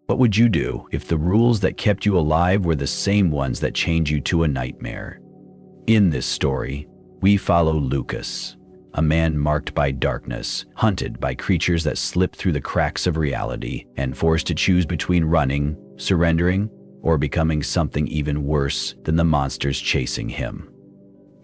What would you do if the rules that kept you alive were the same ones that chained you to a nightmare? In this story, we follow Lucas, a man marked by darkness, hunted by creatures that slip through the cracks of reality, and forced to choose between running, surrendering, or becoming something even worse than the monsters chasing him.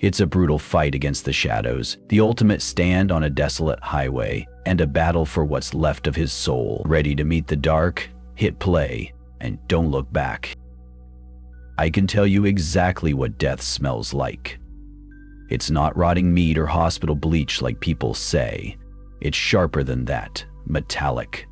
It's a brutal fight against the shadows, the ultimate stand on a desolate highway, and a battle for what's left of his soul. Ready to meet the dark? Hit play, and don't look back. I can tell you exactly what death smells like. It's not rotting meat or hospital bleach like people say. It's sharper than that, metallic,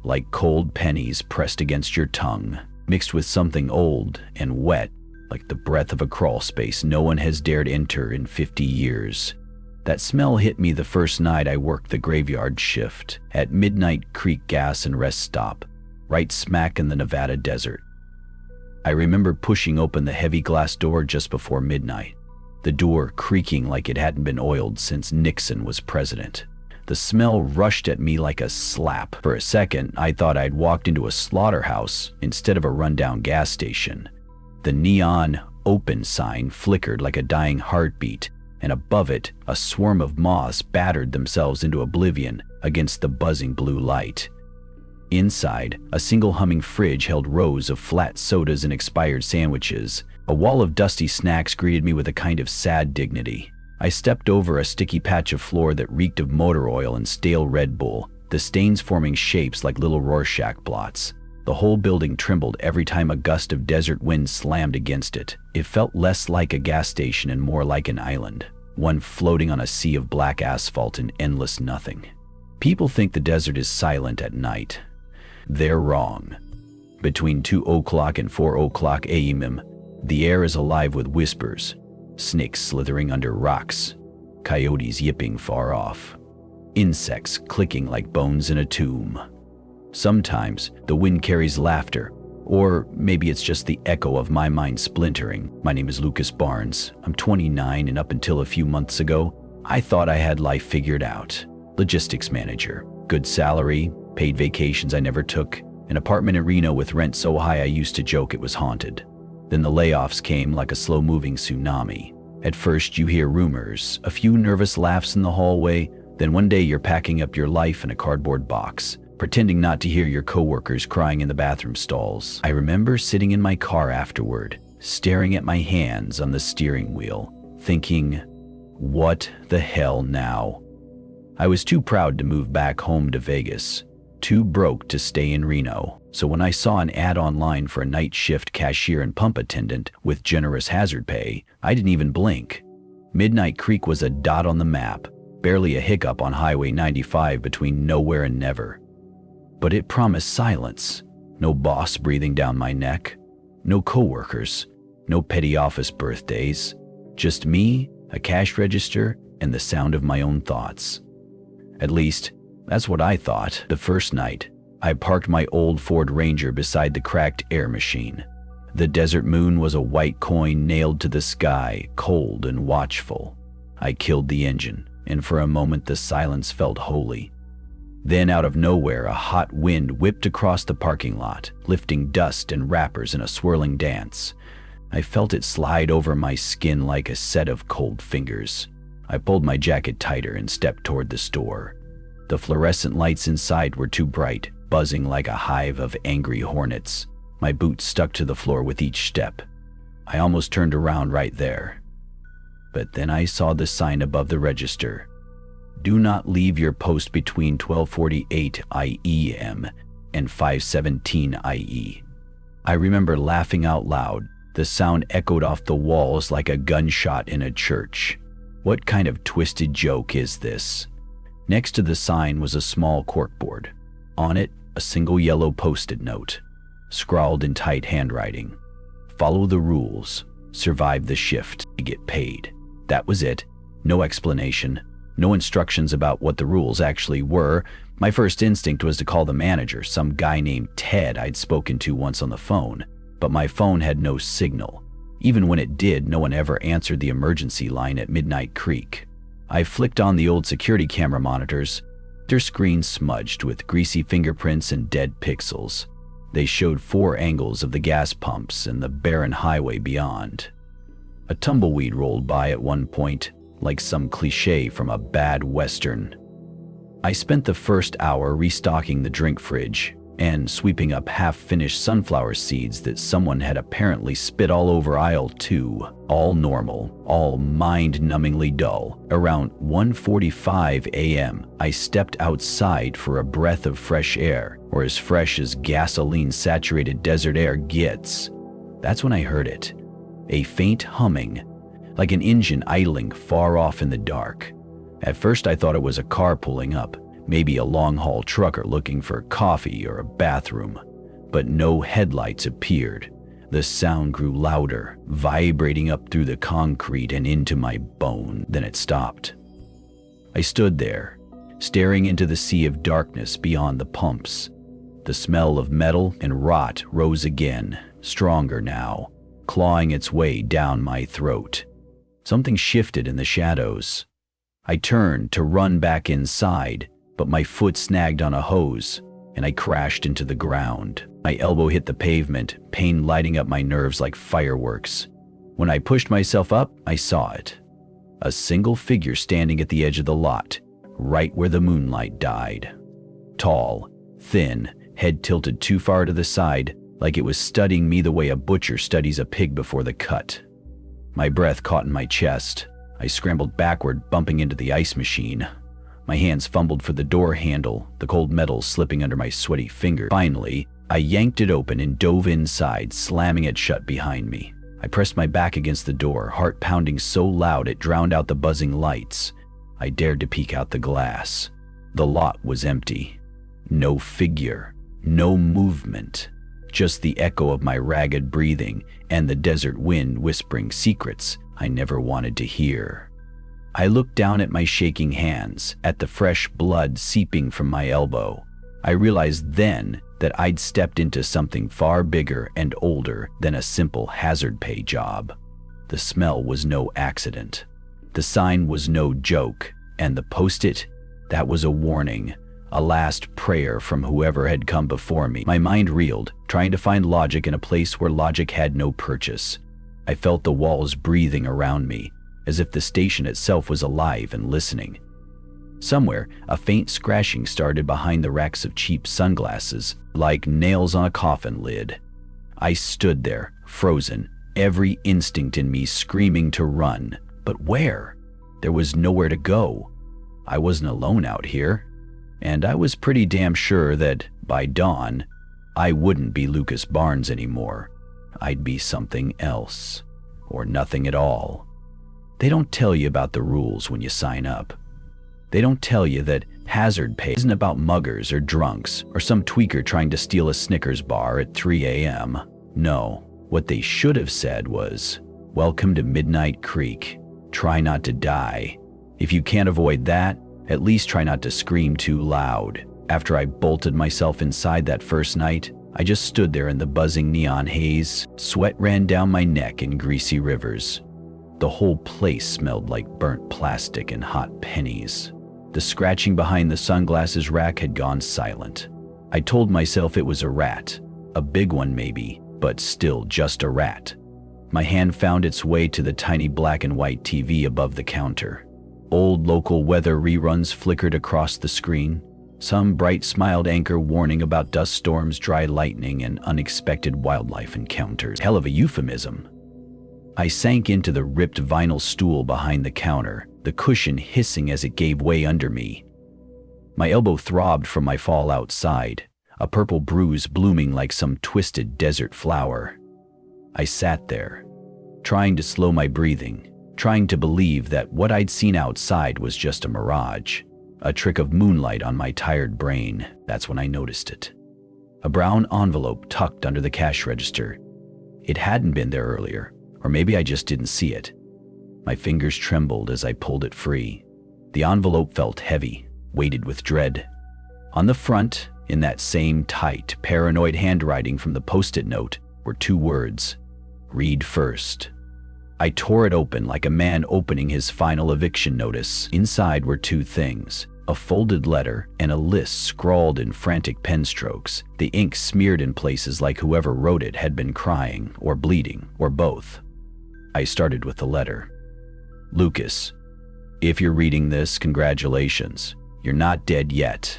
like cold pennies pressed against your tongue, mixed with something old and wet, like the breath of a crawl space no one has dared enter in 50 years. That smell hit me the first night I worked the graveyard shift at Midnight Creek Gas and Rest Stop, right smack in the Nevada desert. I remember pushing open the heavy glass door just before midnight, the door creaking like it hadn't been oiled since Nixon was president. The smell rushed at me like a slap. For a second, I thought I'd walked into a slaughterhouse instead of a rundown gas station. The neon open sign flickered like a dying heartbeat, and above it, a swarm of moths battered themselves into oblivion against the buzzing blue light. Inside, a single humming fridge held rows of flat sodas and expired sandwiches. A wall of dusty snacks greeted me with a kind of sad dignity. I stepped over a sticky patch of floor that reeked of motor oil and stale Red Bull, the stains forming shapes like little Rorschach blots. The whole building trembled every time a gust of desert wind slammed against it. It felt less like a gas station and more like an island, one floating on a sea of black asphalt and endless nothing. People think the desert is silent at night. They're wrong. Between 2 o'clock and 4 o'clock a.m., the air is alive with whispers, snakes slithering under rocks, coyotes yipping far off, insects clicking like bones in a tomb. Sometimes the wind carries laughter, or maybe it's just the echo of my mind splintering. My name is Lucas Barnes. I'm 29, and up until a few months ago, I thought I had life figured out. Logistics manager, good salary, paid vacations I never took, an apartment in Reno with rent so high I used to joke it was haunted. Then the layoffs came like a slow-moving tsunami. At first you hear rumors, a few nervous laughs in the hallway, then one day you're packing up your life in a cardboard box, pretending not to hear your coworkers crying in the bathroom stalls. I remember sitting in my car afterward, staring at my hands on the steering wheel, thinking, what the hell now? I was too proud to move back home to Vegas, too broke to stay in Reno. So when I saw an ad online for a night shift cashier and pump attendant with generous hazard pay, I didn't even blink. Midnight Creek was a dot on the map, barely a hiccup on Highway 95 between nowhere and never. But it promised silence. No boss breathing down my neck, no coworkers, no petty office birthdays, just me, a cash register, and the sound of my own thoughts. At least, that's what I thought. The first night, I parked my old Ford Ranger beside the cracked air machine. The desert moon was a white coin nailed to the sky, cold and watchful. I killed the engine, and for a moment the silence felt holy. Then out of nowhere, a hot wind whipped across the parking lot, lifting dust and wrappers in a swirling dance. I felt it slide over my skin like a set of cold fingers. I pulled my jacket tighter and stepped toward the store. The fluorescent lights inside were too bright, buzzing like a hive of angry hornets. My boots stuck to the floor with each step. I almost turned around right there. But then I saw the sign above the register. Do not leave your post between 12:48 IEM and 5:17 IE. I remember laughing out loud. The sound echoed off the walls like a gunshot in a church. What kind of twisted joke is this? Next to the sign was a small corkboard. On it, a single yellow post-it note, scrawled in tight handwriting. Follow the rules. Survive the shift to get paid. That was it. No explanation. No instructions about what the rules actually were. My first instinct was to call the manager, some guy named Ted I'd spoken to once on the phone. But my phone had no signal. Even when it did, no one ever answered the emergency line at Midnight Creek. I flicked on the old security camera monitors, their screens smudged with greasy fingerprints and dead pixels. They showed 4 angles of the gas pumps and the barren highway beyond. A tumbleweed rolled by at one point, like some cliché from a bad western. I spent the first hour restocking the drink fridge and sweeping up half-finished sunflower seeds that someone had apparently spit all over aisle 2. All normal, all mind-numbingly dull. Around 1:45 a.m., I stepped outside for a breath of fresh air, or as fresh as gasoline-saturated desert air gets. That's when I heard it. A faint humming, like an engine idling far off in the dark. At first I thought it was a car pulling up, maybe a long-haul trucker looking for coffee or a bathroom. But no headlights appeared. The sound grew louder, vibrating up through the concrete and into my bone. Then it stopped. I stood there, staring into the sea of darkness beyond the pumps. The smell of metal and rot rose again, stronger now, clawing its way down my throat. Something shifted in the shadows. I turned to run back inside, but my foot snagged on a hose, and I crashed into the ground. My elbow hit the pavement, pain lighting up my nerves like fireworks. When I pushed myself up, I saw it. A single figure standing at the edge of the lot, right where the moonlight died. Tall, thin, head tilted too far to the side, like it was studying me the way a butcher studies a pig before the cut. My breath caught in my chest. I scrambled backward, bumping into the ice machine. My hands fumbled for the door handle, the cold metal slipping under my sweaty fingers. Finally, I yanked it open and dove inside, slamming it shut behind me. I pressed my back against the door, heart pounding so loud it drowned out the buzzing lights. I dared to peek out the glass. The lot was empty. No figure, no movement. Just the echo of my ragged breathing and the desert wind whispering secrets I never wanted to hear. I looked down at my shaking hands, at the fresh blood seeping from my elbow. I realized then that I'd stepped into something far bigger and older than a simple hazard pay job. The smell was no accident. The sign was no joke, and the post-it, that was a warning, a last prayer from whoever had come before me. My mind reeled, trying to find logic in a place where logic had no purchase. I felt the walls breathing around me, as if the station itself was alive and listening. Somewhere, a faint scratching started behind the racks of cheap sunglasses, like nails on a coffin lid. I stood there, frozen, every instinct in me screaming to run. But where? There was nowhere to go. I wasn't alone out here. And I was pretty damn sure that, by dawn, I wouldn't be Lucas Barnes anymore. I'd be something else. Or nothing at all. They don't tell you about the rules when you sign up. They don't tell you that hazard pay isn't about muggers or drunks or some tweaker trying to steal a Snickers bar at 3 a.m. No, what they should have said was, "Welcome to Midnight Creek. Try not to die. If you can't avoid that, at least try not to scream too loud." After I bolted myself inside that first night, I just stood there in the buzzing neon haze. Sweat ran down my neck in greasy rivers. The whole place smelled like burnt plastic and hot pennies. The scratching behind the sunglasses rack had gone silent. I told myself it was a rat, a big one maybe, but still just a rat. My hand found its way to the tiny black and white TV above the counter. Old local weather reruns flickered across the screen, some bright-smiled anchor warning about dust storms, dry lightning, and unexpected wildlife encounters. Hell of a euphemism. I sank into the ripped vinyl stool behind the counter, the cushion hissing as it gave way under me. My elbow throbbed from my fall outside, a purple bruise blooming like some twisted desert flower. I sat there, trying to slow my breathing, trying to believe that what I'd seen outside was just a mirage, a trick of moonlight on my tired brain. That's when I noticed it. A brown envelope tucked under the cash register. It hadn't been there earlier, or maybe I just didn't see it. My fingers trembled as I pulled it free. The envelope felt heavy, weighted with dread. On the front, in that same tight, paranoid handwriting from the post-it note, were 2 words: "Read first." I tore it open like a man opening his final eviction notice. Inside were 2 things: A folded letter and a list scrawled in frantic pen strokes, the ink smeared in places like whoever wrote it had been crying or bleeding or both. I started with the letter. Lucas, if you're reading this, congratulations. You're not dead yet.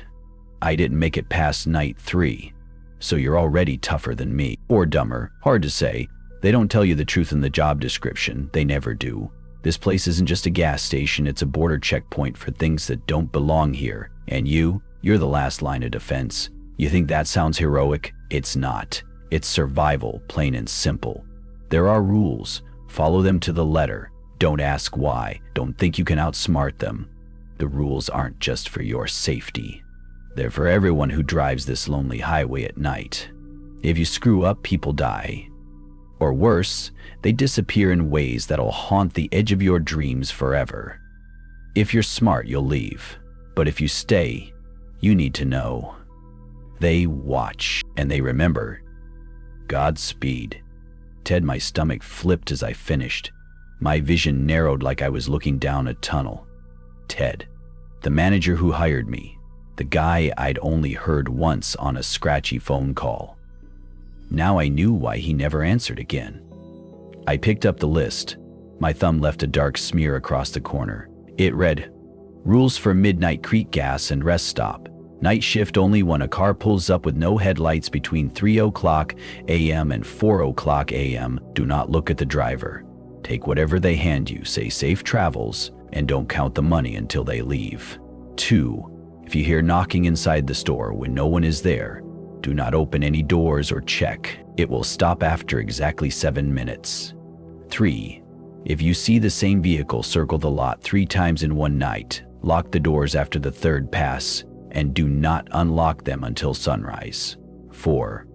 I didn't make it past night 3, so you're already tougher than me. Or dumber, hard to say. They don't tell you the truth in the job description. They never do. This place isn't just a gas station, it's a border checkpoint for things that don't belong here. And you're the last line of defense. You think that sounds heroic? It's not. It's survival, plain and simple. There are rules. Follow them to the letter. Don't ask why. Don't think you can outsmart them. The rules aren't just for your safety. They're for everyone who drives this lonely highway at night. If you screw up, people die. Or worse, they disappear in ways that'll haunt the edge of your dreams forever. If you're smart, you'll leave. But if you stay, you need to know. They watch, and they remember. Godspeed. Ted, my stomach flipped as I finished. My vision narrowed like I was looking down a tunnel. Ted, the manager who hired me, the guy I'd only heard once on a scratchy phone call. Now I knew why he never answered again. I picked up the list. My thumb left a dark smear across the corner. It read, Rules for Midnight Creek Gas and Rest Stop. Night shift only when a car pulls up with no headlights between 3:00 a.m. and 4:00 a.m. Do not look at the driver. Take whatever they hand you, say safe travels, and don't count the money until they leave. 2. If you hear knocking inside the store when no one is there, do not open any doors or check. It will stop after exactly 7 minutes. 3. If you see the same vehicle circle the lot 3 times in one night, lock the doors after the 3rd pass and do not unlock them until sunrise. 4.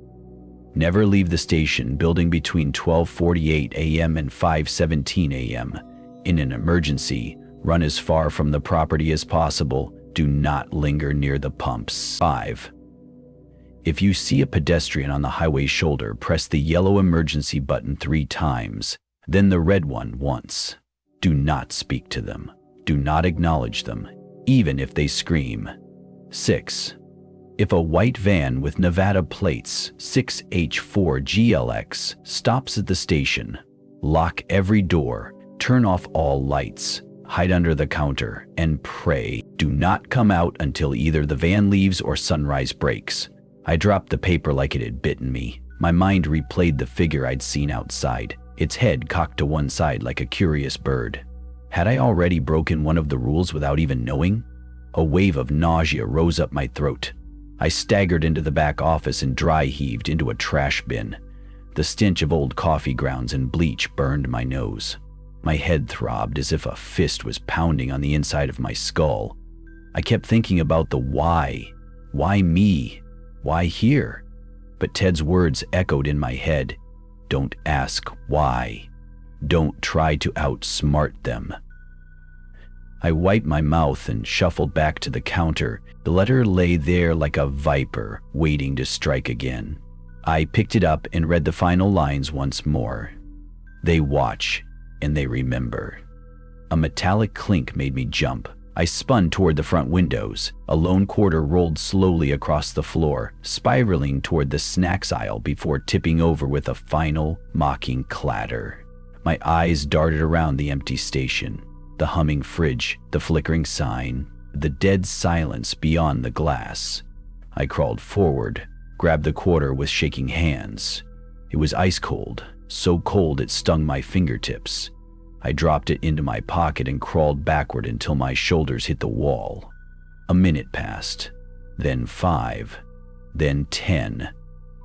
Never leave the station building between 12:48 a.m. and 5:17 a.m. In an emergency, run as far from the property as possible. Do not linger near the pumps. 5. If you see a pedestrian on the highway shoulder, press the yellow emergency button 3 times, then the red one once. Do not speak to them. Do not acknowledge them, even if they scream. 6. If a white van with Nevada plates 6H4GLX stops at the station, lock every door, turn off all lights, hide under the counter, and pray. Do not come out until either the van leaves or sunrise breaks. I dropped the paper like it had bitten me. My mind replayed the figure I'd seen outside, its head cocked to one side like a curious bird. Had I already broken one of the rules without even knowing? A wave of nausea rose up my throat. I staggered into the back office and dry heaved into a trash bin. The stench of old coffee grounds and bleach burned my nose. My head throbbed as if a fist was pounding on the inside of my skull. I kept thinking about the why. Why me? Why here? But Ted's words echoed in my head. Don't ask why. Don't try to outsmart them. I wiped my mouth and shuffled back to the counter. The letter lay there like a viper, waiting to strike again. I picked it up and read the final lines once more. They watch, and they remember. A metallic clink made me jump. I spun toward the front windows. A lone quarter rolled slowly across the floor, spiraling toward the snacks aisle before tipping over with a final, mocking clatter. My eyes darted around the empty station. The humming fridge, the flickering sign, the dead silence beyond the glass. I crawled forward, grabbed the quarter with shaking hands. It was ice cold, so cold it stung my fingertips. I dropped it into my pocket and crawled backward until my shoulders hit the wall. A minute passed, then 5, then 10.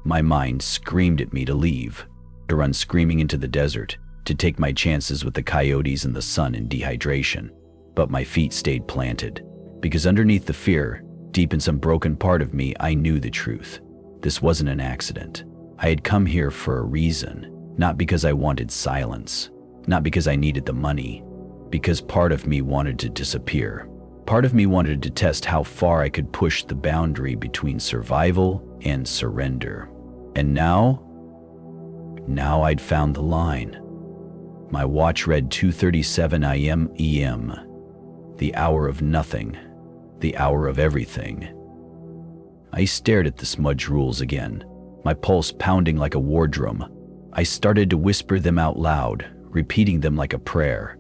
My mind screamed at me to leave, to run screaming into the desert, to take my chances with the coyotes and the sun and dehydration. But my feet stayed planted, because underneath the fear, deep in some broken part of me, I knew the truth. This wasn't an accident. I had come here for a reason, not because I wanted silence, not because I needed the money, because part of me wanted to disappear. Part of me wanted to test how far I could push the boundary between survival and surrender. And now I'd found the line. My watch read 2:37 a.m. EM, the hour of nothing, the hour of everything. I stared at the smudged rules again, my pulse pounding like a war drum. I started to whisper them out loud, repeating them like a prayer,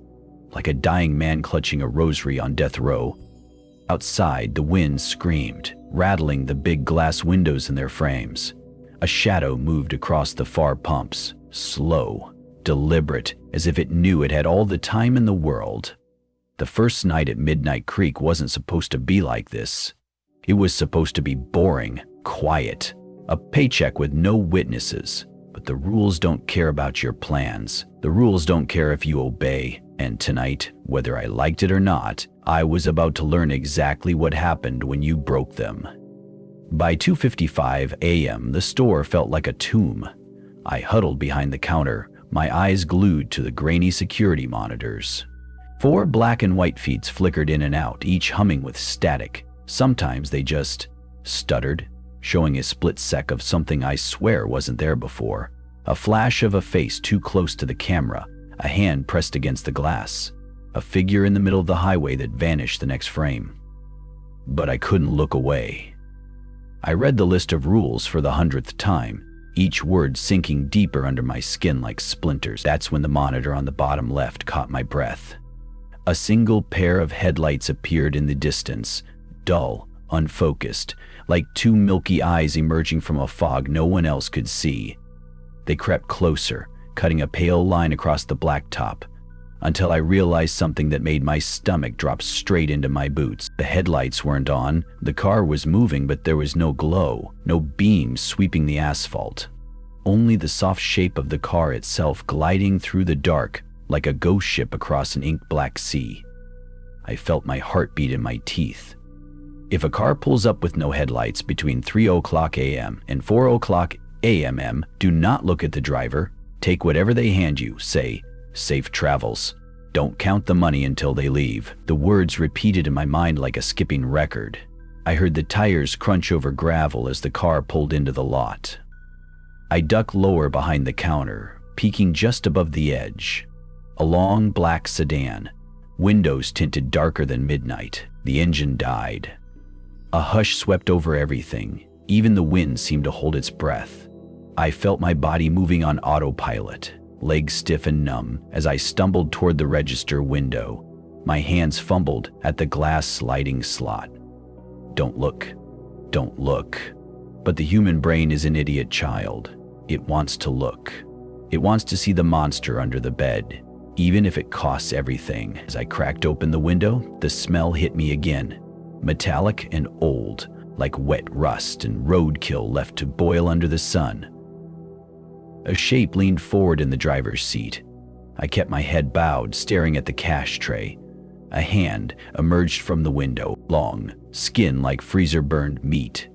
like a dying man clutching a rosary on death row. Outside, the wind screamed, rattling the big glass windows in their frames. A shadow moved across the far pumps, slow, deliberate, as if it knew it had all the time in the world. The first night at Midnight Creek wasn't supposed to be like this. It was supposed to be boring, quiet, a paycheck with no witnesses. But the rules don't care about your plans. The rules don't care if you obey. And tonight, whether I liked it or not, I was about to learn exactly what happened when you broke them. By 2:55 a.m., the store felt like a tomb. I huddled behind the counter, my eyes glued to the grainy security monitors. 4 black and white feeds flickered in and out, each humming with static. Sometimes they just stuttered, showing a split sec of something I swear wasn't there before. A flash of a face too close to the camera, a hand pressed against the glass, a figure in the middle of the highway that vanished the next frame. But I couldn't look away. I read the list of rules for the 100th time, each word sinking deeper under my skin like splinters. That's when the monitor on the bottom left caught my breath. A single pair of headlights appeared in the distance, dull, unfocused, like 2 milky eyes emerging from a fog no one else could see. They crept closer, cutting a pale line across the blacktop, until I realized something that made my stomach drop straight into my boots. The headlights weren't on, the car was moving, but there was no glow, no beams sweeping the asphalt. Only the soft shape of the car itself gliding through the dark like a ghost ship across an ink-black sea. I felt my heartbeat in my teeth. If a car pulls up with no headlights between 3:00 a.m. and 4:00 a.m., do not look at the driver. Take whatever they hand you. Say, "Safe travels." Don't count the money until they leave. The words repeated in my mind like a skipping record. I heard the tires crunch over gravel as the car pulled into the lot. I ducked lower behind the counter, peeking just above the edge. A long black sedan, windows tinted darker than midnight. The engine died. A hush swept over everything. Even the wind seemed to hold its breath. I felt my body moving on autopilot, legs stiff and numb as I stumbled toward the register window. My hands fumbled at the glass sliding slot. Don't look. Don't look. But the human brain is an idiot child. It wants to look. It wants to see the monster under the bed, even if it costs everything. As I cracked open the window, the smell hit me again. Metallic and old, like wet rust and roadkill left to boil under the sun. A shape leaned forward in the driver's seat. I kept my head bowed, staring at the cash tray. A hand emerged from the window, long, skin like freezer-burned meat.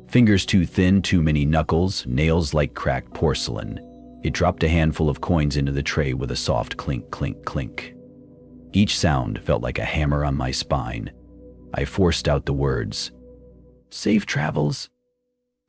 Fingers too thin, too many knuckles, nails like cracked porcelain. It dropped a handful of coins into the tray with a soft clink, clink, clink. Each sound felt like a hammer on my spine. I forced out the words, "Safe travels."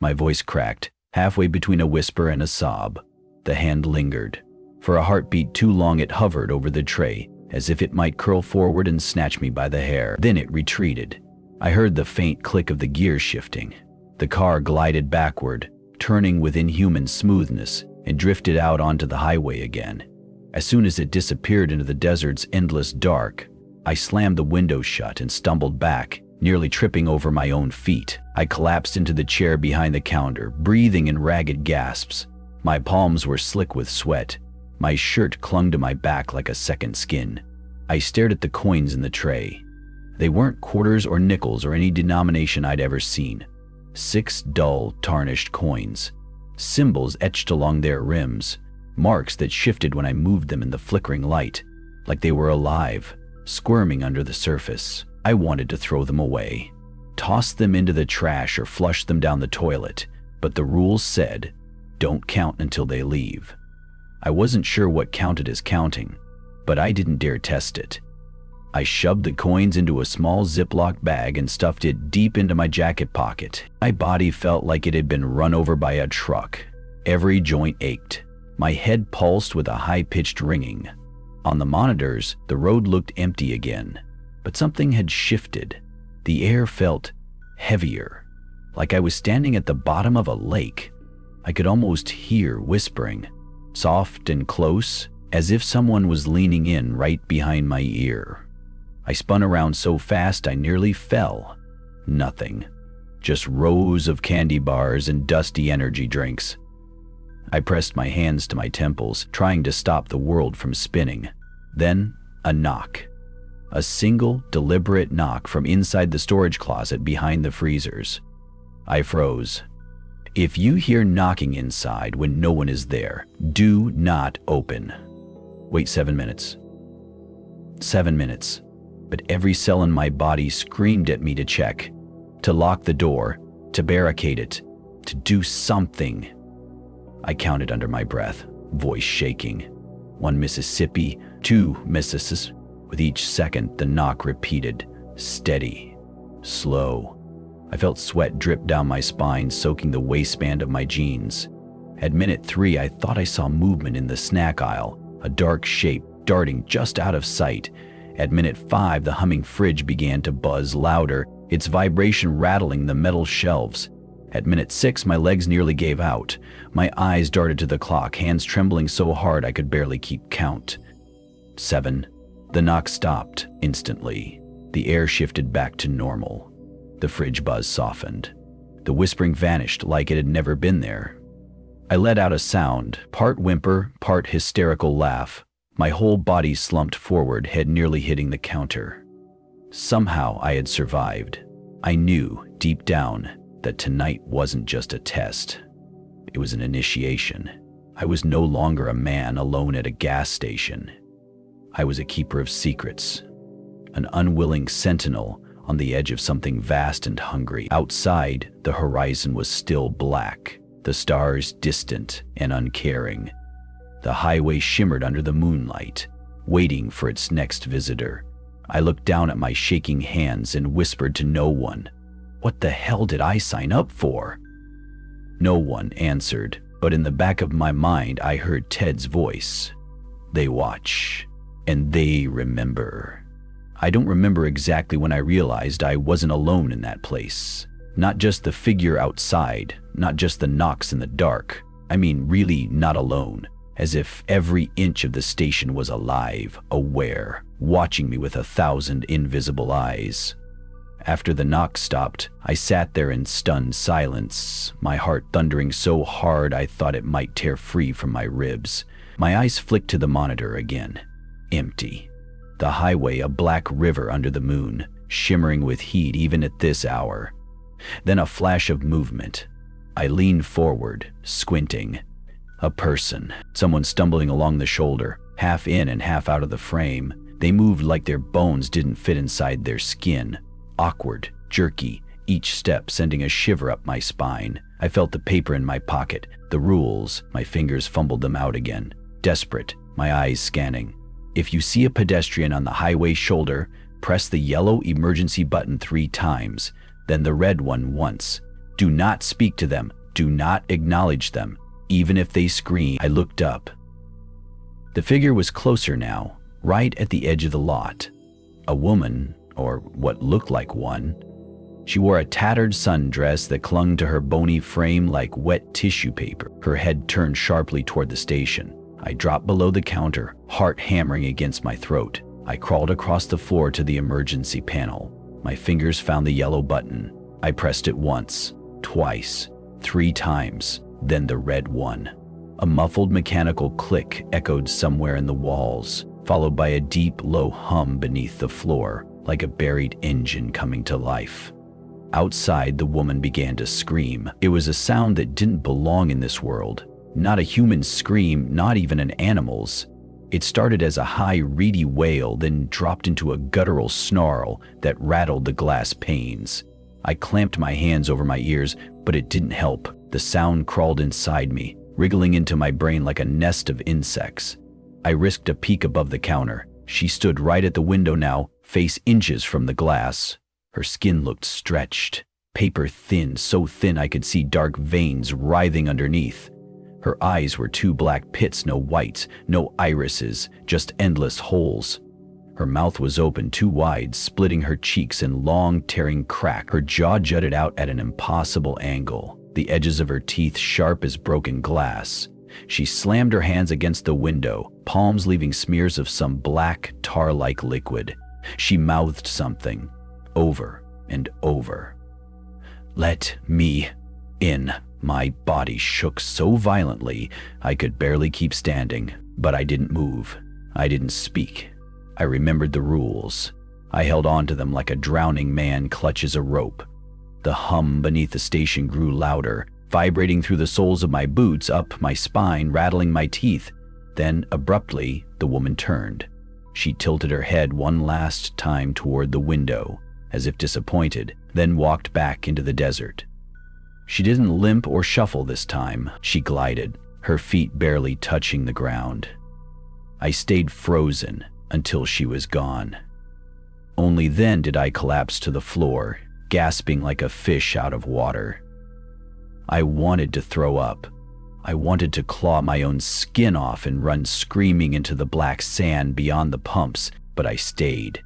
My voice cracked, halfway between a whisper and a sob. The hand lingered. For a heartbeat too long, it hovered over the tray, as if it might curl forward and snatch me by the hair. Then it retreated. I heard the faint click of the gears shifting. The car glided backward, turning with inhuman smoothness, and drifted out onto the highway again. As soon as it disappeared into the desert's endless dark, I slammed the window shut and stumbled back, nearly tripping over my own feet. I collapsed into the chair behind the counter, breathing in ragged gasps. My palms were slick with sweat. My shirt clung to my back like a second skin. I stared at the coins in the tray. They weren't quarters or nickels or any denomination I'd ever seen. 6 dull, tarnished coins. Symbols etched along their rims. Marks that shifted when I moved them in the flickering light, like they were alive, squirming under the surface. I wanted to throw them away, toss them into the trash or flush them down the toilet, but the rules said, don't count until they leave. I wasn't sure what counted as counting, but I didn't dare test it. I shoved the coins into a small Ziploc bag and stuffed it deep into my jacket pocket. My body felt like it had been run over by a truck. Every joint ached. My head pulsed with a high-pitched ringing. On the monitors, the road looked empty again, but something had shifted. The air felt heavier, like I was standing at the bottom of a lake. I could almost hear whispering, soft and close, as if someone was leaning in right behind my ear. I spun around so fast I nearly fell. Nothing. Just rows of candy bars and dusty energy drinks. I pressed my hands to my temples, trying to stop the world from spinning. Then, a knock. A single, deliberate knock from inside the storage closet behind the freezers. I froze. If you hear knocking inside when no one is there, do not open. Wait 7 minutes. 7 minutes. But every cell in my body screamed at me to check, to lock the door, to barricade it, to do something. I counted under my breath, voice shaking. 1 Mississippi, 2 Mississippi. With each second, the knock repeated, steady, slow. I felt sweat drip down my spine, soaking the waistband of my jeans. At minute 3, I thought I saw movement in the snack aisle, a dark shape darting just out of sight. At minute 5, the humming fridge began to buzz louder, its vibration rattling the metal shelves. At minute 6, my legs nearly gave out. My eyes darted to the clock, hands trembling so hard I could barely keep count. 7. The knock stopped instantly. The air shifted back to normal. The fridge buzz softened. The whispering vanished like it had never been there. I let out a sound, part whimper, part hysterical laugh. My whole body slumped forward, head nearly hitting the counter. Somehow I had survived. I knew, deep down, that tonight wasn't just a test. It was an initiation. I was no longer a man alone at a gas station. I was a keeper of secrets, an unwilling sentinel on the edge of something vast and hungry. Outside, the horizon was still black, the stars distant and uncaring. The highway shimmered under the moonlight, waiting for its next visitor. I looked down at my shaking hands and whispered to no one, "What the hell did I sign up for?" No one answered, but in the back of my mind I heard Ted's voice. They watch, and they remember. I don't remember exactly when I realized I wasn't alone in that place. Not just the figure outside, not just the knocks in the dark. I mean, really not alone. As if every inch of the station was alive, aware, watching me with 1,000 invisible eyes. After the knock stopped, I sat there in stunned silence, my heart thundering so hard I thought it might tear free from my ribs. My eyes flicked to the monitor again. Empty. The highway a black river under the moon, shimmering with heat even at this hour. Then a flash of movement. I leaned forward, squinting. A person, someone stumbling along the shoulder, half in and half out of the frame. They moved like their bones didn't fit inside their skin. Awkward, jerky, each step sending a shiver up my spine. I felt the paper in my pocket, the rules. My fingers fumbled them out again. Desperate, my eyes scanning. If you see a pedestrian on the highway shoulder, press the yellow emergency button 3 times, then the red one once. Do not speak to them. Do not acknowledge them. Even if they scream. I looked up. The figure was closer now, right at the edge of the lot. A woman, or what looked like one. She wore a tattered sundress that clung to her bony frame like wet tissue paper. Her head turned sharply toward the station. I dropped below the counter, heart hammering against my throat. I crawled across the floor to the emergency panel. My fingers found the yellow button. I pressed it once, twice, 3 times, then the red one. A muffled mechanical click echoed somewhere in the walls, followed by a deep, low hum beneath the floor, like a buried engine coming to life. Outside, the woman began to scream. It was a sound that didn't belong in this world. Not a human scream, not even an animal's. It started as a high, reedy wail, then dropped into a guttural snarl that rattled the glass panes. I clamped my hands over my ears, but it didn't help. The sound crawled inside me, wriggling into my brain like a nest of insects. I risked a peek above the counter. She stood right at the window now, face inches from the glass. Her skin looked stretched, paper thin, so thin I could see dark veins writhing underneath. Her eyes were 2 black pits, no whites, no irises, just endless holes. Her mouth was open too wide, splitting her cheeks in long, tearing cracks. Her jaw jutted out at an impossible angle, the edges of her teeth sharp as broken glass. She slammed her hands against the window, palms leaving smears of some black, tar-like liquid. She mouthed something, over and over. "Let me in." My body shook so violently I could barely keep standing, but I didn't move. I didn't speak. I remembered the rules. I held on to them like a drowning man clutches a rope. The hum beneath the station grew louder, vibrating through the soles of my boots, up my spine, rattling my teeth. Then, abruptly, the woman turned. She tilted her head one last time toward the window, as if disappointed, then walked back into the desert. She didn't limp or shuffle this time. She glided, her feet barely touching the ground. I stayed frozen until she was gone. Only then did I collapse to the floor, gasping like a fish out of water. I wanted to throw up. I wanted to claw my own skin off and run screaming into the black sand beyond the pumps, but I stayed.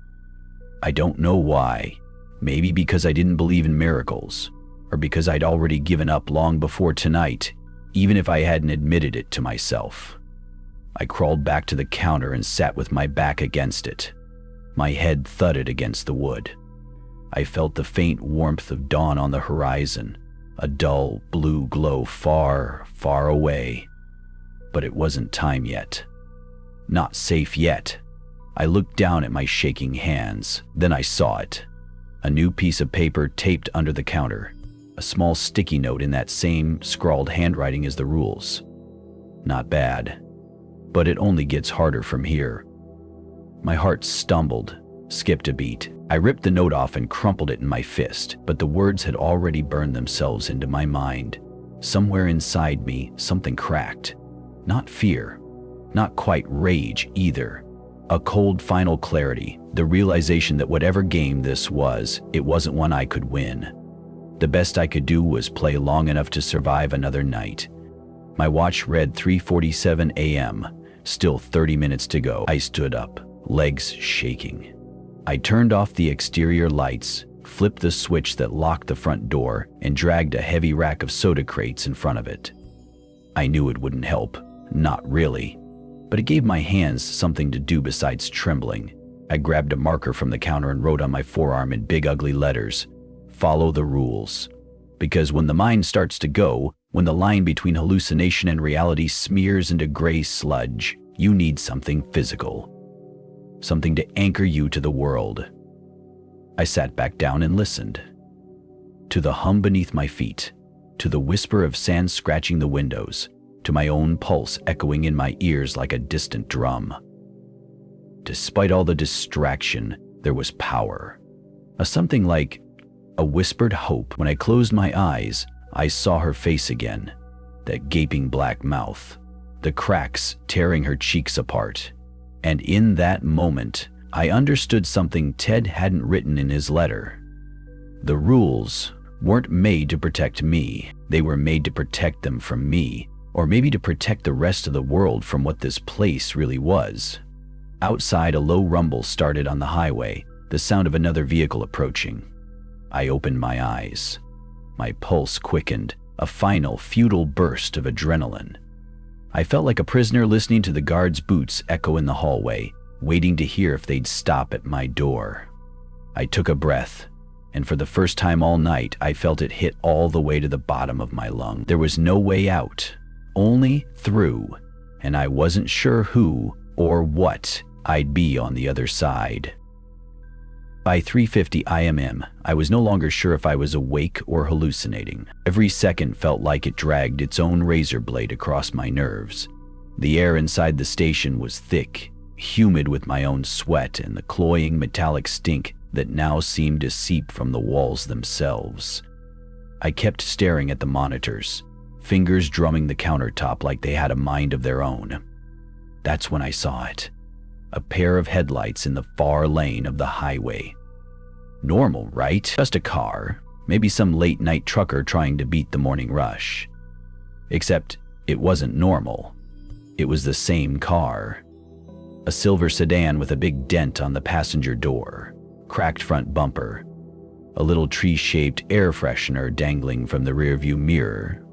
I don't know why. Maybe because I didn't believe in miracles, or because I'd already given up long before tonight, even if I hadn't admitted it to myself. I crawled back to the counter and sat with my back against it. My head thudded against the wood. I felt the faint warmth of dawn on the horizon, a dull blue glow far, far away. But it wasn't time yet. Not safe yet. I looked down at my shaking hands. Then I saw it. A new piece of paper taped under the counter. A small sticky note in that same scrawled handwriting as the rules. Not bad. But it only gets harder from here. My heart stumbled, skipped a beat. I ripped the note off and crumpled it in my fist, but the words had already burned themselves into my mind. Somewhere inside me, something cracked. Not fear, not quite rage either. A cold final clarity, the realization that whatever game this was, it wasn't one I could win. The best I could do was play long enough to survive another night. My watch read 3:47 a.m., still 30 minutes to go. I stood up, legs shaking. I turned off the exterior lights, flipped the switch that locked the front door, and dragged a heavy rack of soda crates in front of it. I knew it wouldn't help, not really, but it gave my hands something to do besides trembling. I grabbed a marker from the counter and wrote on my forearm in big ugly letters, "Follow the rules." Because when the mind starts to go, when the line between hallucination and reality smears into gray sludge, you need something physical. Something to anchor you to the world. I sat back down and listened. To the hum beneath my feet, to the whisper of sand scratching the windows, to my own pulse echoing in my ears like a distant drum. Despite all the distraction, there was power. Something like a whispered hope. When I closed my eyes, I saw her face again, that gaping black mouth, the cracks tearing her cheeks apart. And in that moment, I understood something Ted hadn't written in his letter. The rules weren't made to protect me. They were made to protect them from me, or maybe to protect the rest of the world from what this place really was. Outside, a low rumble started on the highway, the sound of another vehicle approaching. I opened my eyes. My pulse quickened, a final, futile burst of adrenaline. I felt like a prisoner listening to the guards' boots echo in the hallway, waiting to hear if they'd stop at my door. I took a breath, and for the first time all night, I felt it hit all the way to the bottom of my lung. There was no way out, only through, and I wasn't sure who or what I'd be on the other side. By 3:50 a.m., I was no longer sure if I was awake or hallucinating. Every second felt like it dragged its own razor blade across my nerves. The air inside the station was thick, humid with my own sweat and the cloying metallic stink that now seemed to seep from the walls themselves. I kept staring at the monitors, fingers drumming the countertop like they had a mind of their own. That's when I saw it. A pair of headlights in the far lane of the highway. Normal, right? Just a car, maybe some late-night trucker trying to beat the morning rush. Except it wasn't normal. It was the same car. A silver sedan with a big dent on the passenger door, cracked front bumper, a little tree-shaped air freshener dangling from the rearview mirror.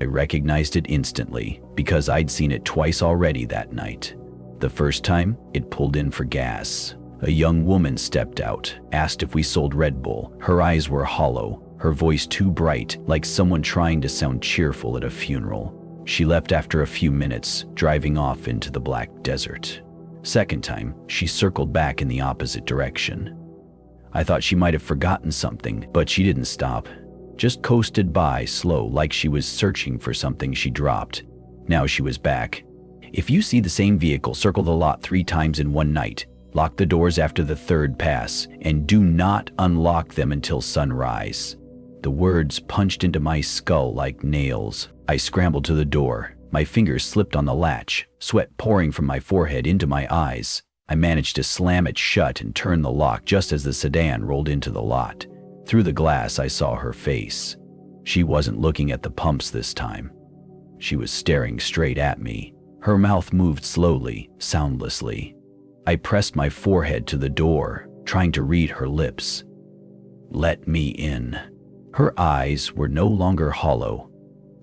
I recognized it instantly because I'd seen it twice already that night. The first time, it pulled in for gas. A young woman stepped out, asked if we sold Red Bull. Her eyes were hollow, her voice too bright, like someone trying to sound cheerful at a funeral. She left after a few minutes, driving off into the black desert. Second time, she circled back in the opposite direction. I thought she might have forgotten something, but she didn't stop. Just coasted by, slow, like she was searching for something she dropped. Now she was back. If you see the same vehicle, circle the lot 3 times in one night. Lock the doors after the 3rd pass, and do not unlock them until sunrise. The words punched into my skull like nails. I scrambled to the door. My fingers slipped on the latch, sweat pouring from my forehead into my eyes. I managed to slam it shut and turn the lock just as the sedan rolled into the lot. Through the glass, I saw her face. She wasn't looking at the pumps this time. She was staring straight at me. Her mouth moved slowly, soundlessly. I pressed my forehead to the door, trying to read her lips. "Let me in." Her eyes were no longer hollow.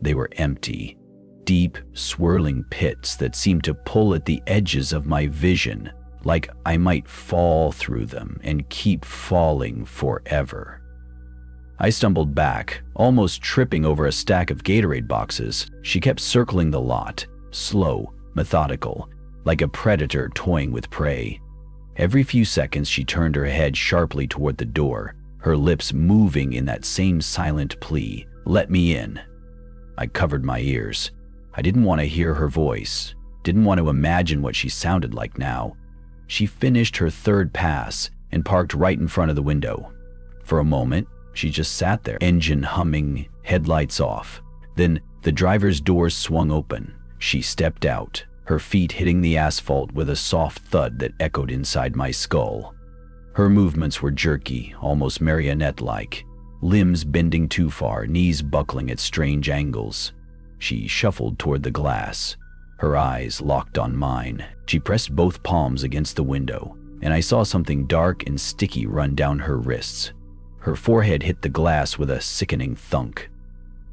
They were empty, deep, swirling pits that seemed to pull at the edges of my vision, like I might fall through them and keep falling forever. I stumbled back, almost tripping over a stack of Gatorade boxes. She kept circling the lot, slow, methodical, like a predator toying with prey. Every few seconds she turned her head sharply toward the door, her lips moving in that same silent plea, "Let me in." I covered my ears. I didn't want to hear her voice, didn't want to imagine what she sounded like now. She finished her 3rd pass and parked right in front of the window. For a moment, she just sat there, engine humming, headlights off. Then the driver's doors swung open. She stepped out, her feet hitting the asphalt with a soft thud that echoed inside my skull. Her movements were jerky, almost marionette-like, limbs bending too far, knees buckling at strange angles. She shuffled toward the glass, her eyes locked on mine. She pressed both palms against the window, and I saw something dark and sticky run down her wrists. Her forehead hit the glass with a sickening thunk.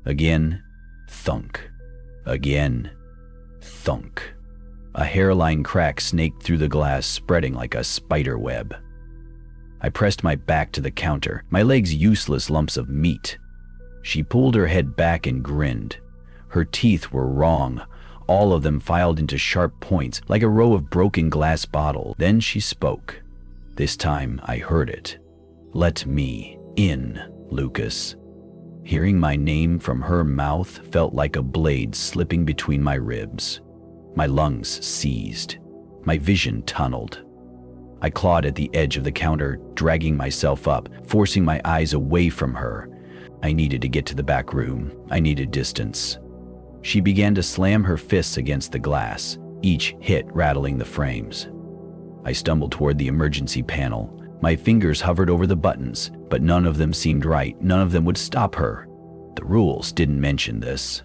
Again, thunk. Again, thunk. A hairline crack snaked through the glass, spreading like a spider web. I pressed my back to the counter, my legs useless lumps of meat. She pulled her head back and grinned. Her teeth were wrong, all of them filed into sharp points, like a row of broken glass bottles. Then she spoke. This time I heard it. "Let me in, Lucas." Hearing my name from her mouth felt like a blade slipping between my ribs. My lungs seized. My vision tunneled. I clawed at the edge of the counter, dragging myself up, forcing my eyes away from her. I needed to get to the back room. I needed distance. She began to slam her fists against the glass, each hit rattling the frames. I stumbled toward the emergency panel. My fingers hovered over the buttons, but none of them seemed right. None of them would stop her. The rules didn't mention this.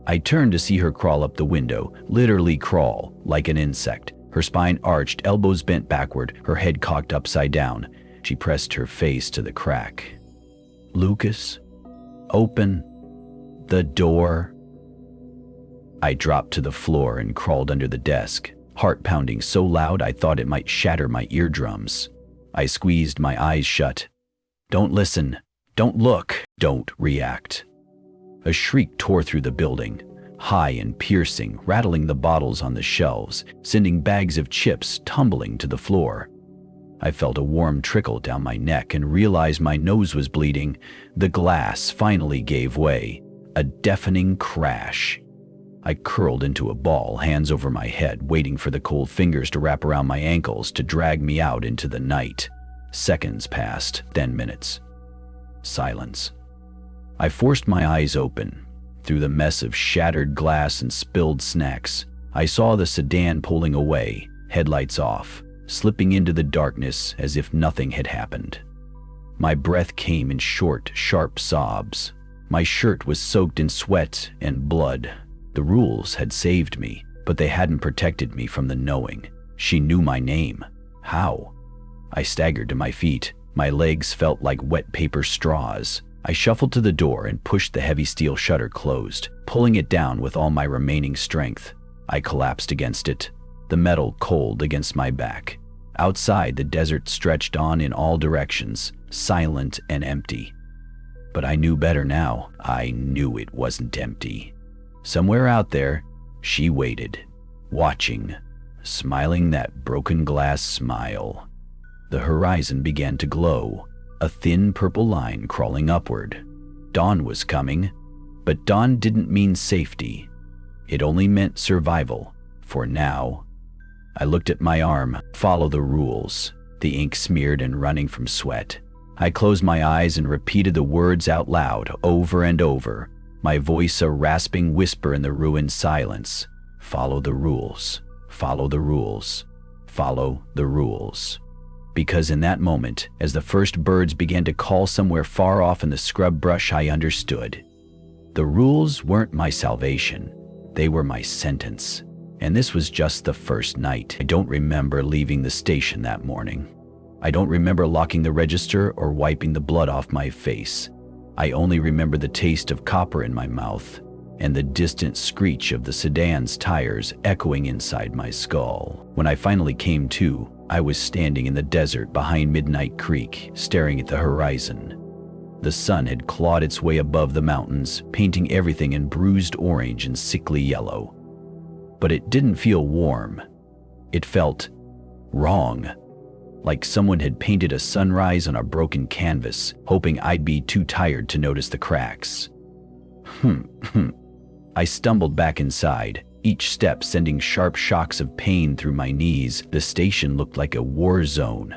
I turned to see her crawl up the window, literally crawl, like an insect. Her spine arched, elbows bent backward, her head cocked upside down. She pressed her face to the crack. "Lucas, open the door." I dropped to the floor and crawled under the desk, heart pounding so loud I thought it might shatter my eardrums. I squeezed my eyes shut. "Don't listen. Don't look. Don't react." A shriek tore through the building, high and piercing, rattling the bottles on the shelves, sending bags of chips tumbling to the floor. I felt a warm trickle down my neck and realized my nose was bleeding. The glass finally gave way. A deafening crash. I curled into a ball, hands over my head, waiting for the cold fingers to wrap around my ankles to drag me out into the night. Seconds passed, then minutes. Silence. I forced my eyes open. Through the mess of shattered glass and spilled snacks, I saw the sedan pulling away, headlights off, slipping into the darkness as if nothing had happened. My breath came in short, sharp sobs. My shirt was soaked in sweat and blood. The rules had saved me, but they hadn't protected me from the knowing. She knew my name. How? I staggered to my feet. My legs felt like wet paper straws. I shuffled to the door and pushed the heavy steel shutter closed, pulling it down with all my remaining strength. I collapsed against it, the metal cold against my back. Outside, the desert stretched on in all directions, silent and empty. But I knew better now. I knew it wasn't empty. Somewhere out there, she waited, watching, smiling that broken glass smile. The horizon began to glow, a thin purple line crawling upward. Dawn was coming, but dawn didn't mean safety. It only meant survival, for now. I looked at my arm. Follow the rules. The ink smeared and running from sweat. I closed my eyes and repeated the words out loud, over and over, my voice a rasping whisper in the ruined silence. Follow the rules. Follow the rules. Follow the rules. Because in that moment, as the first birds began to call somewhere far off in the scrub brush, I understood. The rules weren't my salvation. They were my sentence. And this was just the first night. I don't remember leaving the station that morning. I don't remember locking the register or wiping the blood off my face. I only remember the taste of copper in my mouth and the distant screech of the sedan's tires echoing inside my skull. When I finally came to, I was standing in the desert behind Midnight Creek, staring at the horizon. The sun had clawed its way above the mountains, painting everything in bruised orange and sickly yellow. But it didn't feel warm. It felt wrong, like someone had painted a sunrise on a broken canvas, hoping I'd be too tired to notice the cracks. I stumbled back inside, each step sending sharp shocks of pain through my knees. The station looked like a war zone.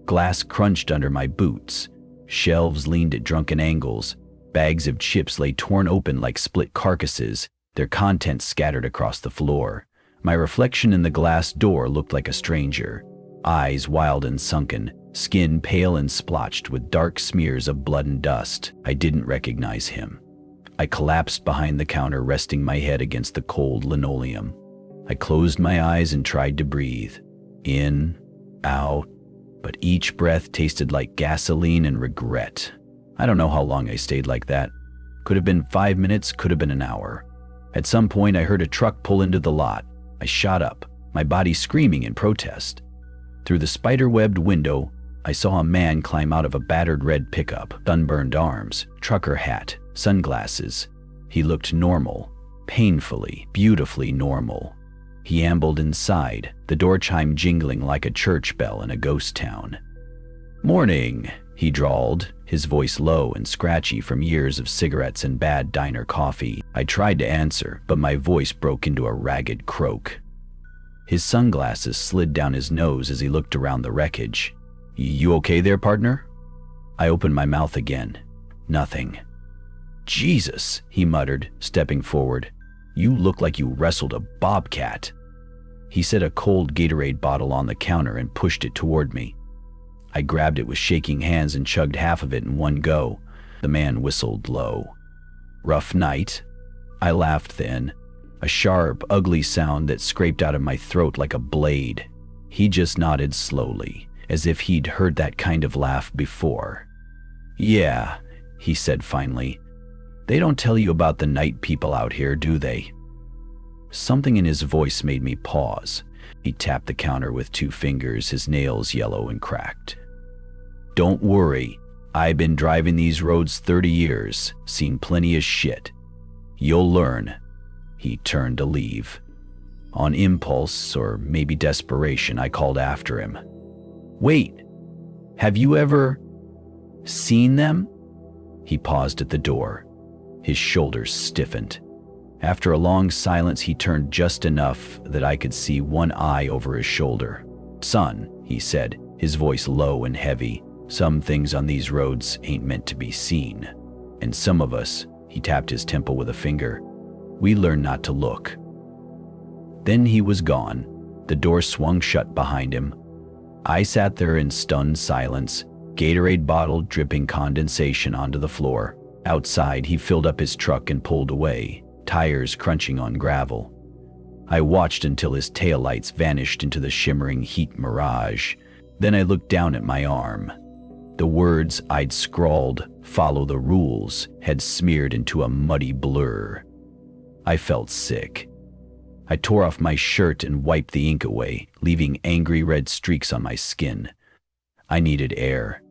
Glass crunched under my boots. Shelves leaned at drunken angles. Bags of chips lay torn open like split carcasses, their contents scattered across the floor. My reflection in the glass door looked like a stranger. Eyes wild and sunken, skin pale and splotched with dark smears of blood and dust. I didn't recognize him. I collapsed behind the counter, resting my head against the cold linoleum. I closed my eyes and tried to breathe. In, out, but each breath tasted like gasoline and regret. I don't know how long I stayed like that. Could have been 5 minutes, could have been an hour. At some point, I heard a truck pull into the lot. I shot up, my body screaming in protest. Through the spider-webbed window, I saw a man climb out of a battered red pickup, sunburned arms, trucker hat, sunglasses. He looked normal, painfully, beautifully normal. He ambled inside, the door chime jingling like a church bell in a ghost town. "Morning," he drawled, his voice low and scratchy from years of cigarettes and bad diner coffee. I tried to answer, but my voice broke into a ragged croak. His sunglasses slid down his nose as he looked around the wreckage. "You okay there, partner?" I opened my mouth again. Nothing. "Jesus," he muttered, stepping forward. "You look like you wrestled a bobcat." He set a cold Gatorade bottle on the counter and pushed it toward me. I grabbed it with shaking hands and chugged half of it in one go. The man whistled low. "Rough night?" I laughed then, a sharp, ugly sound that scraped out of my throat like a blade. He just nodded slowly, as if he'd heard that kind of laugh before. "Yeah," he said finally. "They don't tell you about the night people out here, do they?" Something in his voice made me pause. He tapped the counter with 2 fingers, his nails yellow and cracked. "Don't worry. I've been driving these roads 30 years, seen plenty of shit. You'll learn." He turned to leave. On impulse, or maybe desperation, I called after him. "Wait, have you ever seen them?" He paused at the door. His shoulders stiffened. After a long silence, he turned just enough that I could see one eye over his shoulder. "Son," he said, his voice low and heavy, "some things on these roads ain't meant to be seen. And some of us," he tapped his temple with a finger, "we learn not to look." Then he was gone. The door swung shut behind him. I sat there in stunned silence, Gatorade bottle dripping condensation onto the floor. Outside, he filled up his truck and pulled away, tires crunching on gravel. I watched until his taillights vanished into the shimmering heat mirage. Then I looked down at my arm. The words I'd scrawled, "Follow the rules," had smeared into a muddy blur. I felt sick. I tore off my shirt and wiped the ink away, leaving angry red streaks on my skin. I needed air.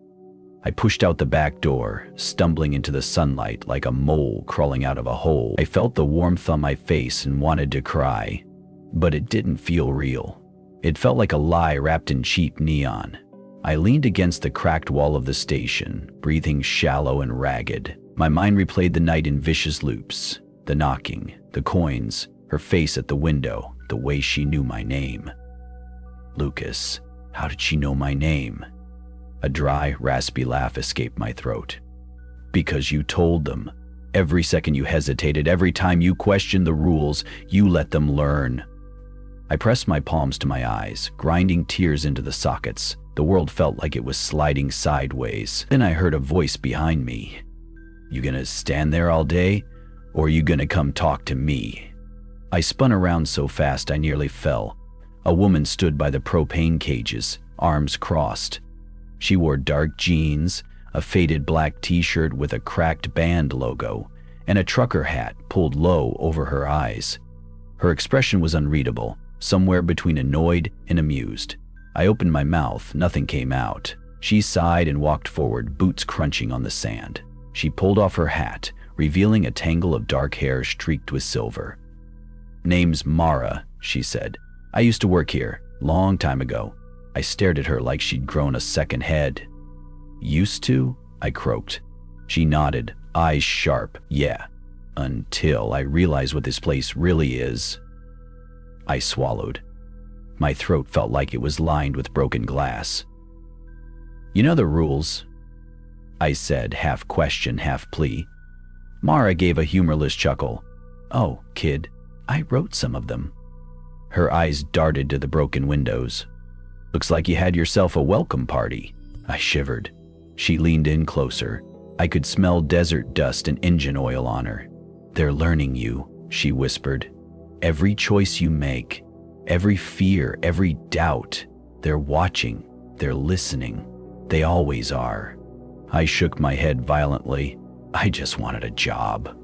I pushed out the back door, stumbling into the sunlight like a mole crawling out of a hole. I felt the warmth on my face and wanted to cry, but it didn't feel real. It felt like a lie wrapped in cheap neon. I leaned against the cracked wall of the station, breathing shallow and ragged. My mind replayed the night in vicious loops. The knocking, the coins, her face at the window, the way she knew my name. Lucas, how did she know my name? A dry, raspy laugh escaped my throat. Because you told them. Every second you hesitated, every time you questioned the rules, you let them learn. I pressed my palms to my eyes, grinding tears into the sockets. The world felt like it was sliding sideways. Then I heard a voice behind me. You gonna stand there all day, or you gonna come talk to me? I spun around so fast I nearly fell. A woman stood by the propane cages, arms crossed. She wore dark jeans, a faded black t-shirt with a cracked band logo, and a trucker hat pulled low over her eyes. Her expression was unreadable, somewhere between annoyed and amused. I opened my mouth, nothing came out. She sighed and walked forward, boots crunching on the sand. She pulled off her hat, revealing a tangle of dark hair streaked with silver. Name's Mara, she said. I used to work here, long time ago. I stared at her like she'd grown a second head. Used to? I croaked. She nodded, eyes sharp. Yeah. Until I realized what this place really is. I swallowed. My throat felt like it was lined with broken glass. You know the rules? I said, half question, half plea. Mara gave a humorless chuckle. Oh, kid, I wrote some of them. Her eyes darted to the broken windows. Looks like you had yourself a welcome party. I shivered. She leaned in closer. I could smell desert dust and engine oil on her. They're learning you, she whispered. Every choice you make, every fear, every doubt, they're watching, they're listening. They always are. I shook my head violently. I just wanted a job.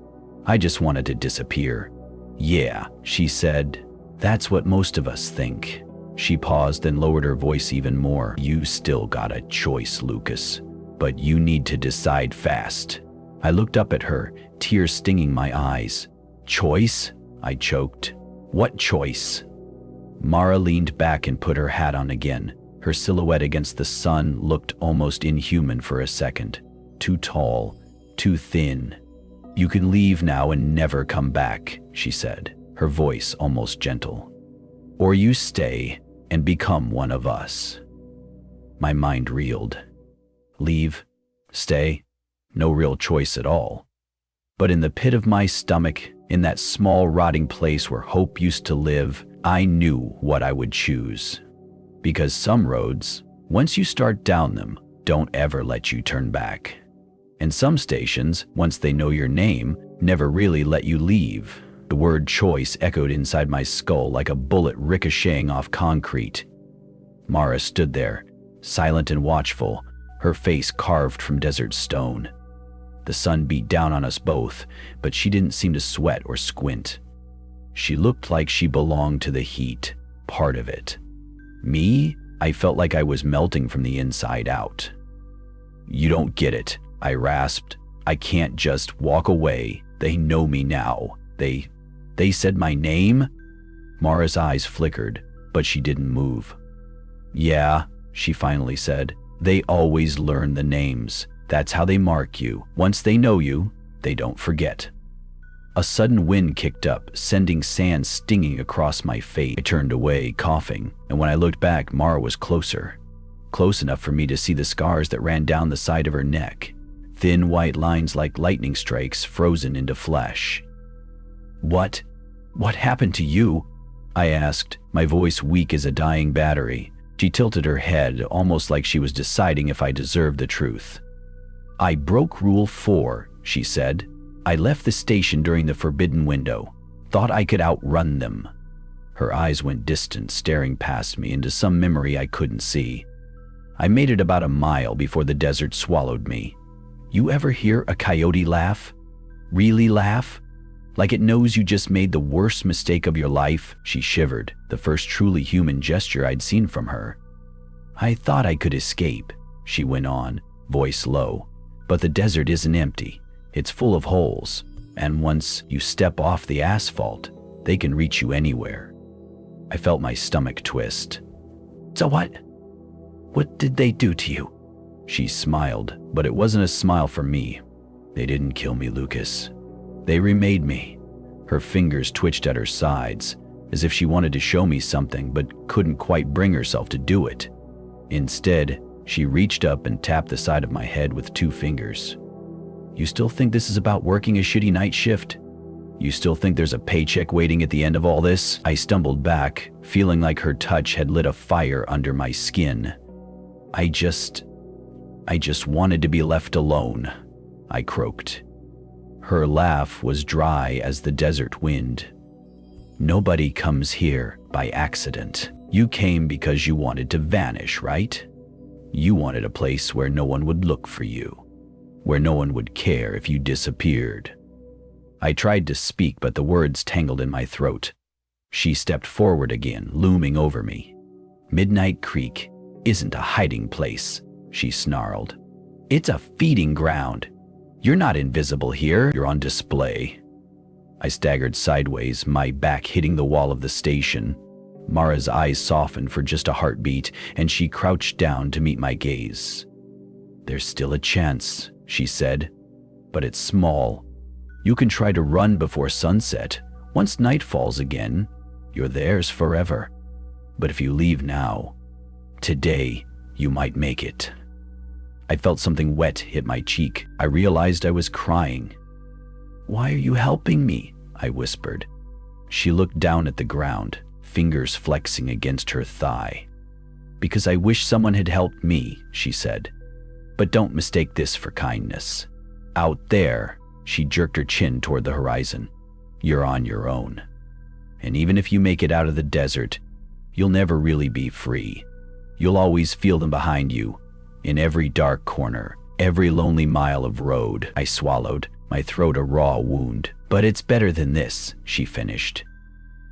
I just wanted to disappear. Yeah, she said. That's what most of us think. She paused and lowered her voice even more. You still got a choice, Lucas, but you need to decide fast. I looked up at her, tears stinging my eyes. Choice? I choked. What choice? Mara leaned back and put her hat on again. Her silhouette against the sun looked almost inhuman for a second. Too tall, too thin. You can leave now and never come back, she said, her voice almost gentle. Or you stay and become one of us. My mind reeled. Leave? Stay? No real choice at all. But in the pit of my stomach, in that small rotting place where hope used to live, I knew what I would choose. Because some roads, once you start down them, don't ever let you turn back. And some stations, once they know your name, never really let you leave. The word choice echoed inside my skull like a bullet ricocheting off concrete. Mara stood there, silent and watchful, her face carved from desert stone. The sun beat down on us both, but she didn't seem to sweat or squint. She looked like she belonged to the heat, part of it. Me? I felt like I was melting from the inside out. You don't get it, I rasped. I can't just walk away. They know me now. They said my name? Mara's eyes flickered, but she didn't move. Yeah, she finally said. They always learn the names. That's how they mark you. Once they know you, they don't forget. A sudden wind kicked up, sending sand stinging across my face. I turned away, coughing, and when I looked back, Mara was closer. Close enough for me to see the scars that ran down the side of her neck. Thin white lines like lightning strikes frozen into flesh. What happened to you? I asked, my voice weak as a dying battery. She tilted her head, almost like she was deciding if I deserved the truth. I broke Rule 4, she said. I left the station during the forbidden window. Thought I could outrun them. Her eyes went distant, staring past me into some memory I couldn't see. I made it about a mile before the desert swallowed me. You ever hear a coyote laugh? Really laugh? Like it knows you just made the worst mistake of your life? She shivered, the first truly human gesture I'd seen from her. I thought I could escape, she went on, voice low. But the desert isn't empty. It's full of holes. And once you step off the asphalt, they can reach you anywhere. I felt my stomach twist. So what? What did they do to you? She smiled, but it wasn't a smile for me. They didn't kill me, Lucas. They remade me. Her fingers twitched at her sides, as if she wanted to show me something but couldn't quite bring herself to do it. Instead, she reached up and tapped the side of my head with 2 fingers. You still think this is about working a shitty night shift? You still think there's a paycheck waiting at the end of all this? I stumbled back, feeling like her touch had lit a fire under my skin. I just wanted to be left alone, I croaked. Her laugh was dry as the desert wind. Nobody comes here by accident. You came because you wanted to vanish, right? You wanted a place where no one would look for you, where no one would care if you disappeared. I tried to speak, but the words tangled in my throat. She stepped forward again, looming over me. Midnight Creek isn't a hiding place, she snarled. It's a feeding ground. You're not invisible here, you're on display. I staggered sideways, my back hitting the wall of the station. Mara's eyes softened for just a heartbeat, and she crouched down to meet my gaze. There's still a chance, she said, but it's small. You can try to run before sunset. Once night falls again, you're theirs forever. But if you leave now, today, you might make it. I felt something wet hit my cheek. I realized I was crying. Why are you helping me? I whispered. She looked down at the ground, fingers flexing against her thigh. Because I wish someone had helped me, she said. But don't mistake this for kindness. Out there, she jerked her chin toward the horizon. You're on your own. And even if you make it out of the desert, you'll never really be free. You'll always feel them behind you, in every dark corner, every lonely mile of road. I swallowed, my throat a raw wound. But it's better than this, she finished.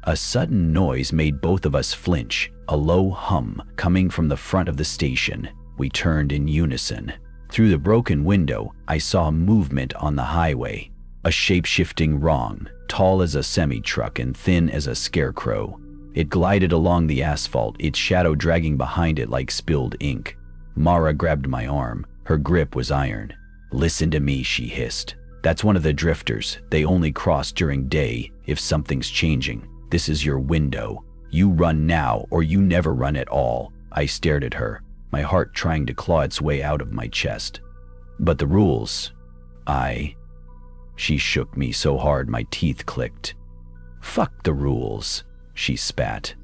A sudden noise made both of us flinch, a low hum coming from the front of the station. We turned in unison. Through the broken window, I saw movement on the highway. A shape-shifting wrong, tall as a semi-truck and thin as a scarecrow. It glided along the asphalt, its shadow dragging behind it like spilled ink. Mara grabbed my arm. Her grip was iron. Listen to me, she hissed. That's one of the drifters. They only cross during day if something's changing. This is your window. You run now or you never run at all. I stared at her, my heart trying to claw its way out of my chest. But the rules, She shook me so hard my teeth clicked. Fuck the rules, she spat.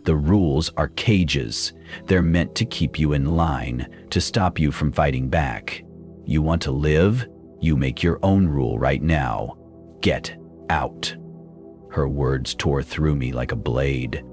The rules are cages. They're meant to keep you in line, to stop you from fighting back. You want to live? You make your own rule right now. Get out. Her words tore through me like a blade.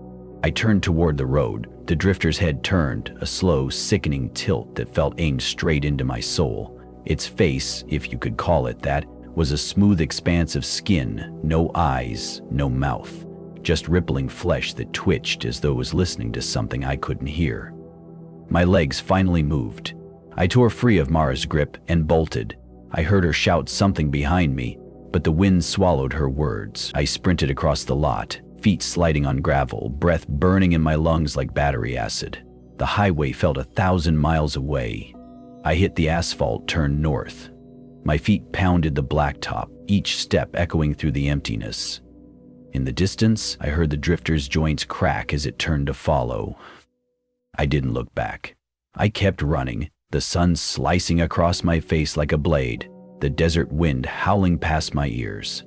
I turned toward the road. The drifter's head turned, a slow, sickening tilt that felt aimed straight into my soul. Its face, if you could call it that, was a smooth expanse of skin, no eyes, no mouth, just rippling flesh that twitched as though it was listening to something I couldn't hear. My legs finally moved. I tore free of Mara's grip and bolted. I heard her shout something behind me, but the wind swallowed her words. I sprinted across the lot, feet sliding on gravel, breath burning in my lungs like battery acid. The highway felt 1,000 miles away. I hit the asphalt, turned north. My feet pounded the blacktop, each step echoing through the emptiness. In the distance, I heard the drifter's joints crack as it turned to follow. I didn't look back. I kept running, the sun slicing across my face like a blade, the desert wind howling past my ears.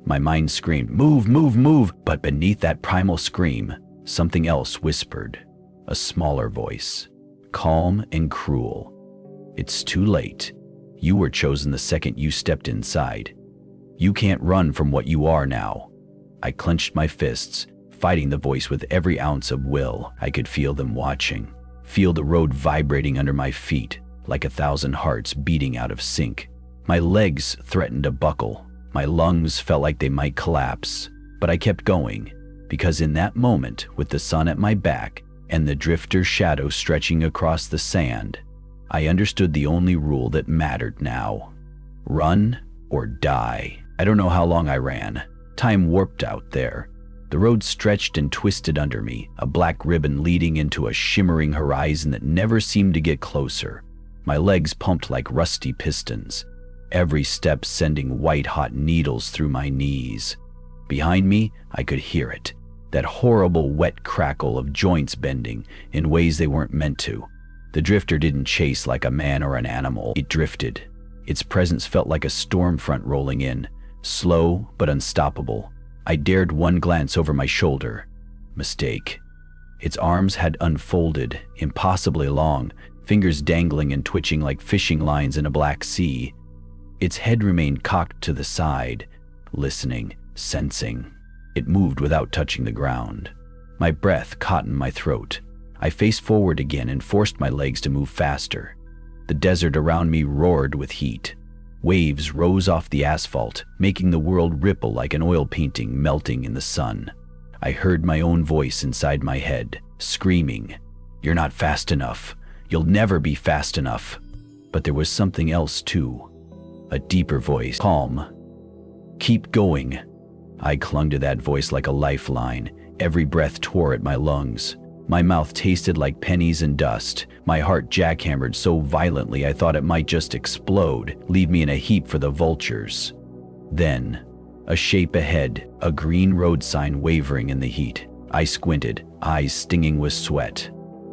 My mind screamed, "Move, move, move!" But beneath that primal scream, something else whispered, a smaller voice, calm and cruel. It's too late. You were chosen the second you stepped inside. You can't run from what you are now. I clenched my fists, fighting the voice with every ounce of will. I could feel them watching, feel the road vibrating under my feet like 1,000 hearts beating out of sync. My legs threatened to buckle. My lungs felt like they might collapse, but I kept going, because in that moment, with the sun at my back and the drifter's shadow stretching across the sand, I understood the only rule that mattered now. Run or die. I don't know how long I ran. Time warped out there. The road stretched and twisted under me, a black ribbon leading into a shimmering horizon that never seemed to get closer. My legs pumped like rusty pistons, every step sending white-hot needles through my knees. Behind me, I could hear it, that horrible wet crackle of joints bending in ways they weren't meant to. The drifter didn't chase like a man or an animal. It drifted. Its presence felt like a storm front rolling in, slow but unstoppable. I dared one glance over my shoulder. Mistake. Its arms had unfolded, impossibly long, fingers dangling and twitching like fishing lines in a black sea. Its head remained cocked to the side, listening, sensing. It moved without touching the ground. My breath caught in my throat. I faced forward again and forced my legs to move faster. The desert around me roared with heat. Waves rose off the asphalt, making the world ripple like an oil painting melting in the sun. I heard my own voice inside my head, screaming, "You're not fast enough. You'll never be fast enough." But there was something else too. A deeper voice, calm. "Keep going." I clung to that voice like a lifeline. Every breath tore at my lungs. My mouth tasted like pennies and dust. My heart jackhammered so violently I thought it might just explode, leave me in a heap for the vultures. Then, a shape ahead, a green road sign wavering in the heat. I squinted, eyes stinging with sweat.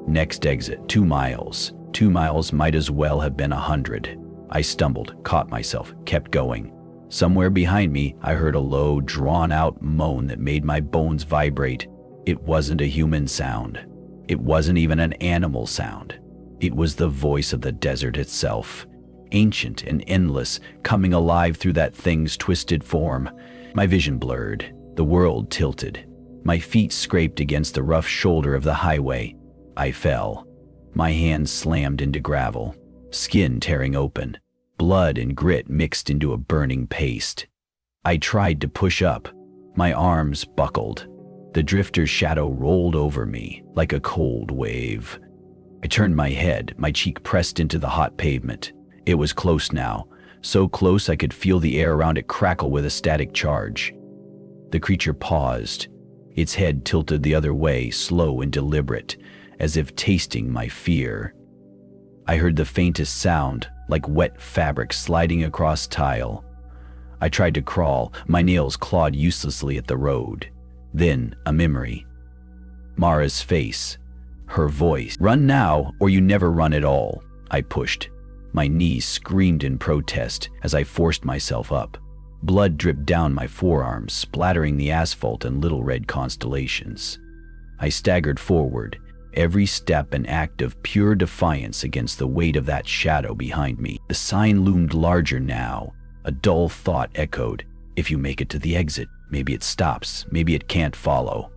Next exit, 2 miles. 2 miles might as well have been 100. I stumbled, caught myself, kept going. Somewhere behind me, I heard a low, drawn-out moan that made my bones vibrate. It wasn't a human sound. It wasn't even an animal sound. It was the voice of the desert itself, ancient and endless, coming alive through that thing's twisted form. My vision blurred. The world tilted. My feet scraped against the rough shoulder of the highway. I fell. My hands slammed into gravel, skin tearing open. Blood and grit mixed into a burning paste. I tried to push up. My arms buckled. The drifter's shadow rolled over me like a cold wave. I turned my head, my cheek pressed into the hot pavement. It was close now, so close I could feel the air around it crackle with a static charge. The creature paused, its head tilted the other way, slow and deliberate, as if tasting my fear. I heard the faintest sound, like wet fabric sliding across tile. I tried to crawl, my nails clawed uselessly at the road. Then, a memory. Mara's face, her voice. "Run now, or you never run at all." I pushed. My knees screamed in protest as I forced myself up. Blood dripped down my forearms, splattering the asphalt in little red constellations. I staggered forward, every step an act of pure defiance against the weight of that shadow behind me. The sign loomed larger now. A dull thought echoed, "If you make it to the exit, maybe it stops, maybe it can't follow."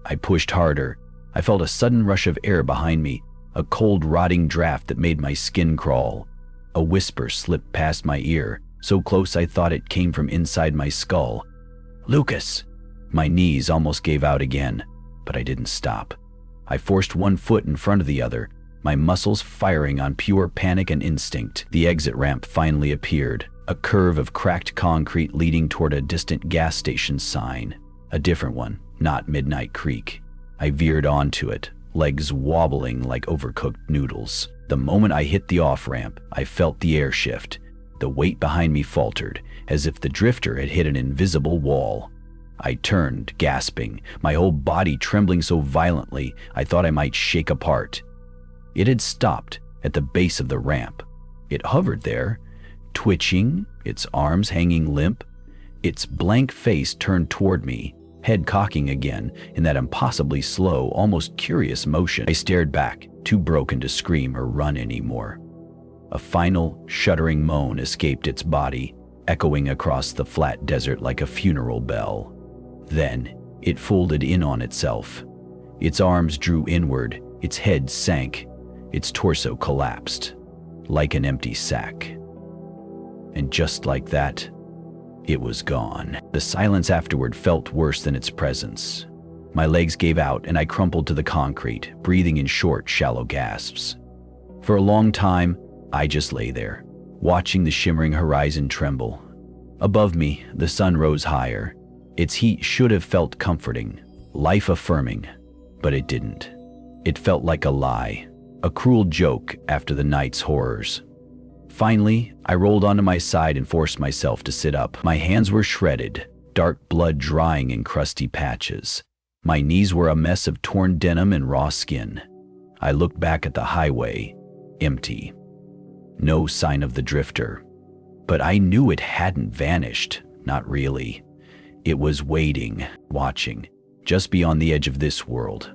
I pushed harder. I felt a sudden rush of air behind me, a cold, rotting draft that made my skin crawl. A whisper slipped past my ear, so close I thought it came from inside my skull. "Lucas!" My knees almost gave out again, but I didn't stop. I forced one foot in front of the other, my muscles firing on pure panic and instinct. The exit ramp finally appeared, a curve of cracked concrete leading toward a distant gas station sign. A different one, not Midnight Creek. I veered onto it, legs wobbling like overcooked noodles. The moment I hit the off-ramp, I felt the air shift. The weight behind me faltered, as if the drifter had hit an invisible wall. I turned, gasping, my whole body trembling so violently I thought I might shake apart. It had stopped at the base of the ramp. It hovered there, twitching, its arms hanging limp, its blank face turned toward me, head cocking again in that impossibly slow, almost curious motion. I stared back, too broken to scream or run anymore. A final, shuddering moan escaped its body, echoing across the flat desert like a funeral bell. Then, It folded in on itself. Its arms drew inward, its head sank, its torso collapsed, like an empty sack. And just like that, it was gone. The silence afterward felt worse than its presence. My legs gave out and I crumpled to the concrete, breathing in short, shallow gasps. For a long time, I just lay there, watching the shimmering horizon tremble. Above me, the sun rose higher. Its heat should have felt comforting, life-affirming, but it didn't. It felt like a lie, a cruel joke after the night's horrors. Finally, I rolled onto my side and forced myself to sit up. My hands were shredded, dark blood drying in crusty patches. My knees were a mess of torn denim and raw skin. I looked back at the highway, empty. No sign of the drifter. But I knew it hadn't vanished, not really. It was waiting, watching, just beyond the edge of this world.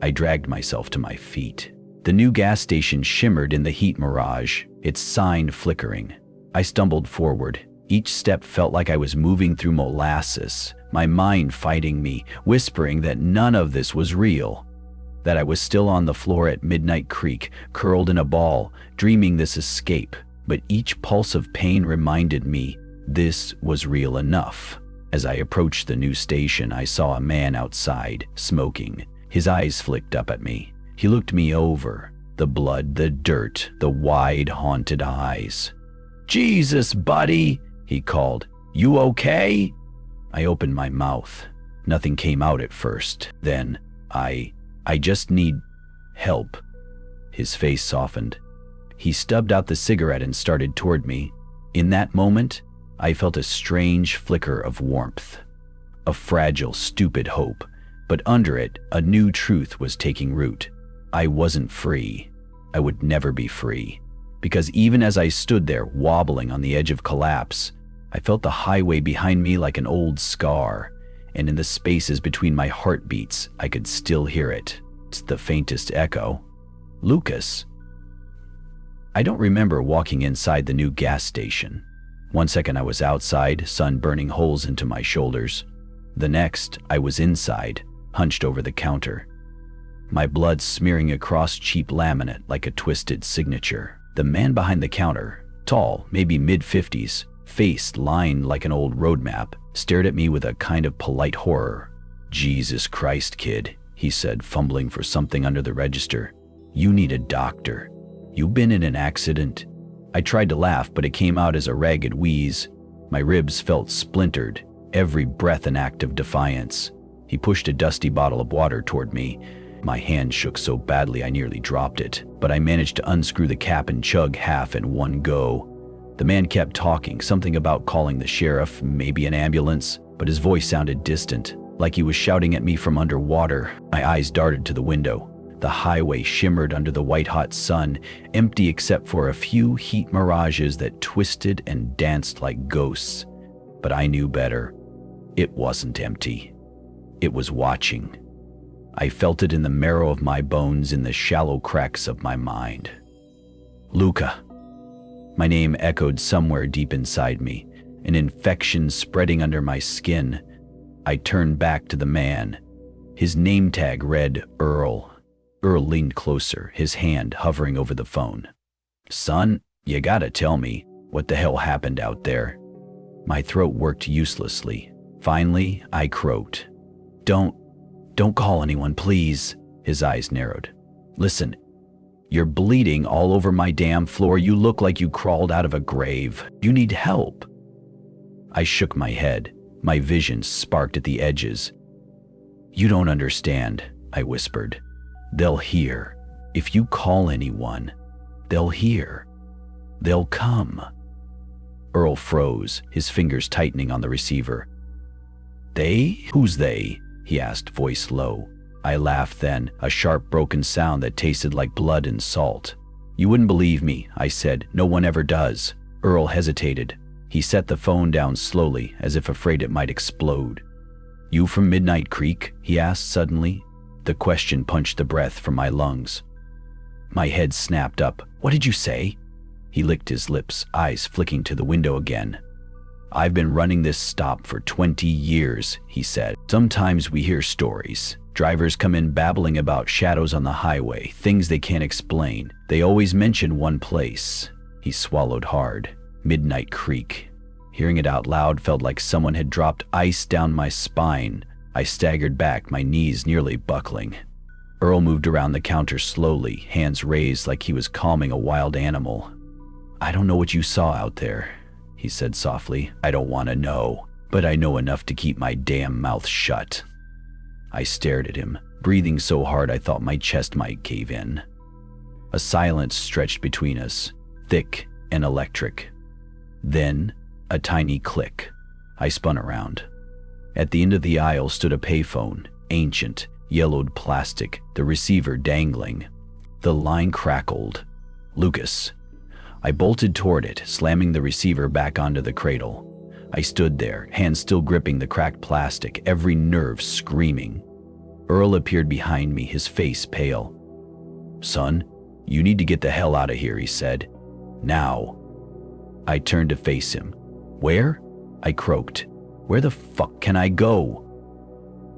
I dragged myself to my feet. The new gas station shimmered in the heat mirage, its sign flickering. I stumbled forward. Each step felt like I was moving through molasses, my mind fighting me, whispering that none of this was real, that I was still on the floor at Midnight Creek, curled in a ball, dreaming this escape. But each pulse of pain reminded me this was real enough. As I approached the new station, I saw a man outside, smoking. His eyes flicked up at me. He looked me over. The blood, the dirt, the wide, haunted eyes. "Jesus, buddy," he called. "You okay?" I opened my mouth. Nothing came out at first. Then, I just need help. His face softened. He stubbed out the cigarette and started toward me. In that moment, I felt a strange flicker of warmth. A fragile, stupid hope. But under it, a new truth was taking root. I wasn't free. I would never be free. Because even as I stood there, wobbling on the edge of collapse, I felt the highway behind me like an old scar, and in the spaces between my heartbeats, I could still hear it. It's the faintest echo. Lucas. I don't remember walking inside the new gas station. One second I was outside, sun burning holes into my shoulders. The next, I was inside, hunched over the counter. My blood smearing across cheap laminate like a twisted signature. The man behind the counter, tall, maybe mid-50s, face lined like an old road map, stared at me with a kind of polite horror. "Jesus Christ, kid," he said, fumbling for something under the register. "You need a doctor. You've been in an accident." I tried to laugh, but it came out as a ragged wheeze. My ribs felt splintered, every breath an act of defiance. He pushed a dusty bottle of water toward me. My hand shook so badly I nearly dropped it, but I managed to unscrew the cap and chug half in one go. The man kept talking, something about calling the sheriff, maybe an ambulance, but his voice sounded distant, like he was shouting at me from underwater. My eyes darted to the window. The highway shimmered under the white-hot sun, empty except for a few heat mirages that twisted and danced like ghosts. But I knew better. It wasn't empty. It was watching. I felt it in the marrow of my bones, in the shallow cracks of my mind. Luca. My name echoed somewhere deep inside me, an infection spreading under my skin. I turned back to the man. His name tag read Earl. Earl leaned closer, his hand hovering over the phone. "Son, you gotta tell me, what the hell happened out there?" My throat worked uselessly. Finally, I croaked. Don't call anyone, please." His eyes narrowed. "Listen, you're bleeding all over my damn floor. You look like you crawled out of a grave. You need help." I shook my head. My vision sparked at the edges. "You don't understand," I whispered. "They'll hear. If you call anyone, they'll hear. They'll come." Earl froze, his fingers tightening on the receiver. "They? Who's they?" he asked, voice low. I laughed then, a sharp broken sound that tasted like blood and salt. "You wouldn't believe me," I said. "No one ever does." Earl hesitated. He set the phone down slowly, as if afraid it might explode. "You from Midnight Creek?" he asked suddenly. The question punched the breath from my lungs. My head snapped up. "What did you say?" He licked his lips, eyes flicking to the window again. "I've been running this stop for 20 years, he said. "Sometimes we hear stories. Drivers come in babbling about shadows on the highway, things they can't explain. They always mention one place." He swallowed hard. Midnight Creek. Hearing it out loud felt like someone had dropped ice down my spine. I staggered back, my knees nearly buckling. Earl moved around the counter slowly, hands raised like he was calming a wild animal. "I don't know what you saw out there," he said softly. "I don't want to know, but I know enough to keep my damn mouth shut." I stared at him, breathing so hard I thought my chest might cave in. A silence stretched between us, thick and electric. Then, a tiny click. I spun around. At the end of the aisle stood a payphone, ancient, yellowed plastic, the receiver dangling. The line crackled. "Lucas." I bolted toward it, slamming the receiver back onto the cradle. I stood there, hands still gripping the cracked plastic, every nerve screaming. Earl appeared behind me, his face pale. "Son, you need to get the hell out of here," he said. "Now." I turned to face him. "Where?" I croaked. "Where the fuck can I go?"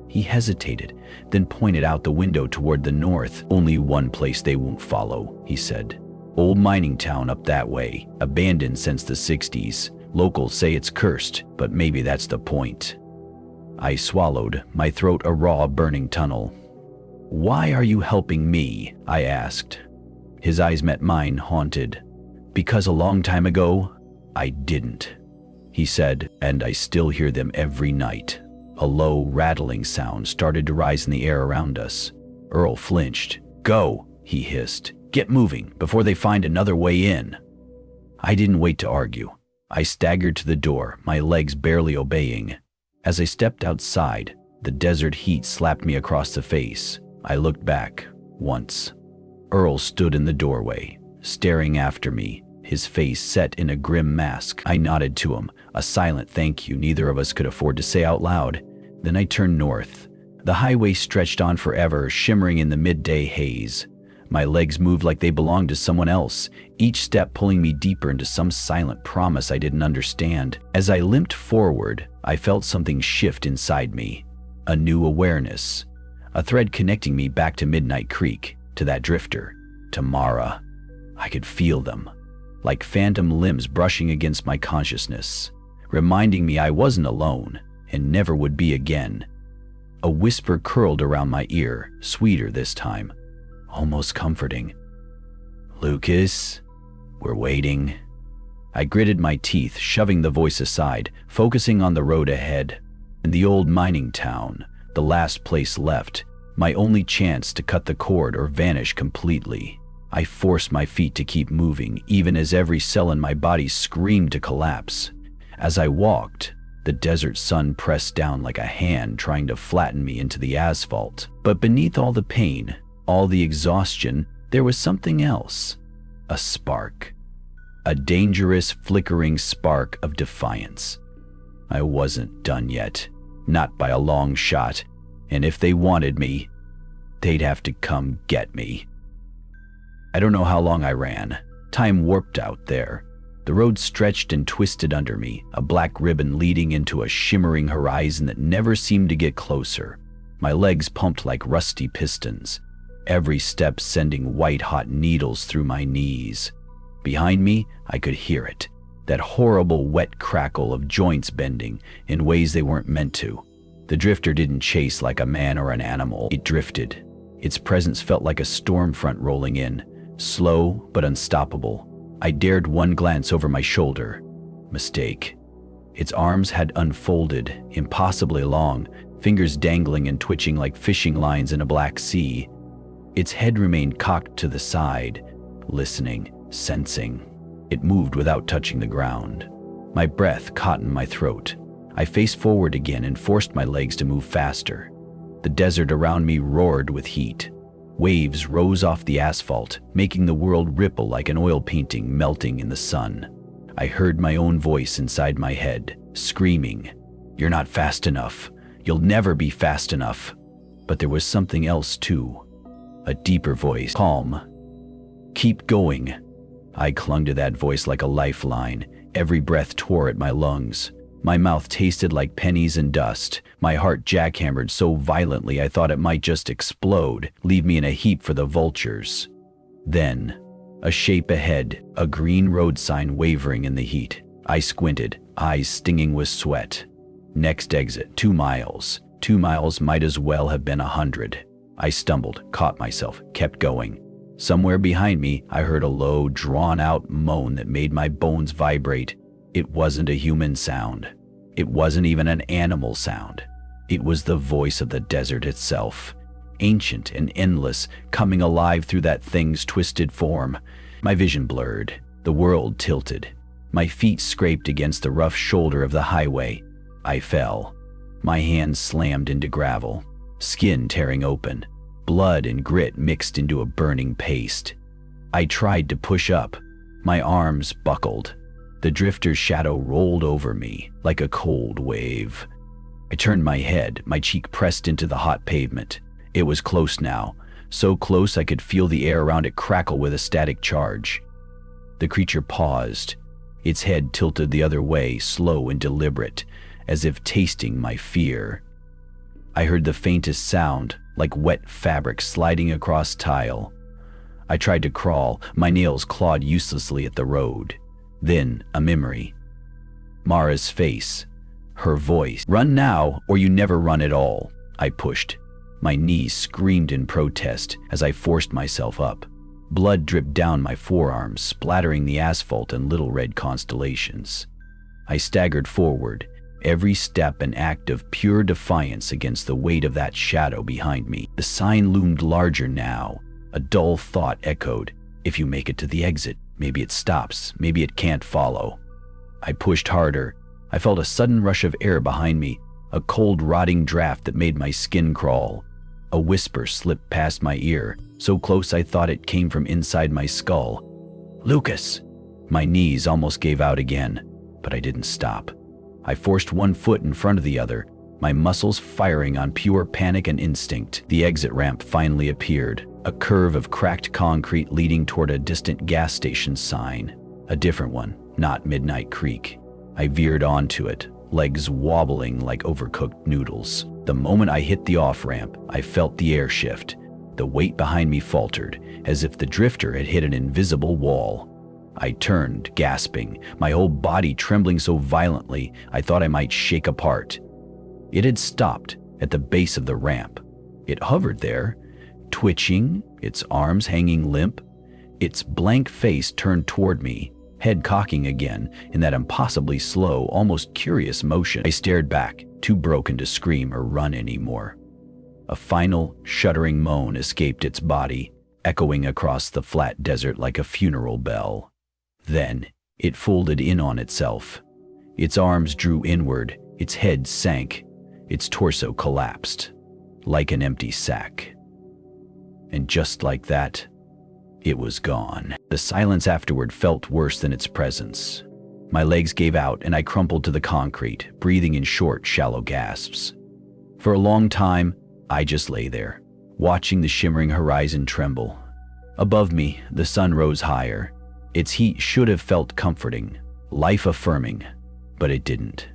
He hesitated, then pointed out the window toward the north. "Only one place they won't follow," he said. "Old mining town up that way, abandoned since the 60s. Locals say it's cursed, but maybe that's the point." I swallowed, my throat a raw, burning tunnel. "Why are you helping me?" I asked. His eyes met mine, haunted. "Because a long time ago, I didn't," he said, "and I still hear them every night." A low, rattling sound started to rise in the air around us. Earl flinched. "Go," he hissed. "Get moving, before they find another way in." I didn't wait to argue. I staggered to the door, my legs barely obeying. As I stepped outside, the desert heat slapped me across the face. I looked back, once. Earl stood in the doorway, staring after me, his face set in a grim mask. I nodded to him, a silent thank you neither of us could afford to say out loud. Then I turned north. The highway stretched on forever, shimmering in the midday haze. My legs moved like they belonged to someone else, each step pulling me deeper into some silent promise I didn't understand. As I limped forward, I felt something shift inside me. A new awareness. A thread connecting me back to Midnight Creek, to that drifter, to Mara. I could feel them, like phantom limbs brushing against my consciousness, reminding me I wasn't alone and never would be again. A whisper curled around my ear, sweeter this time, almost comforting. "Lucas, we're waiting." I gritted my teeth, shoving the voice aside, focusing on the road ahead. In the old mining town, the last place left, my only chance to cut the cord or vanish completely. I forced my feet to keep moving, even as every cell in my body screamed to collapse. As I walked, the desert sun pressed down like a hand trying to flatten me into the asphalt. But beneath all the pain, all the exhaustion, there was something else. A spark. A dangerous, flickering spark of defiance. I wasn't done yet, not by a long shot, and if they wanted me, they'd have to come get me. I don't know how long I ran. Time warped out there. The road stretched and twisted under me, a black ribbon leading into a shimmering horizon that never seemed to get closer. My legs pumped like rusty pistons, every step sending white-hot needles through my knees. Behind me, I could hear it, that horrible wet crackle of joints bending in ways they weren't meant to. The drifter didn't chase like a man or an animal. It drifted. Its presence felt like a storm front rolling in, slow but unstoppable. I dared one glance over my shoulder. Mistake. Its arms had unfolded, impossibly long, fingers dangling and twitching like fishing lines in a black sea. Its head remained cocked to the side, listening, sensing. It moved without touching the ground. My breath caught in my throat. I faced forward again and forced my legs to move faster. The desert around me roared with heat. Waves rose off the asphalt, making the world ripple like an oil painting melting in the sun. I heard my own voice inside my head, screaming, "You're not fast enough. You'll never be fast enough." But there was something else too. A deeper voice, calm. "Keep going." I clung to that voice like a lifeline. Every breath tore at my lungs. My mouth tasted like pennies and dust. My heart jackhammered so violently I thought it might just explode, leave me in a heap for the vultures. Then, a shape ahead, a green road sign wavering in the heat. I squinted, eyes stinging with sweat. Next exit, 2 miles. 2 miles might as well have been 100. I stumbled, caught myself, kept going. Somewhere behind me, I heard a low, drawn-out moan that made my bones vibrate. It wasn't a human sound. It wasn't even an animal sound. It was the voice of the desert itself, ancient and endless, coming alive through that thing's twisted form. My vision blurred, the world tilted. My feet scraped against the rough shoulder of the highway. I fell. My hands slammed into gravel, skin tearing open, blood and grit mixed into a burning paste. I tried to push up. My arms buckled. The drifter's shadow rolled over me like a cold wave. I turned my head, my cheek pressed into the hot pavement. It was close now, so close I could feel the air around it crackle with a static charge. The creature paused, its head tilted the other way, slow and deliberate, as if tasting my fear. I heard the faintest sound, like wet fabric sliding across tile. I tried to crawl, my nails clawed uselessly at the road. Then, a memory. Mara's face, her voice. "Run now, or you never run at all." I pushed. My knees screamed in protest as I forced myself up. Blood dripped down my forearms, splattering the asphalt in little red constellations. I staggered forward, every step an act of pure defiance against the weight of that shadow behind me. The sign loomed larger now. A dull thought echoed, "If you make it to the exit, maybe it stops, maybe it can't follow." I pushed harder. I felt a sudden rush of air behind me, a cold, rotting draft that made my skin crawl. A whisper slipped past my ear, so close I thought it came from inside my skull. "Lucas!" My knees almost gave out again, but I didn't stop. I forced one foot in front of the other, my muscles firing on pure panic and instinct. The exit ramp finally appeared, a curve of cracked concrete leading toward a distant gas station sign. A different one, not Midnight Creek. I veered onto it, legs wobbling like overcooked noodles. The moment I hit the off-ramp, I felt the air shift. The weight behind me faltered, as if the drifter had hit an invisible wall. I turned, gasping, my whole body trembling so violently I thought I might shake apart. It had stopped at the base of the ramp. It hovered there, twitching, its arms hanging limp, its blank face turned toward me, head cocking again in that impossibly slow, almost curious motion. I stared back, too broken to scream or run anymore. A final, shuddering moan escaped its body, echoing across the flat desert like a funeral bell. Then, it folded in on itself. Its arms drew inward, its head sank, its torso collapsed, like an empty sack. And just like that, it was gone. The silence afterward felt worse than its presence. My legs gave out and I crumpled to the concrete, breathing in short, shallow gasps. For a long time, I just lay there, watching the shimmering horizon tremble. Above me, the sun rose higher. Its heat should have felt comforting, life-affirming, but it didn't.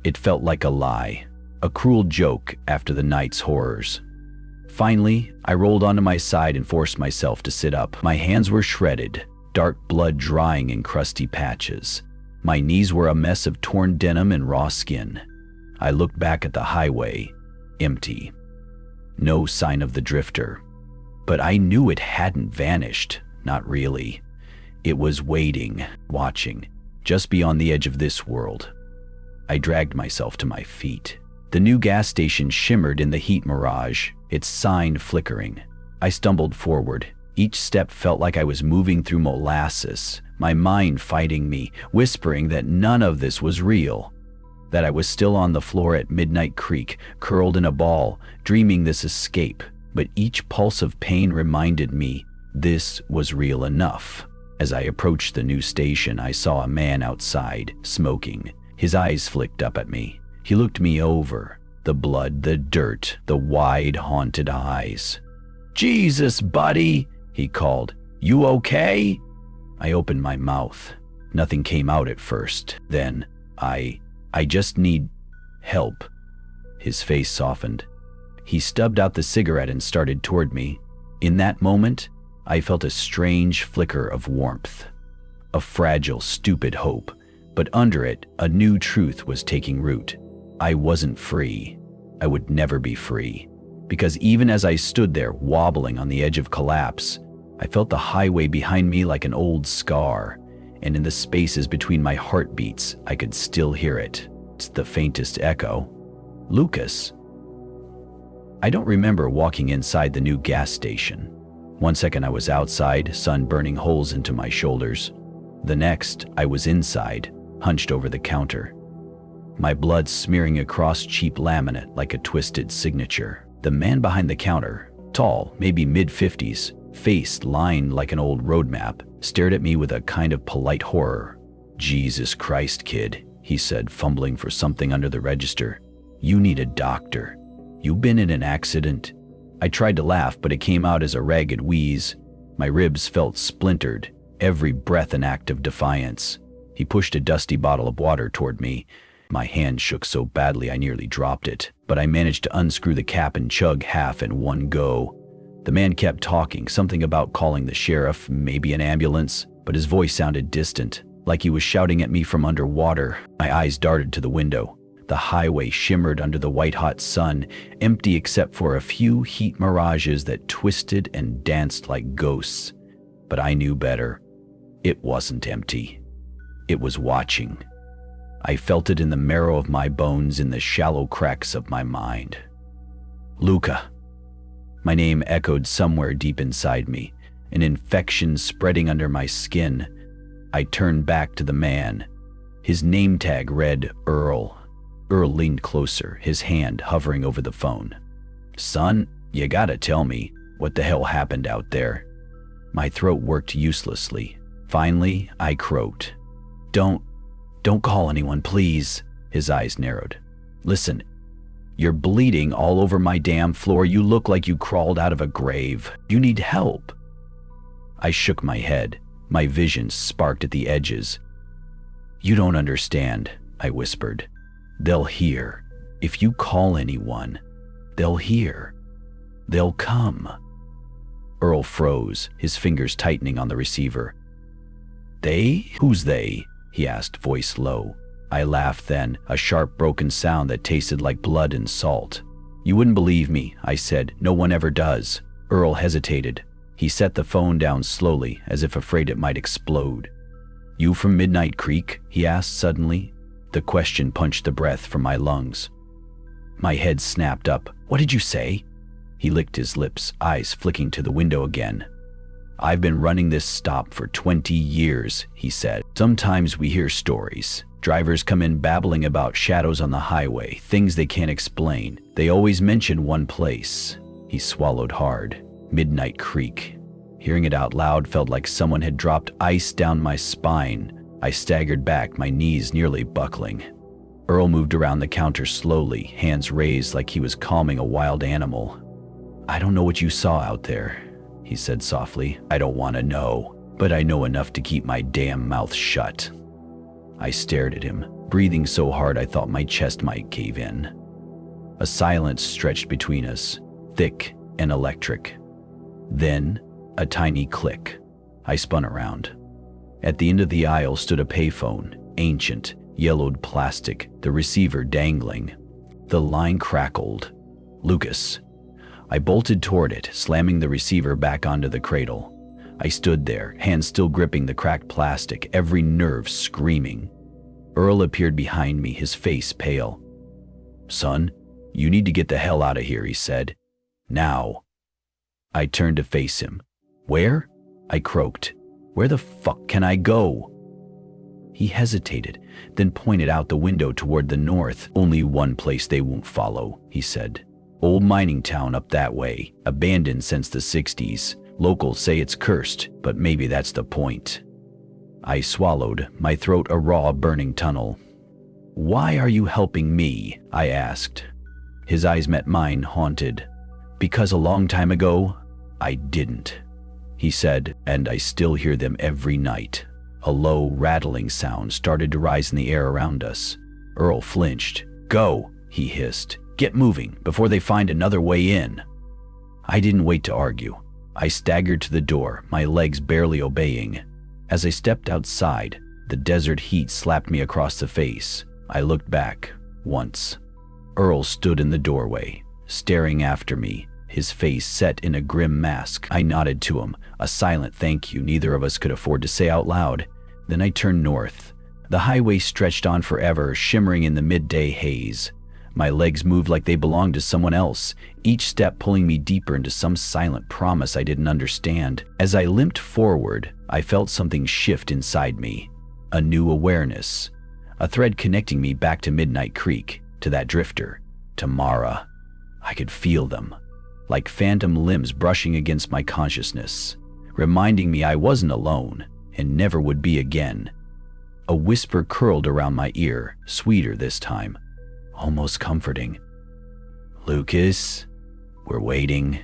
It felt like a lie, a cruel joke after the night's horrors. Finally, I rolled onto my side and forced myself to sit up. My hands were shredded, dark blood drying in crusty patches. My knees were a mess of torn denim and raw skin. I looked back at the highway, empty. No sign of the drifter. But I knew it hadn't vanished, not really. It was waiting, watching, just beyond the edge of this world. I dragged myself to my feet. The new gas station shimmered in the heat mirage, its sign flickering. I stumbled forward. Each step felt like I was moving through molasses, my mind fighting me, whispering that none of this was real, that I was still on the floor at Midnight Creek, curled in a ball, dreaming this escape. But each pulse of pain reminded me this was real enough. As I approached the new station, I saw a man outside, smoking. His eyes flicked up at me. He looked me over. The blood, the dirt, the wide, haunted eyes. "Jesus, buddy," he called. "You okay?" I opened my mouth. Nothing came out at first. Then I I just need help. His face softened. He stubbed out the cigarette and started toward me. In that moment, I felt a strange flicker of warmth. A fragile, stupid hope, but under it, a new truth was taking root. I wasn't free. I would never be free. Because even as I stood there, wobbling on the edge of collapse, I felt the highway behind me like an old scar, and in the spaces between my heartbeats, I could still hear it. It's the faintest echo. Lucas. I don't remember walking inside the new gas station. One second I was outside, sun burning holes into my shoulders. The next, I was inside, hunched over the counter. My blood smearing across cheap laminate like a twisted signature. The man behind the counter, tall, maybe mid-50s, face lined like an old road map, stared at me with a kind of polite horror. "Jesus Christ, kid," he said, fumbling for something under the register. "You need a doctor. You been in an accident?" I tried to laugh, but it came out as a ragged wheeze. My ribs felt splintered, every breath an act of defiance. He pushed a dusty bottle of water toward me. My hand shook so badly I nearly dropped it, but I managed to unscrew the cap and chug half in one go. The man kept talking, something about calling the sheriff, maybe an ambulance, but his voice sounded distant, like he was shouting at me from underwater. My eyes darted to the window. The highway shimmered under the white-hot sun, empty except for a few heat mirages that twisted and danced like ghosts. But I knew better. It wasn't empty. It was watching. I felt it in the marrow of my bones, in the shallow cracks of my mind. Luca. My name echoed somewhere deep inside me, an infection spreading under my skin. I turned back to the man. His name tag read Earl. Earl leaned closer, his hand hovering over the phone. "Son, you gotta tell me, what the hell happened out there?" My throat worked uselessly. Finally, I croaked. Don't call anyone, please." His eyes narrowed. "Listen, you're bleeding all over my damn floor. You look like you crawled out of a grave. You need help." I shook my head. My vision sparked at the edges. "You don't understand," I whispered. "They'll hear. If you call anyone, they'll hear. They'll come." Earl froze, his fingers tightening on the receiver. "They? Who's they?" he asked, voice low. I laughed then, a sharp broken sound that tasted like blood and salt. "You wouldn't believe me," I said. "No one ever does." Earl hesitated. He set the phone down slowly, as if afraid it might explode. "You from Midnight Creek?" he asked suddenly. The question punched the breath from my lungs. My head snapped up. "What did you say?" He licked his lips, eyes flicking to the window again. "I've been running this stop for 20 years, he said. "Sometimes we hear stories. Drivers come in babbling about shadows on the highway, things they can't explain. They always mention one place." He swallowed hard. Midnight Creek. Hearing it out loud felt like someone had dropped ice down my spine. I staggered back, my knees nearly buckling. Earl moved around the counter slowly, hands raised like he was calming a wild animal. "I don't know what you saw out there," he said softly. "I don't want to know, but I know enough to keep my damn mouth shut." I stared at him, breathing so hard I thought my chest might cave in. A silence stretched between us, thick and electric. Then, a tiny click. I spun around. At the end of the aisle stood a payphone, ancient, yellowed plastic, the receiver dangling. The line crackled. "Lucas." I bolted toward it, slamming the receiver back onto the cradle. I stood there, hands still gripping the cracked plastic, every nerve screaming. Earl appeared behind me, his face pale. "Son, you need to get the hell out of here," he said. "Now." I turned to face him. "Where?" I croaked. "Where the fuck can I go?" He hesitated, then pointed out the window toward the north. "Only one place they won't follow," he said. "Old mining town up that way, abandoned since the 60s. Locals say it's cursed, but maybe that's the point." I swallowed, my throat a raw, burning tunnel. "Why are you helping me?" I asked. His eyes met mine, haunted. "Because a long time ago, I didn't," he said, "and I still hear them every night." A low, rattling sound started to rise in the air around us. Earl flinched. "Go," he hissed. "Get moving before they find another way in." I didn't wait to argue. I staggered to the door, my legs barely obeying. As I stepped outside, the desert heat slapped me across the face. I looked back, once. Earl stood in the doorway, staring after me, his face set in a grim mask. I nodded to him, a silent thank you neither of us could afford to say out loud. Then I turned north. The highway stretched on forever, shimmering in the midday haze. My legs moved like they belonged to someone else, each step pulling me deeper into some silent promise I didn't understand. As I limped forward, I felt something shift inside me. A new awareness. A thread connecting me back to Midnight Creek, to that drifter, to Mara. I could feel them, like phantom limbs brushing against my consciousness, reminding me I wasn't alone, and never would be again. A whisper curled around my ear, sweeter this time, almost comforting. "Lucas, we're waiting."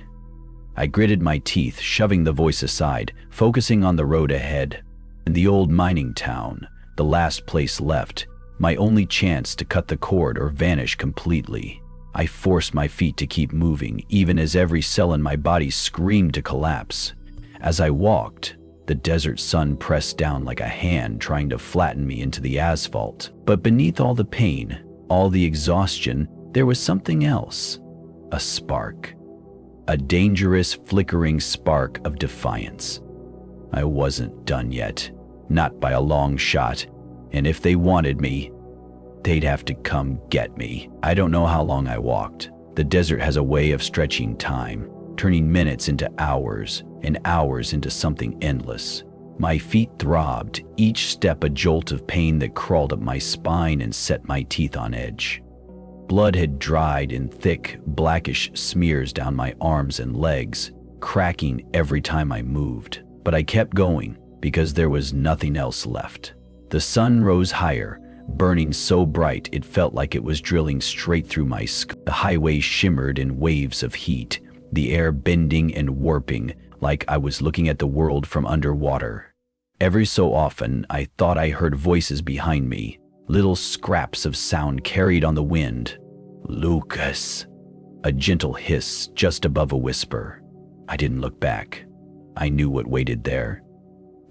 I gritted my teeth, shoving the voice aside, focusing on the road ahead. In the old mining town, the last place left, my only chance to cut the cord or vanish completely. I forced my feet to keep moving, even as every cell in my body screamed to collapse. As I walked, the desert sun pressed down like a hand trying to flatten me into the asphalt. But beneath all the pain, all the exhaustion, there was something else. A spark. A dangerous, flickering spark of defiance. I wasn't done yet, not by a long shot, and if they wanted me, they'd have to come get me. I don't know how long I walked. The desert has a way of stretching time, turning minutes into hours, and hours into something endless. My feet throbbed, each step a jolt of pain that crawled up my spine and set my teeth on edge. Blood had dried in thick, blackish smears down my arms and legs, cracking every time I moved. But I kept going, because there was nothing else left. The sun rose higher, burning so bright it felt like it was drilling straight through my skull. The highway shimmered in waves of heat, the air bending and warping like I was looking at the world from underwater. Every so often, I thought I heard voices behind me, little scraps of sound carried on the wind. "Lucas," a gentle hiss just above a whisper. I didn't look back. I knew what waited there.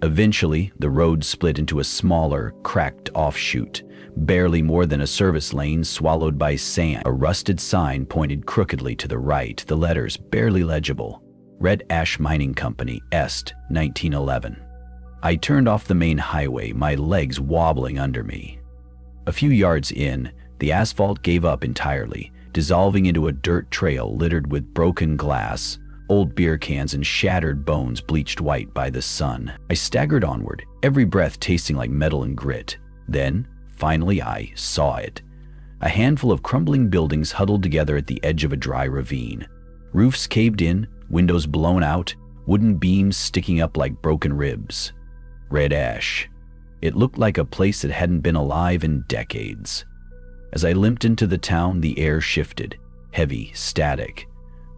Eventually, the road split into a smaller, cracked offshoot, barely more than a service lane swallowed by sand. A rusted sign pointed crookedly to the right, the letters barely legible. Red Ash Mining Company, Est, 1911. I turned off the main highway, my legs wobbling under me. A few yards in, the asphalt gave up entirely, dissolving into a dirt trail littered with broken glass, old beer cans and shattered bones bleached white by the sun. I staggered onward, every breath tasting like metal and grit. Then, finally, I saw it. A handful of crumbling buildings huddled together at the edge of a dry ravine. Roofs caved in, windows blown out, wooden beams sticking up like broken ribs. Red ash. It looked like a place that hadn't been alive in decades. As I limped into the town, the air shifted, heavy, static,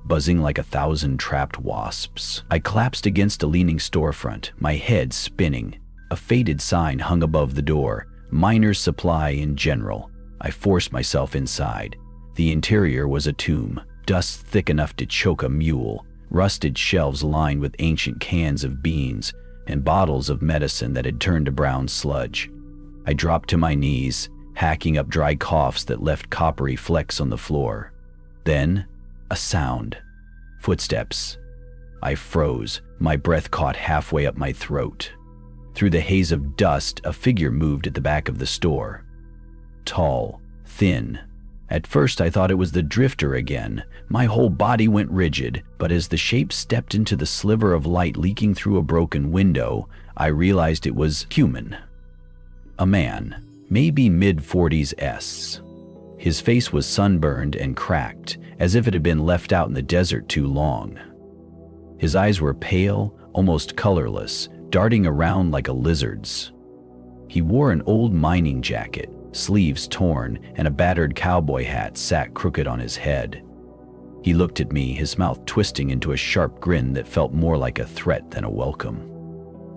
buzzing like 1,000 trapped wasps. I collapsed against a leaning storefront, my head spinning. A faded sign hung above the door, Miner's Supply in general. I forced myself inside. The interior was a tomb, dust thick enough to choke a mule, rusted shelves lined with ancient cans of beans, and bottles of medicine that had turned to brown sludge. I dropped to my knees, hacking up dry coughs that left coppery flecks on the floor. Then, a sound. Footsteps. I froze, my breath caught halfway up my throat. Through the haze of dust, a figure moved at the back of the store. Tall, thin. At first I thought it was the drifter again. My whole body went rigid, but as the shape stepped into the sliver of light leaking through a broken window, I realized it was human. A man, maybe mid-40s. His face was sunburned and cracked, as if it had been left out in the desert too long. His eyes were pale, almost colorless, darting around like a lizard's. He wore an old mining jacket, sleeves torn, and a battered cowboy hat sat crooked on his head. He looked at me, his mouth twisting into a sharp grin that felt more like a threat than a welcome.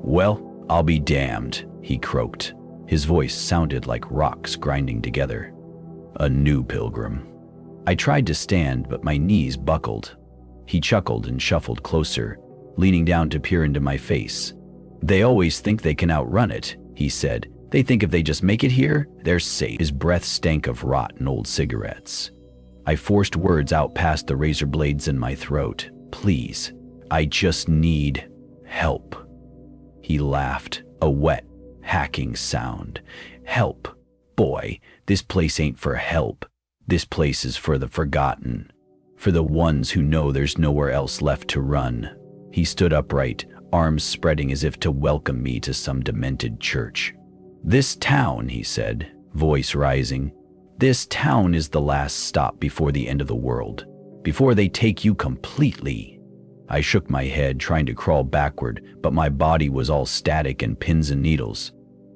"Well, I'll be damned," he croaked. His voice sounded like rocks grinding together. A new pilgrim. I tried to stand, but my knees buckled. He chuckled and shuffled closer, leaning down to peer into my face. They always think they can outrun it, he said. They think if they just make it here, they're safe. His breath stank of rotten old cigarettes. I forced words out past the razor blades in my throat. Please, I just need help. He laughed, a wet, hacking sound. Help? Boy, this place ain't for help. This place is for the forgotten, for the ones who know there's nowhere else left to run. He stood upright, arms spreading as if to welcome me to some demented church. This town, he said, voice rising, this town is the last stop before the end of the world, before they take you completely. I shook my head, trying to crawl backward, but my body was all static and pins and needles.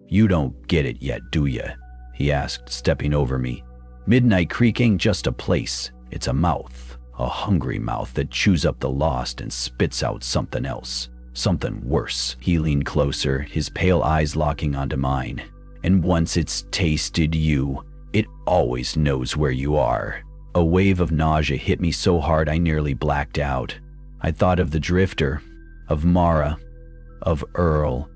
You don't get it yet, do ya? He asked, stepping over me. Midnight Creek ain't just a place, it's a mouth, a hungry mouth that chews up the lost and spits out something else. Something worse. He leaned closer, his pale eyes locking onto mine. And once it's tasted you, it always knows where you are. A wave of nausea hit me so hard I nearly blacked out. I thought of the drifter, of Mara, of Earl,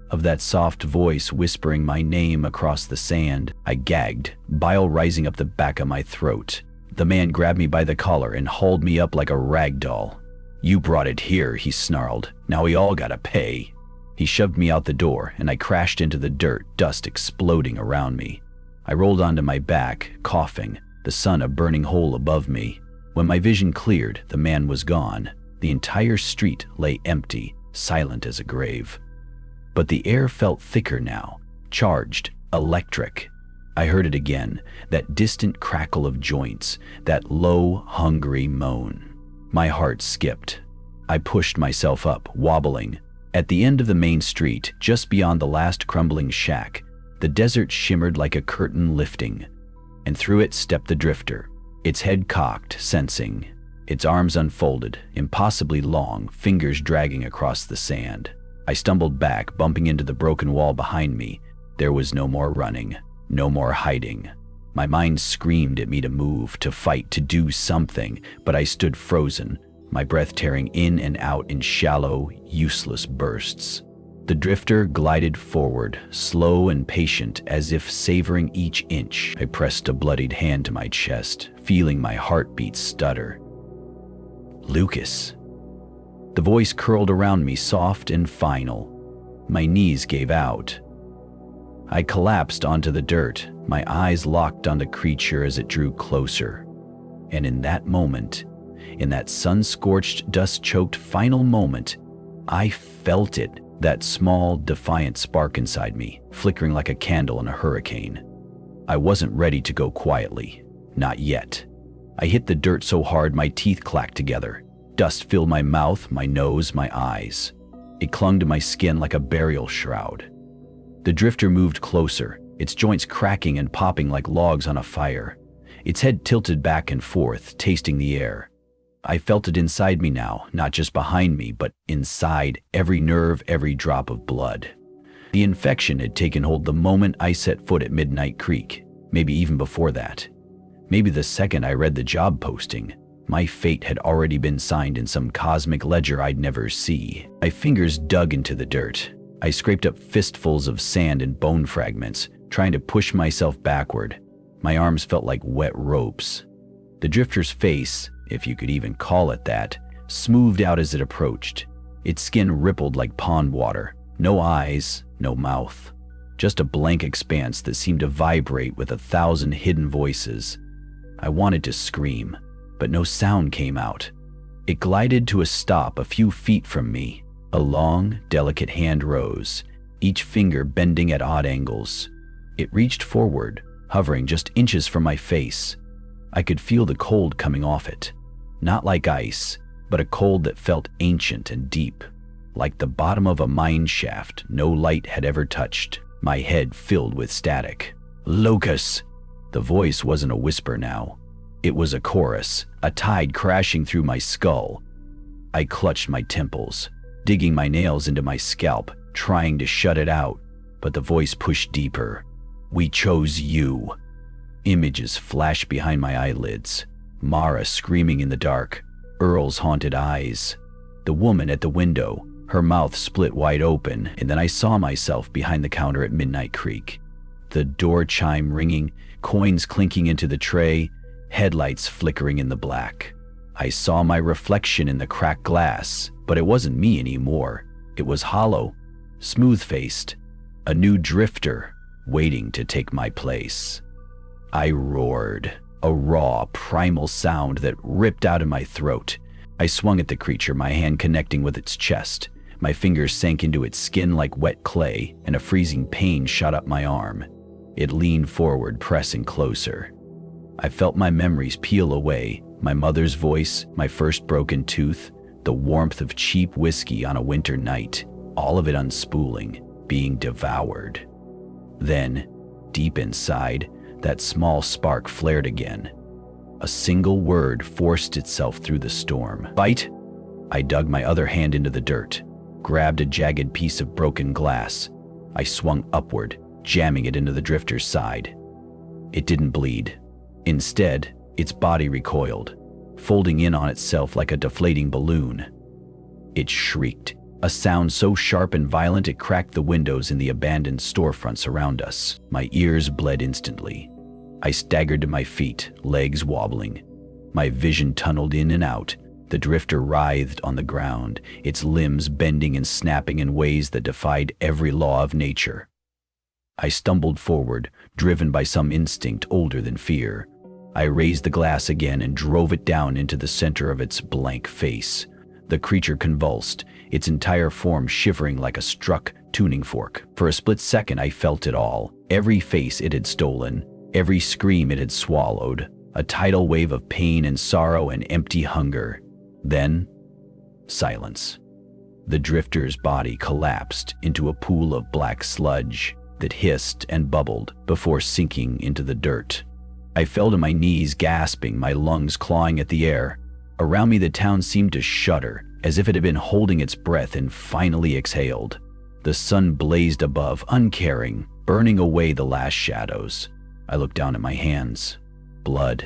of that soft voice whispering my name across the sand. I gagged, bile rising up the back of my throat. The man grabbed me by the collar and hauled me up like a rag doll. You brought it here, he snarled. Now we all gotta pay. He shoved me out the door, and I crashed into the dirt, dust exploding around me. I rolled onto my back, coughing, the sun a burning hole above me. When my vision cleared, the man was gone. The entire street lay empty, silent as a grave. But the air felt thicker now, charged, electric. I heard it again, that distant crackle of joints, that low, hungry moan. My heart skipped. I pushed myself up, wobbling. At the end of the main street, just beyond the last crumbling shack, the desert shimmered like a curtain lifting, and through it stepped the drifter, its head cocked, sensing, its arms unfolded, impossibly long, fingers dragging across the sand. I stumbled back, bumping into the broken wall behind me. There was no more running, no more hiding. My mind screamed at me to move, to fight, to do something, but I stood frozen, my breath tearing in and out in shallow, useless bursts. The drifter glided forward, slow and patient, as if savoring each inch. I pressed a bloodied hand to my chest, feeling my heartbeat stutter. Lucas. The voice curled around me, soft and final. My knees gave out. I collapsed onto the dirt, my eyes locked on the creature as it drew closer. And in that moment, in that sun-scorched, dust-choked final moment, I felt it, that small, defiant spark inside me, flickering like a candle in a hurricane. I wasn't ready to go quietly. Not yet. I hit the dirt so hard my teeth clacked together. Dust filled my mouth, my nose, my eyes. It clung to my skin like a burial shroud. The drifter moved closer, its joints cracking and popping like logs on a fire. Its head tilted back and forth, tasting the air. I felt it inside me now, not just behind me, but inside, every nerve, every drop of blood. The infection had taken hold the moment I set foot at Midnight Creek, maybe even before that. Maybe the second I read the job posting. My fate had already been signed in some cosmic ledger I'd never see. My fingers dug into the dirt. I scraped up fistfuls of sand and bone fragments, trying to push myself backward. My arms felt like wet ropes. The drifter's face, if you could even call it that, smoothed out as it approached. Its skin rippled like pond water. No eyes, no mouth. Just a blank expanse that seemed to vibrate with 1,000 hidden voices. I wanted to scream, but no sound came out. It glided to a stop a few feet from me. A long, delicate hand rose, each finger bending at odd angles. It reached forward, hovering just inches from my face. I could feel the cold coming off it. Not like ice, but a cold that felt ancient and deep, like the bottom of a mine shaft no light had ever touched. My head filled with static. Lucas! The voice wasn't a whisper now. It was a chorus, a tide crashing through my skull. I clutched my temples, digging my nails into my scalp, trying to shut it out, but the voice pushed deeper. We chose you. Images flashed behind my eyelids. Mara screaming in the dark, Earl's haunted eyes, the woman at the window, her mouth split wide open, and then I saw myself behind the counter at Midnight Creek. The door chime ringing, coins clinking into the tray, headlights flickering in the black. I saw my reflection in the cracked glass, but it wasn't me anymore. It was hollow, smooth-faced, a new drifter waiting to take my place. I roared, a raw, primal sound that ripped out of my throat. I swung at the creature, my hand connecting with its chest. My fingers sank into its skin like wet clay, and a freezing pain shot up my arm. It leaned forward, pressing closer. I felt my memories peel away, my mother's voice, my first broken tooth, the warmth of cheap whiskey on a winter night, all of it unspooling, being devoured. Then, deep inside, that small spark flared again. A single word forced itself through the storm. Bite! I dug my other hand into the dirt, grabbed a jagged piece of broken glass. I swung upward, jamming it into the drifter's side. It didn't bleed. Instead, its body recoiled, folding in on itself like a deflating balloon. It shrieked, a sound so sharp and violent it cracked the windows in the abandoned storefronts around us. My ears bled instantly. I staggered to my feet, legs wobbling. My vision tunneled in and out. The drifter writhed on the ground, its limbs bending and snapping in ways that defied every law of nature. I stumbled forward, driven by some instinct older than fear. I raised the glass again and drove it down into the center of its blank face. The creature convulsed, its entire form shivering like a struck tuning fork. For a split second I felt it all, every face it had stolen, every scream it had swallowed, a tidal wave of pain and sorrow and empty hunger. Then, silence. The drifter's body collapsed into a pool of black sludge that hissed and bubbled before sinking into the dirt. I fell to my knees, gasping, my lungs clawing at the air. Around me the town seemed to shudder, as if it had been holding its breath and finally exhaled. The sun blazed above, uncaring, burning away the last shadows. I looked down at my hands. Blood.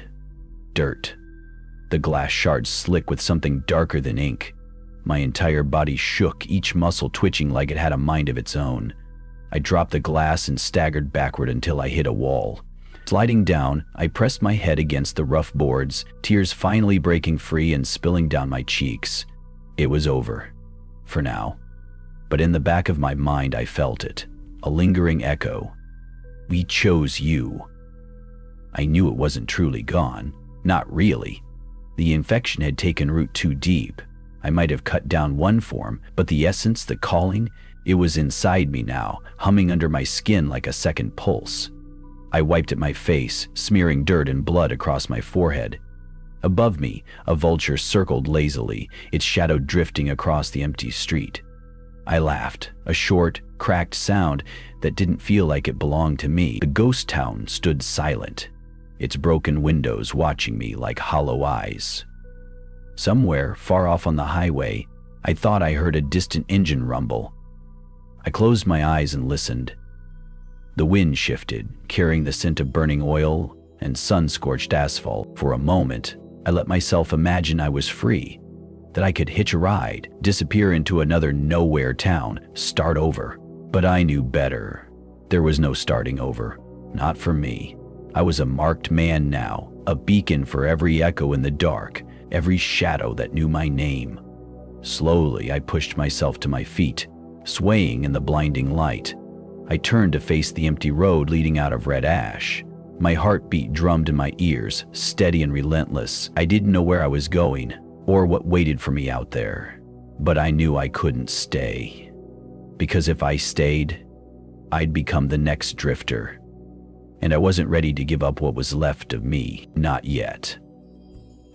Dirt. The glass shards slick with something darker than ink. My entire body shook, each muscle twitching like it had a mind of its own. I dropped the glass and staggered backward until I hit a wall. Sliding down, I pressed my head against the rough boards, tears finally breaking free and spilling down my cheeks. It was over. For now. But in the back of my mind I felt it, a lingering echo. We chose you. I knew it wasn't truly gone. Not really. The infection had taken root too deep. I might have cut down one form, but the essence, the calling, it was inside me now, humming under my skin like a second pulse. I wiped at my face, smearing dirt and blood across my forehead. Above me, a vulture circled lazily, its shadow drifting across the empty street. I laughed, a short, cracked sound that didn't feel like it belonged to me. The ghost town stood silent, its broken windows watching me like hollow eyes. Somewhere, far off on the highway, I thought I heard a distant engine rumble. I closed my eyes and listened. The wind shifted, carrying the scent of burning oil and sun-scorched asphalt. For a moment, I let myself imagine I was free, that I could hitch a ride, disappear into another nowhere town, start over. But I knew better. There was no starting over. Not for me. I was a marked man now, a beacon for every echo in the dark, every shadow that knew my name. Slowly, I pushed myself to my feet, swaying in the blinding light. I turned to face the empty road leading out of red ash. My heartbeat drummed in my ears, steady and relentless. I didn't know where I was going, or what waited for me out there. But I knew I couldn't stay. Because if I stayed, I'd become the next drifter. And I wasn't ready to give up what was left of me, not yet.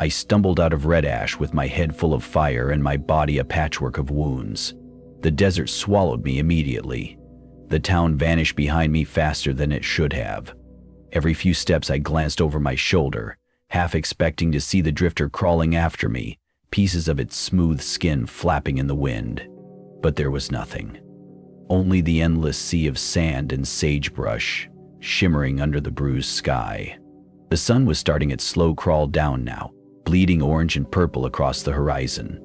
I stumbled out of red ash with my head full of fire and my body a patchwork of wounds. The desert swallowed me immediately. The town vanished behind me faster than it should have. Every few steps I glanced over my shoulder, half expecting to see the drifter crawling after me, pieces of its smooth skin flapping in the wind. But there was nothing. Only the endless sea of sand and sagebrush, shimmering under the bruised sky. The sun was starting its slow crawl down now, bleeding orange and purple across the horizon.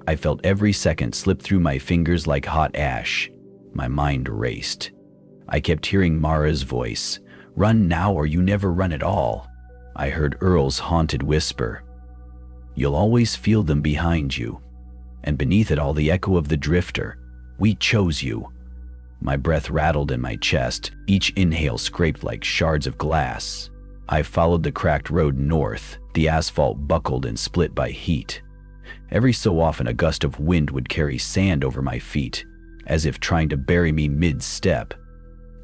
I felt every second slip through my fingers like hot ash. My mind raced. I kept hearing Mara's voice, "Run now or you never run at all." I heard Earl's haunted whisper, "You'll always feel them behind you." And beneath it all the echo of the drifter, "We chose you." My breath rattled in my chest, each inhale scraped like shards of glass. I followed the cracked road north, the asphalt buckled and split by heat. Every so often a gust of wind would carry sand over my feet, as if trying to bury me mid-step.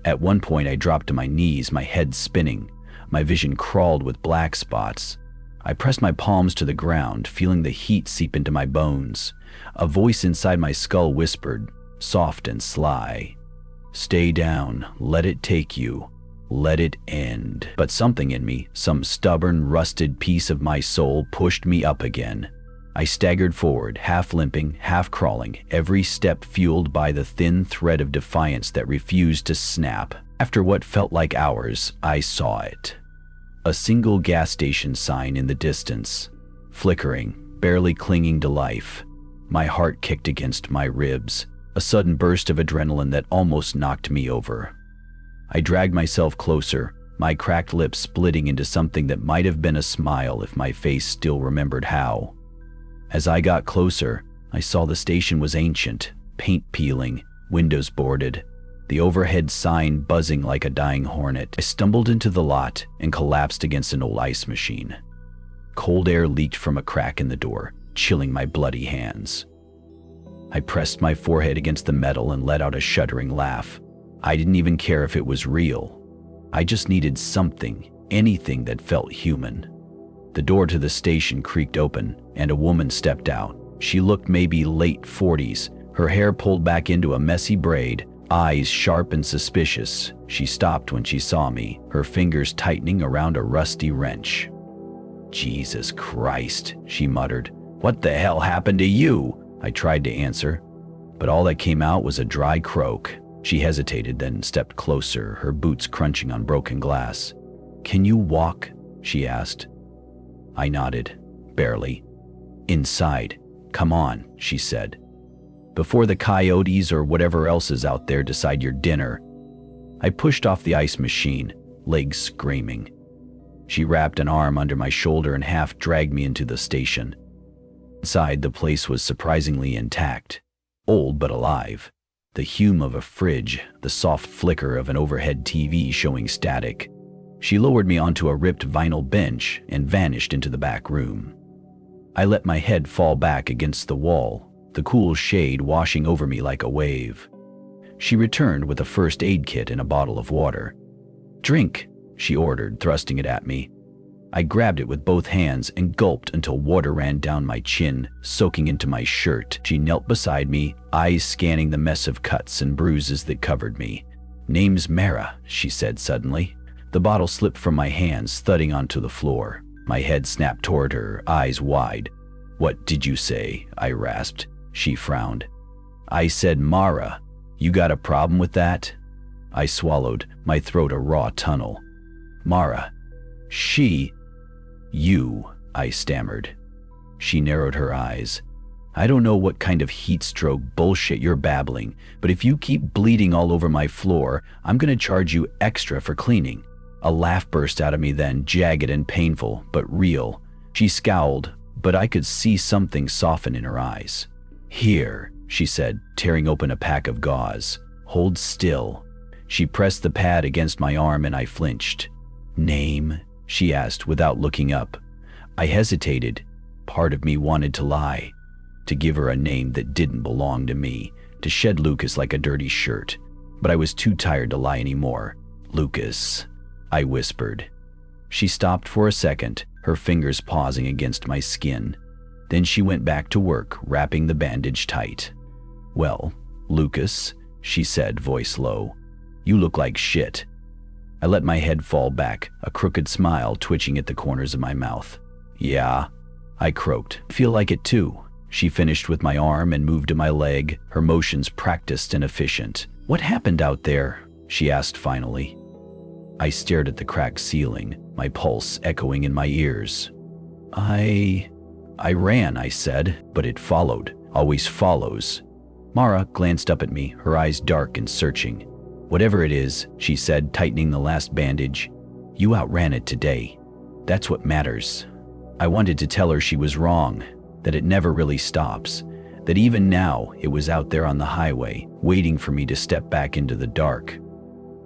At one point I dropped to my knees, my head spinning, my vision crawled with black spots. I pressed my palms to the ground, feeling the heat seep into my bones. A voice inside my skull whispered, soft and sly, "Stay down, let it take you, let it end." But something in me, some stubborn, rusted piece of my soul, pushed me up again. I staggered forward, half limping, half crawling, every step fueled by the thin thread of defiance that refused to snap. After what felt like hours, I saw it. A single gas station sign in the distance, flickering, barely clinging to life. My heart kicked against my ribs, a sudden burst of adrenaline that almost knocked me over. I dragged myself closer, my cracked lips splitting into something that might have been a smile if my face still remembered how. As I got closer, I saw the station was ancient, paint peeling, windows boarded, the overhead sign buzzing like a dying hornet. I stumbled into the lot and collapsed against an old ice machine. Cold air leaked from a crack in the door, chilling my bloody hands. I pressed my forehead against the metal and let out a shuddering laugh. I didn't even care if it was real. I just needed something, anything that felt human. The door to the station creaked open, and a woman stepped out. She looked maybe late 40s, her hair pulled back into a messy braid, eyes sharp and suspicious. She stopped when she saw me, her fingers tightening around a rusty wrench. "Jesus Christ," she muttered. "What the hell happened to you?" I tried to answer, but all that came out was a dry croak. She hesitated, then stepped closer, her boots crunching on broken glass. "Can you walk?" she asked. I nodded, barely. "Inside. Come on," she said. "Before the coyotes or whatever else is out there decide your dinner." I pushed off the ice machine, legs screaming. She wrapped an arm under my shoulder and half dragged me into the station. Inside, the place was surprisingly intact, old but alive. The hum of a fridge, the soft flicker of an overhead TV showing static. She lowered me onto a ripped vinyl bench and vanished into the back room. I let my head fall back against the wall, the cool shade washing over me like a wave. She returned with a first aid kit and a bottle of water. "Drink," she ordered, thrusting it at me. I grabbed it with both hands and gulped until water ran down my chin, soaking into my shirt. She knelt beside me, eyes scanning the mess of cuts and bruises that covered me. "Name's Mara," she said suddenly. The bottle slipped from my hands, thudding onto the floor. My head snapped toward her, eyes wide. "What did you say?" I rasped. She frowned. "I said Mara. You got a problem with that?" I swallowed, my throat a raw tunnel. "Mara. You," I stammered. She narrowed her eyes. "I don't know what kind of heat stroke bullshit you're babbling, but if you keep bleeding all over my floor, I'm gonna charge you extra for cleaning." A laugh burst out of me then, jagged and painful, but real. She scowled, but I could see something soften in her eyes. "Here," she said, tearing open a pack of gauze. "Hold still." She pressed the pad against my arm and I flinched. "Name?" she asked without looking up. I hesitated. Part of me wanted to lie, to give her a name that didn't belong to me, to shed Lucas like a dirty shirt. But I was too tired to lie anymore. "Lucas," I whispered. She stopped for a second, her fingers pausing against my skin. Then she went back to work, wrapping the bandage tight. "Well, Lucas," she said, voice low, "you look like shit." I let my head fall back, a crooked smile twitching at the corners of my mouth. "Yeah," I croaked. "Feel like it too." She finished with my arm and moved to my leg, her motions practiced and efficient. "What happened out there?" she asked finally. I stared at the cracked ceiling, my pulse echoing in my ears. I ran, I said, but it followed, always follows. Mara glanced up at me, her eyes dark and searching. Whatever it is, she said, tightening the last bandage, you outran it today. That's what matters. I wanted to tell her she was wrong, that it never really stops, that even now it was out there on the highway, waiting for me to step back into the dark.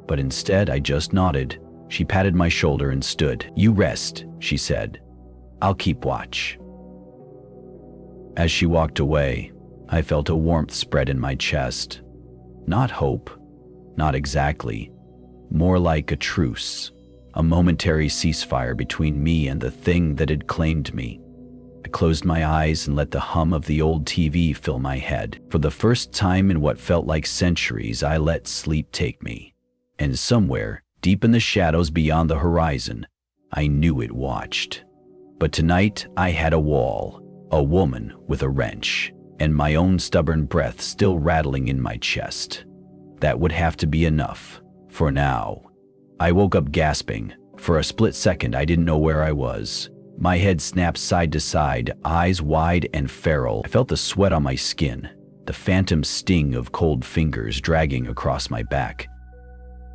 But instead, I just nodded. She patted my shoulder and stood. You rest, she said. I'll keep watch. As she walked away, I felt a warmth spread in my chest. Not hope, not exactly. More like a truce, a momentary ceasefire between me and the thing that had claimed me. I closed my eyes and let the hum of the old TV fill my head. For the first time in what felt like centuries, I let sleep take me. And somewhere, deep in the shadows beyond the horizon, I knew it watched. But tonight, I had a wall, a woman with a wrench, and my own stubborn breath still rattling in my chest. That would have to be enough, for now. I woke up gasping. For a split second, I didn't know where I was. My head snapped side to side, eyes wide and feral. I felt the sweat on my skin, the phantom sting of cold fingers dragging across my back.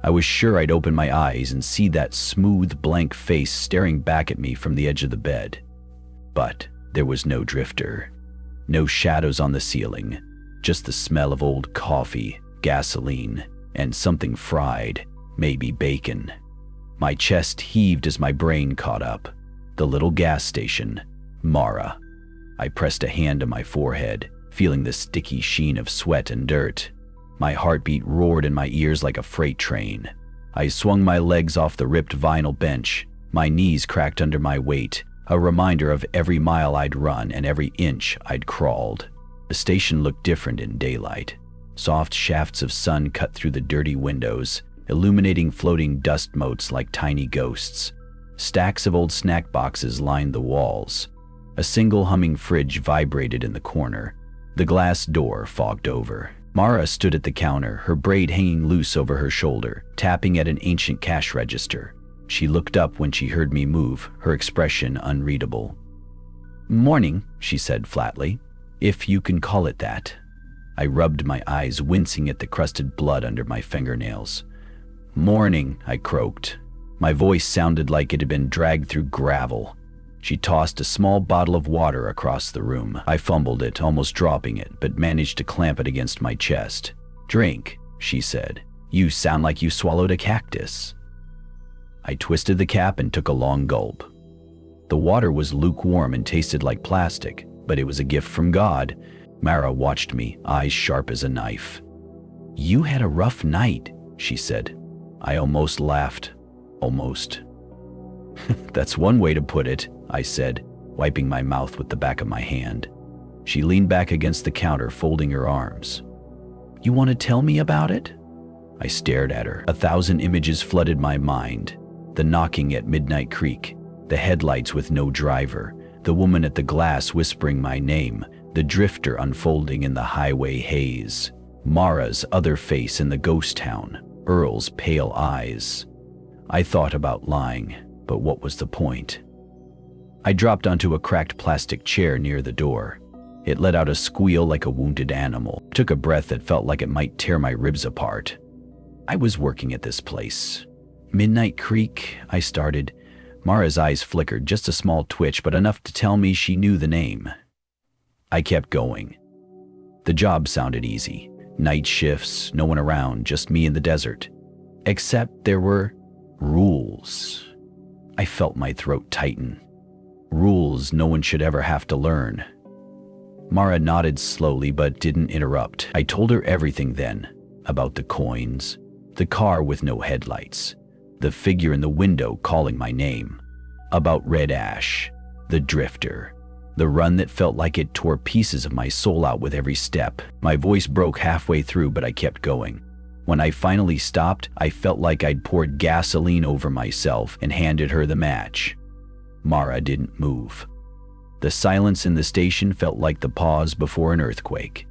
I was sure I'd open my eyes and see that smooth, blank face staring back at me from the edge of the bed. But there was no drifter, no shadows on the ceiling, just the smell of old coffee, gasoline, and something fried, maybe bacon. My chest heaved as my brain caught up. The little gas station, Mara. I pressed a hand to my forehead, feeling the sticky sheen of sweat and dirt. My heartbeat roared in my ears like a freight train. I swung my legs off the ripped vinyl bench. My knees cracked under my weight, a reminder of every mile I'd run and every inch I'd crawled. The station looked different in daylight. Soft shafts of sun cut through the dirty windows, illuminating floating dust motes like tiny ghosts. Stacks of old snack boxes lined the walls. A single humming fridge vibrated in the corner. The glass door fogged over. Mara stood at the counter, her braid hanging loose over her shoulder, tapping at an ancient cash register. She looked up when she heard me move, her expression unreadable. "Morning," she said flatly, "if you can call it that." I rubbed my eyes, wincing at the crusted blood under my fingernails. "Morning," I croaked. My voice sounded like it had been dragged through gravel. She tossed a small bottle of water across the room. I fumbled it, almost dropping it, but managed to clamp it against my chest. "Drink," she said. "You sound like you swallowed a cactus." I twisted the cap and took a long gulp. The water was lukewarm and tasted like plastic, but it was a gift from God. Mara watched me, eyes sharp as a knife. "You had a rough night," she said. I almost laughed. Almost. "That's one way to put it," I said, wiping my mouth with the back of my hand. She leaned back against the counter, folding her arms. "You want to tell me about it?" I stared at her. 1,000 images flooded my mind. The knocking at Midnight Creek, the headlights with no driver, the woman at the glass whispering my name, the drifter unfolding in the highway haze, Mara's other face in the ghost town, Earl's pale eyes. I thought about lying, but what was the point? I dropped onto a cracked plastic chair near the door. It let out a squeal like a wounded animal. I took a breath that felt like it might tear my ribs apart. I was working at this place. Midnight Creek, I started. Mara's eyes flickered, just a small twitch, but enough to tell me she knew the name. I kept going. The job sounded easy. Night shifts, no one around, just me in the desert. Except there were rules. I felt my throat tighten. Rules no one should ever have to learn. Mara nodded slowly but didn't interrupt. I told her everything then, about the coins, the car with no headlights, the figure in the window calling my name, about Red Ash, the drifter, the run that felt like it tore pieces of my soul out with every step. My voice broke halfway through, but I kept going. When I finally stopped, I felt like I'd poured gasoline over myself and handed her the match. Mara didn't move. The silence in the station felt like the pause before an earthquake.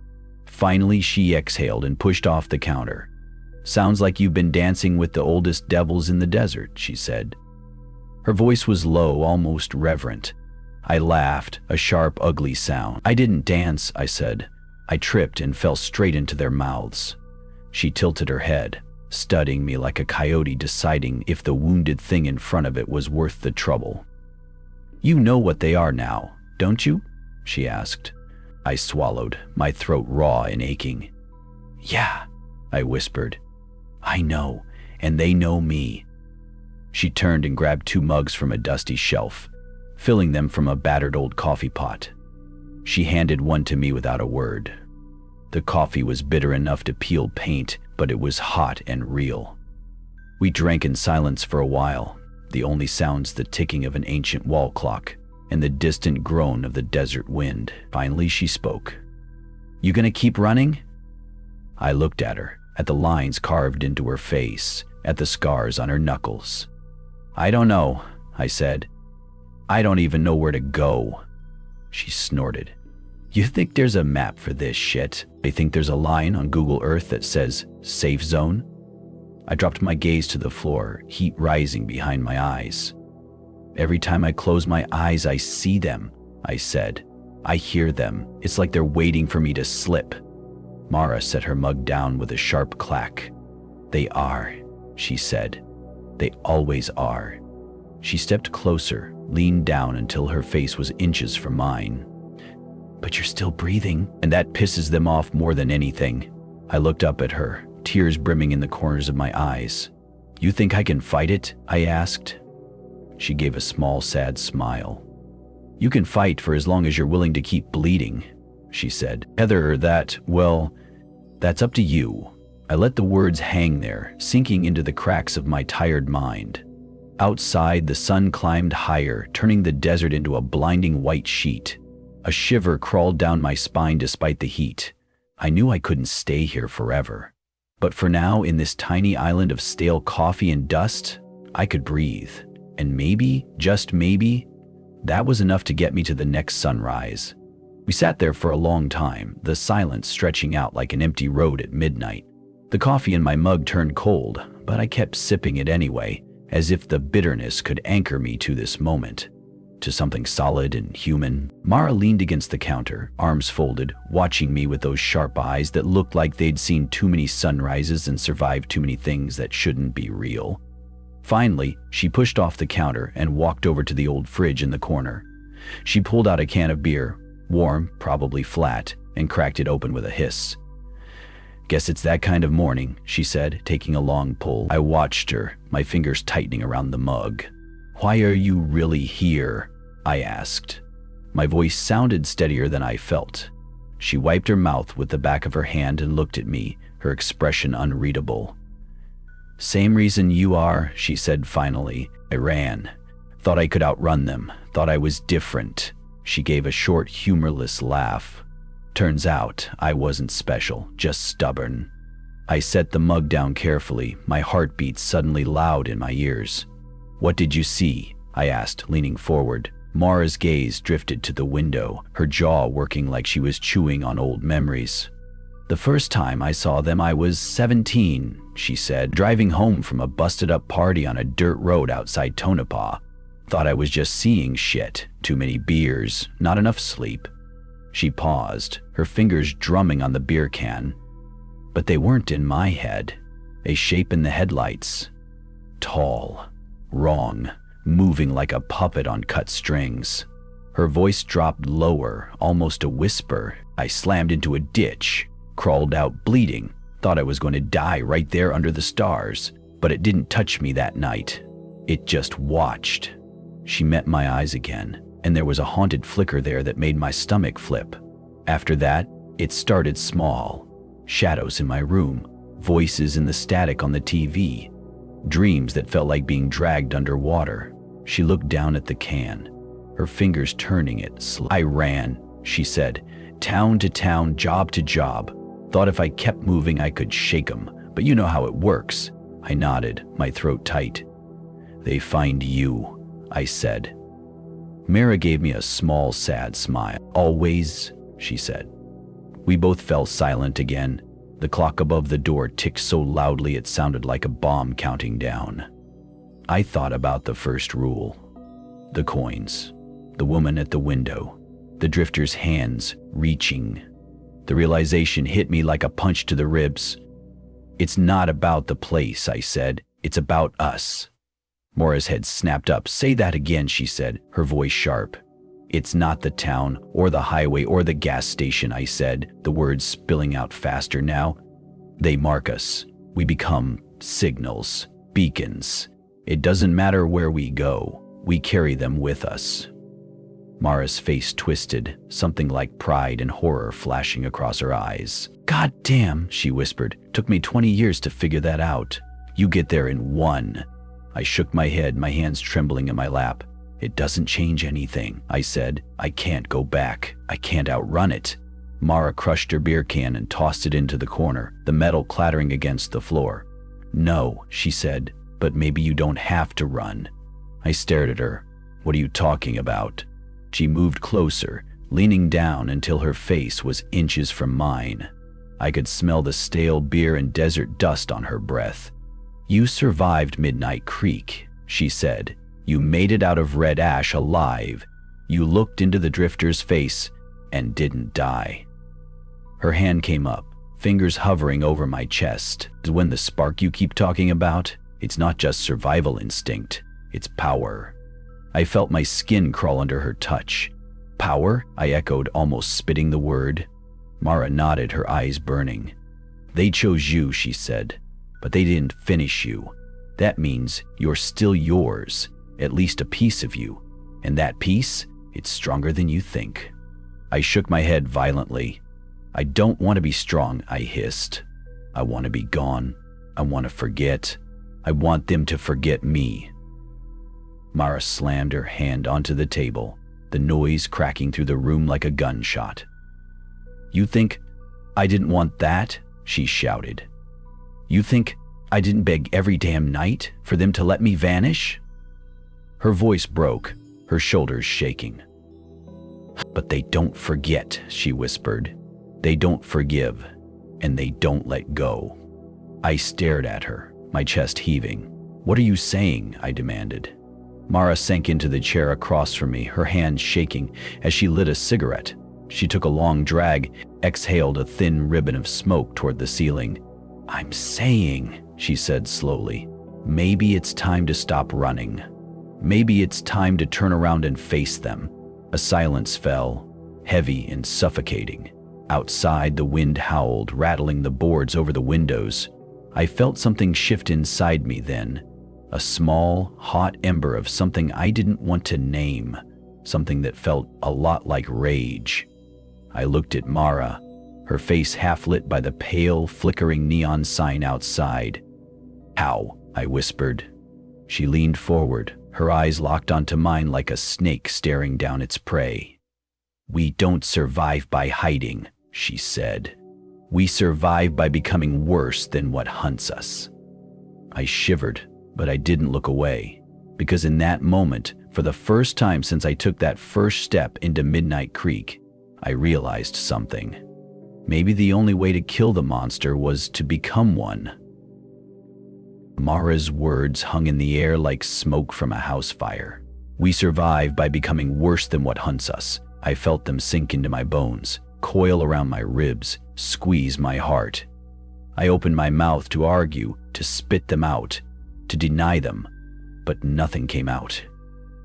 Finally, she exhaled and pushed off the counter. Sounds like you've been dancing with the oldest devils in the desert, she said. Her voice was low, almost reverent. I laughed, a sharp, ugly sound. I didn't dance, I said. I tripped and fell straight into their mouths. She tilted her head, studying me like a coyote deciding if the wounded thing in front of it was worth the trouble. You know what they are now, don't you? She asked. I swallowed, my throat raw and aching. Yeah, I whispered. I know, and they know me. She turned and grabbed 2 mugs from a dusty shelf, filling them from a battered old coffee pot. She handed one to me without a word. The coffee was bitter enough to peel paint, but it was hot and real. We drank in silence for a while, the only sounds the ticking of an ancient wall clock and the distant groan of the desert wind. Finally, she spoke. You gonna keep running? I looked at her, at the lines carved into her face, at the scars on her knuckles. I don't know, I said. I don't even know where to go. She snorted. You think there's a map for this shit? I think there's a line on Google Earth that says, safe zone? I dropped my gaze to the floor, heat rising behind my eyes. Every time I close my eyes, I see them, I said. I hear them. It's like they're waiting for me to slip. Mara set her mug down with a sharp clack. They are, she said. They always are. She stepped closer, leaned down until her face was inches from mine. But you're still breathing, and that pisses them off more than anything. I looked up at her, tears brimming in the corners of my eyes. You think I can fight it? I asked. She gave a small, sad smile. You can fight for as long as you're willing to keep bleeding, she said. Whether that's up to you. I let the words hang there, sinking into the cracks of my tired mind. Outside, the sun climbed higher, turning the desert into a blinding white sheet. A shiver crawled down my spine despite the heat. I knew I couldn't stay here forever. But for now, in this tiny island of stale coffee and dust, I could breathe. And maybe, just maybe, that was enough to get me to the next sunrise. We sat there for a long time, the silence stretching out like an empty road at midnight. The coffee in my mug turned cold, but I kept sipping it anyway, as if the bitterness could anchor me to this moment, to something solid and human. Mara leaned against the counter, arms folded, watching me with those sharp eyes that looked like they'd seen too many sunrises and survived too many things that shouldn't be real. Finally, she pushed off the counter and walked over to the old fridge in the corner. She pulled out a can of beer, warm, probably flat, and cracked it open with a hiss. Guess it's that kind of morning, she said, taking a long pull. I watched her, my fingers tightening around the mug. Why are you really here? I asked. My voice sounded steadier than I felt. She wiped her mouth with the back of her hand and looked at me, her expression unreadable. Same reason you are, she said finally. I ran. Thought I could outrun them. Thought I was different. She gave a short, humorless laugh. Turns out, I wasn't special, just stubborn. I set the mug down carefully, my heartbeat suddenly loud in my ears. What did you see? I asked, leaning forward. Mara's gaze drifted to the window, her jaw working like she was chewing on old memories. The first time I saw them, I was 17, she said, driving home from a busted-up party on a dirt road outside Tonopah. Thought I was just seeing shit. Too many beers, not enough sleep. She paused, her fingers drumming on the beer can. But they weren't in my head. A shape in the headlights. Tall. Wrong. Moving like a puppet on cut strings. Her voice dropped lower, almost a whisper. I slammed into a ditch. Crawled out bleeding. Thought I was going to die right there under the stars. But it didn't touch me that night. It just watched. She met my eyes again, and there was a haunted flicker there that made my stomach flip. After that, it started small. Shadows in my room, voices in the static on the TV, dreams that felt like being dragged underwater. She looked down at the can, her fingers turning it. I ran, she said, town to town, job to job. Thought if I kept moving I could shake 'em, but you know how it works. I nodded, my throat tight. They find you, I said. Mara gave me a small, sad smile. Always, she said. We both fell silent again. The clock above the door ticked so loudly it sounded like a bomb counting down. I thought about the first rule. The coins. The woman at the window. The drifter's hands reaching. The realization hit me like a punch to the ribs. It's not about the place, I said. It's about us. Mora's head snapped up. Say that again, she said, her voice sharp. It's not the town or the highway or the gas station, I said, the words spilling out faster now. They mark us. We become signals, beacons. It doesn't matter where we go. We carry them with us. Mara's face twisted, something like pride and horror flashing across her eyes. God damn, she whispered. Took me 20 years to figure that out. You get there in 1. I shook my head, my hands trembling in my lap. It doesn't change anything, I said. I can't go back. I can't outrun it. Mara crushed her beer can and tossed it into the corner, the metal clattering against the floor. No, she said, but maybe you don't have to run. I stared at her. What are you talking about? She moved closer, leaning down until her face was inches from mine. I could smell the stale beer and desert dust on her breath. You survived Midnight Creek, she said. You made it out of red ash alive. You looked into the drifter's face and didn't die. Her hand came up, fingers hovering over my chest. When the spark you keep talking about, it's not just survival instinct, it's power. I felt my skin crawl under her touch. Power? I echoed, almost spitting the word. Mara nodded, her eyes burning. They chose you, she said, but they didn't finish you. That means you're still yours, at least a piece of you. And that piece, it's stronger than you think. I shook my head violently. I don't want to be strong, I hissed. I want to be gone. I want to forget. I want them to forget me. Mara slammed her hand onto the table, the noise cracking through the room like a gunshot. You think I didn't want that? She shouted. You think I didn't beg every damn night for them to let me vanish? Her voice broke, her shoulders shaking. But they don't forget, she whispered. They don't forgive, and they don't let go. I stared at her, my chest heaving. What are you saying? I demanded. Mara sank into the chair across from me, her hands shaking as she lit a cigarette. She took a long drag, exhaled a thin ribbon of smoke toward the ceiling. I'm saying, she said slowly, maybe it's time to stop running. Maybe it's time to turn around and face them. A silence fell, heavy and suffocating. Outside, the wind howled, rattling the boards over the windows. I felt something shift inside me then. A small, hot ember of something I didn't want to name. Something that felt a lot like rage. I looked at Mara, her face half lit by the pale, flickering neon sign outside. How? I whispered. She leaned forward, her eyes locked onto mine like a snake staring down its prey. We don't survive by hiding, she said. We survive by becoming worse than what hunts us. I shivered, but I didn't look away, because in that moment, for the first time since I took that first step into Midnight Creek, I realized something. Maybe the only way to kill the monster was to become one. Mara's words hung in the air like smoke from a house fire. We survive by becoming worse than what hunts us. I felt them sink into my bones, coil around my ribs, squeeze my heart. I opened my mouth to argue, to spit them out, to deny them, but nothing came out.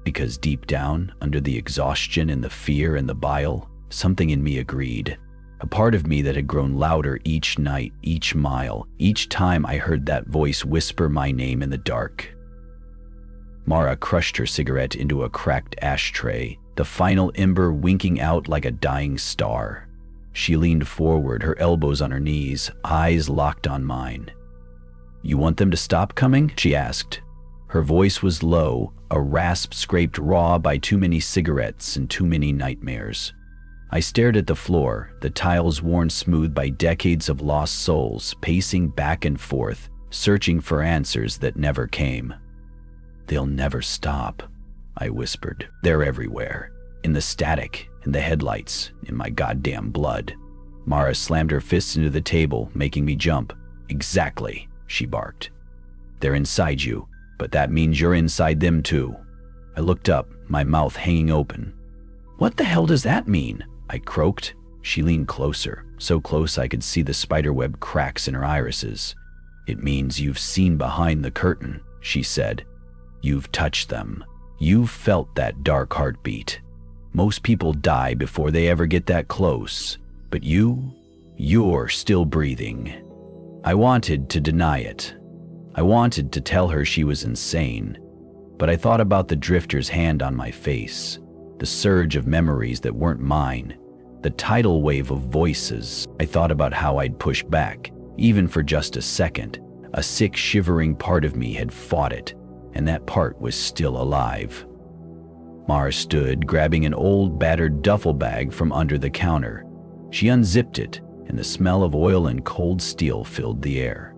Because deep down, under the exhaustion and the fear and the bile, something in me agreed. A part of me that had grown louder each night, each mile, each time I heard that voice whisper my name in the dark. Mara crushed her cigarette into a cracked ashtray, the final ember winking out like a dying star. She leaned forward, her elbows on her knees, eyes locked on mine. You want them to stop coming? She asked. Her voice was low, a rasp scraped raw by too many cigarettes and too many nightmares. I stared at the floor, the tiles worn smooth by decades of lost souls, pacing back and forth, searching for answers that never came. They'll never stop, I whispered. They're everywhere. In the static, in the headlights, in my goddamn blood. Mara slammed her fists into the table, making me jump. Exactly, she barked. They're inside you, but that means you're inside them too. I looked up, my mouth hanging open. What the hell does that mean? I croaked. She leaned closer, so close I could see the spiderweb cracks in her irises. It means you've seen behind the curtain, she said. You've touched them. You've felt that dark heartbeat. Most people die before they ever get that close, but you're still breathing. I wanted to deny it. I wanted to tell her she was insane, but I thought about the drifter's hand on my face, the surge of memories that weren't mine, the tidal wave of voices. I thought about how I'd push back, even for just a second. A sick, shivering part of me had fought it, and that part was still alive. Mara stood, grabbing an old, battered duffel bag from under the counter. She unzipped it, and the smell of oil and cold steel filled the air.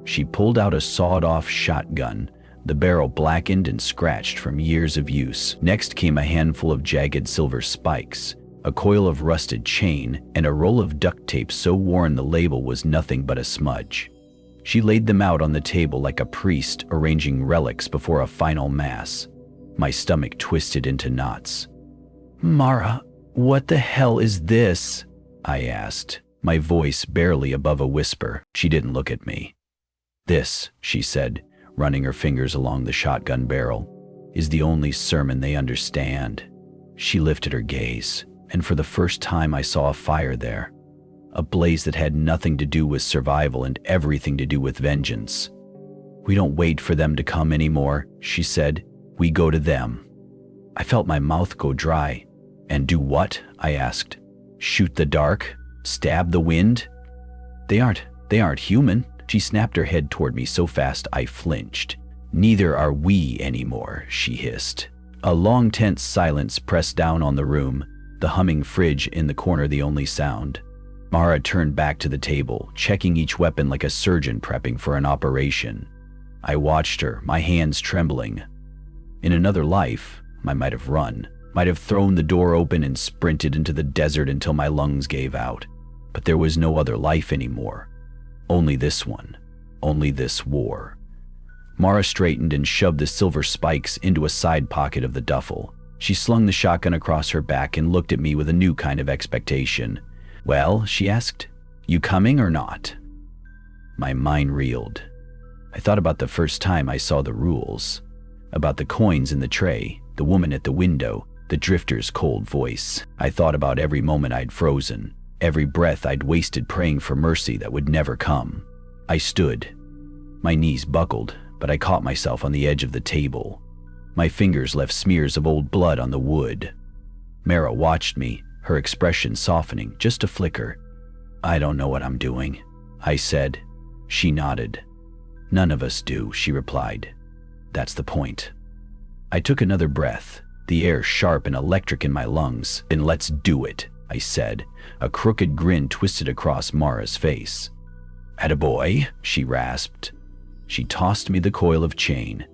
She pulled out a sawed-off shotgun, the barrel blackened and scratched from years of use. Next came a handful of jagged silver spikes, a coil of rusted chain, and a roll of duct tape so worn the label was nothing but a smudge. She laid them out on the table like a priest arranging relics before a final mass. My stomach twisted into knots. Mara, what the hell is this? I asked, my voice barely above a whisper. She didn't look at me. This, she said, running her fingers along the shotgun barrel, is the only sermon they understand. She lifted her gaze, and for the first time I saw a fire there. A blaze that had nothing to do with survival and everything to do with vengeance. We don't wait for them to come anymore, she said. We go to them. I felt my mouth go dry. And do what? I asked. Shoot the dark? Stab the wind? They aren't human. She snapped her head toward me so fast I flinched. Neither are we anymore, she hissed. A long tense silence pressed down on the room, the humming fridge in the corner the only sound. Mara turned back to the table, checking each weapon like a surgeon prepping for an operation. I watched her, my hands trembling. In another life, I might have run, might have thrown the door open and sprinted into the desert until my lungs gave out. But there was no other life anymore. Only this one. Only this war. Mara straightened and shoved the silver spikes into a side pocket of the duffel. She slung the shotgun across her back and looked at me with a new kind of expectation. Well, she asked, you coming or not? My mind reeled. I thought about the first time I saw the rules. About the coins in the tray, the woman at the window, the drifter's cold voice. I thought about every moment I'd frozen, every breath I'd wasted praying for mercy that would never come. I stood. My knees buckled, but I caught myself on the edge of the table. My fingers left smears of old blood on the wood. Mara watched me, her expression softening just a flicker. I don't know what I'm doing, I said. She nodded. None of us do, she replied. That's the point. I took another breath, the air sharp and electric in my lungs. Then let's do it, I said. A crooked grin twisted across Mara's face. Attaboy, she rasped. She tossed me the coil of chain.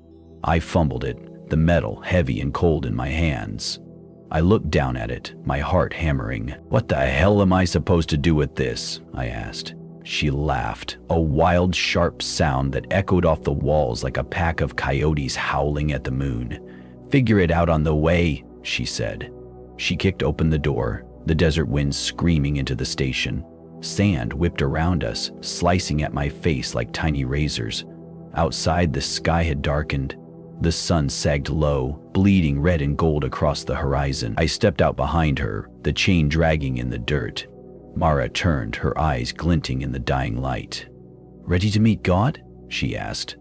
I fumbled it, the metal heavy and cold in my hands. I looked down at it, my heart hammering. What the hell am I supposed to do with this? I asked. She laughed, a wild, sharp sound that echoed off the walls like a pack of coyotes howling at the moon. Figure it out on the way, she said. She kicked open the door, the desert wind screaming into the station. Sand whipped around us, slicing at my face like tiny razors. Outside, the sky had darkened. The sun sagged low, bleeding red and gold across the horizon. I stepped out behind her, the chain dragging in the dirt. Mara turned, her eyes glinting in the dying light. Ready to meet God? She asked.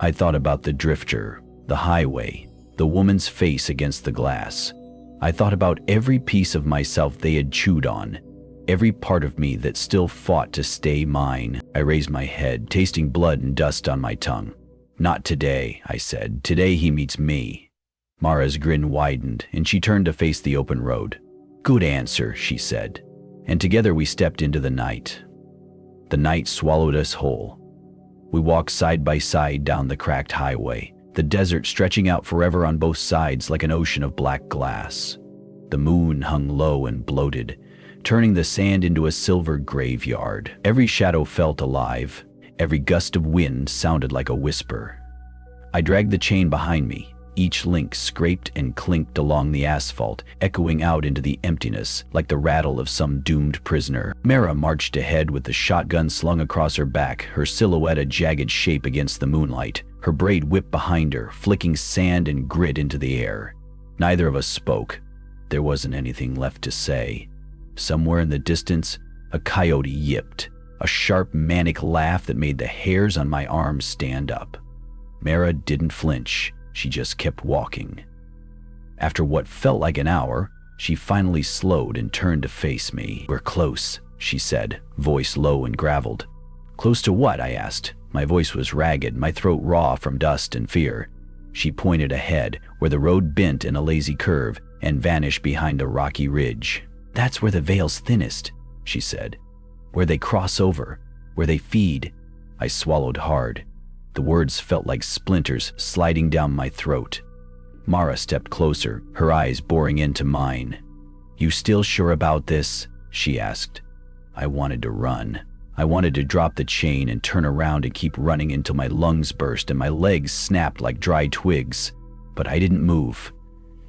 I thought about the drifter, the highway, the woman's face against the glass. I thought about every piece of myself they had chewed on, every part of me that still fought to stay mine. I raised my head, tasting blood and dust on my tongue. Not today, I said. Today he meets me. Mara's grin widened, and she turned to face the open road. Good answer, she said. And together we stepped into the night. The night swallowed us whole. We walked side by side down the cracked highway, the desert stretching out forever on both sides like an ocean of black glass. The moon hung low and bloated, turning the sand into a silver graveyard. Every shadow felt alive. Every gust of wind sounded like a whisper. I dragged the chain behind me. Each link scraped and clinked along the asphalt, echoing out into the emptiness like the rattle of some doomed prisoner. Mara marched ahead with the shotgun slung across her back, her silhouette a jagged shape against the moonlight, her braid whipped behind her, flicking sand and grit into the air. Neither of us spoke. There wasn't anything left to say. Somewhere in the distance, a coyote yipped, a sharp, manic laugh that made the hairs on my arms stand up. Mara didn't flinch. She just kept walking. After what felt like an hour, she finally slowed and turned to face me. "We're close," she said, voice low and graveled. "Close to what?" I asked. My voice was ragged, my throat raw from dust and fear. She pointed ahead, where the road bent in a lazy curve and vanished behind a rocky ridge. "That's where the vale's thinnest," she said. "Where they cross over, where they feed." I swallowed hard. The words felt like splinters sliding down my throat. Mara stepped closer, her eyes boring into mine. "You still sure about this?" she asked. I wanted to run. I wanted to drop the chain and turn around and keep running until my lungs burst and my legs snapped like dry twigs. But I didn't move.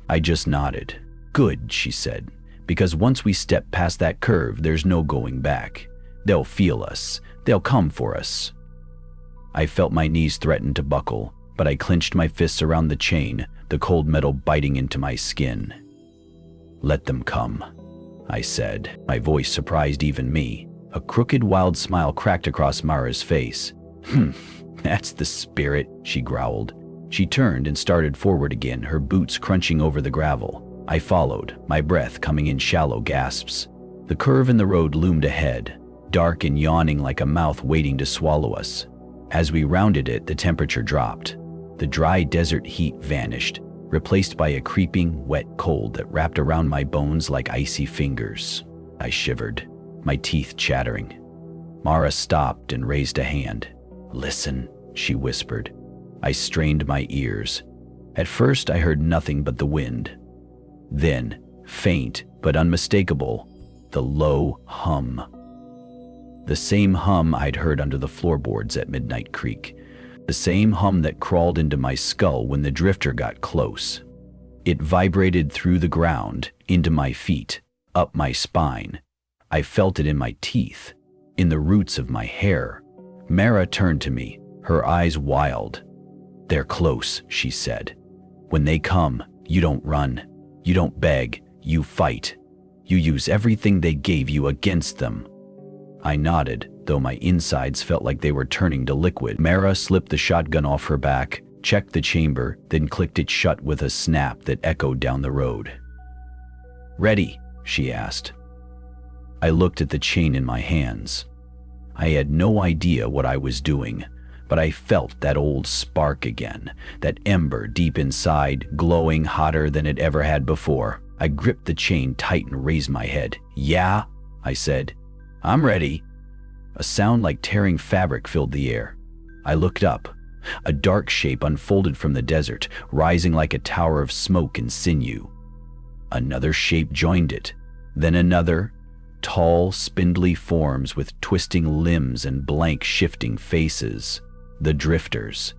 I just nodded. "Good," she said, "because once we step past that curve, there's no going back. They'll feel us. They'll come for us." I felt my knees threaten to buckle, but I clenched my fists around the chain, the cold metal biting into my skin. "Let them come," I said. My voice surprised even me. A crooked, wild smile cracked across Mara's face. That's the spirit," she growled. She turned and started forward again, her boots crunching over the gravel. I followed, my breath coming in shallow gasps. The curve in the road loomed ahead, dark and yawning like a mouth waiting to swallow us. As we rounded it, the temperature dropped. The dry desert heat vanished, replaced by a creeping, wet cold that wrapped around my bones like icy fingers. I shivered, my teeth chattering. Mara stopped and raised a hand. "Listen," she whispered. I strained my ears. At first, I heard nothing but the wind. Then, faint but unmistakable, the low hum. The same hum I'd heard under the floorboards at Midnight Creek. The same hum that crawled into my skull when the drifter got close. It vibrated through the ground, into my feet, up my spine. I felt it in my teeth, in the roots of my hair. Mara turned to me, her eyes wild. "They're close," she said. "When they come, you don't run. You don't beg. You fight. You use everything they gave you against them." I nodded, though my insides felt like they were turning to liquid. Mara slipped the shotgun off her back, checked the chamber, then clicked it shut with a snap that echoed down the road. "Ready?" she asked. I looked at the chain in my hands. I had no idea what I was doing, but I felt that old spark again, that ember deep inside, glowing hotter than it ever had before. I gripped the chain tight and raised my head. "Yeah?" I said. "I'm ready." A sound like tearing fabric filled the air. I looked up. A dark shape unfolded from the desert, rising like a tower of smoke and sinew. Another shape joined it, then another. Tall, spindly forms with twisting limbs and blank, shifting faces. The drifters.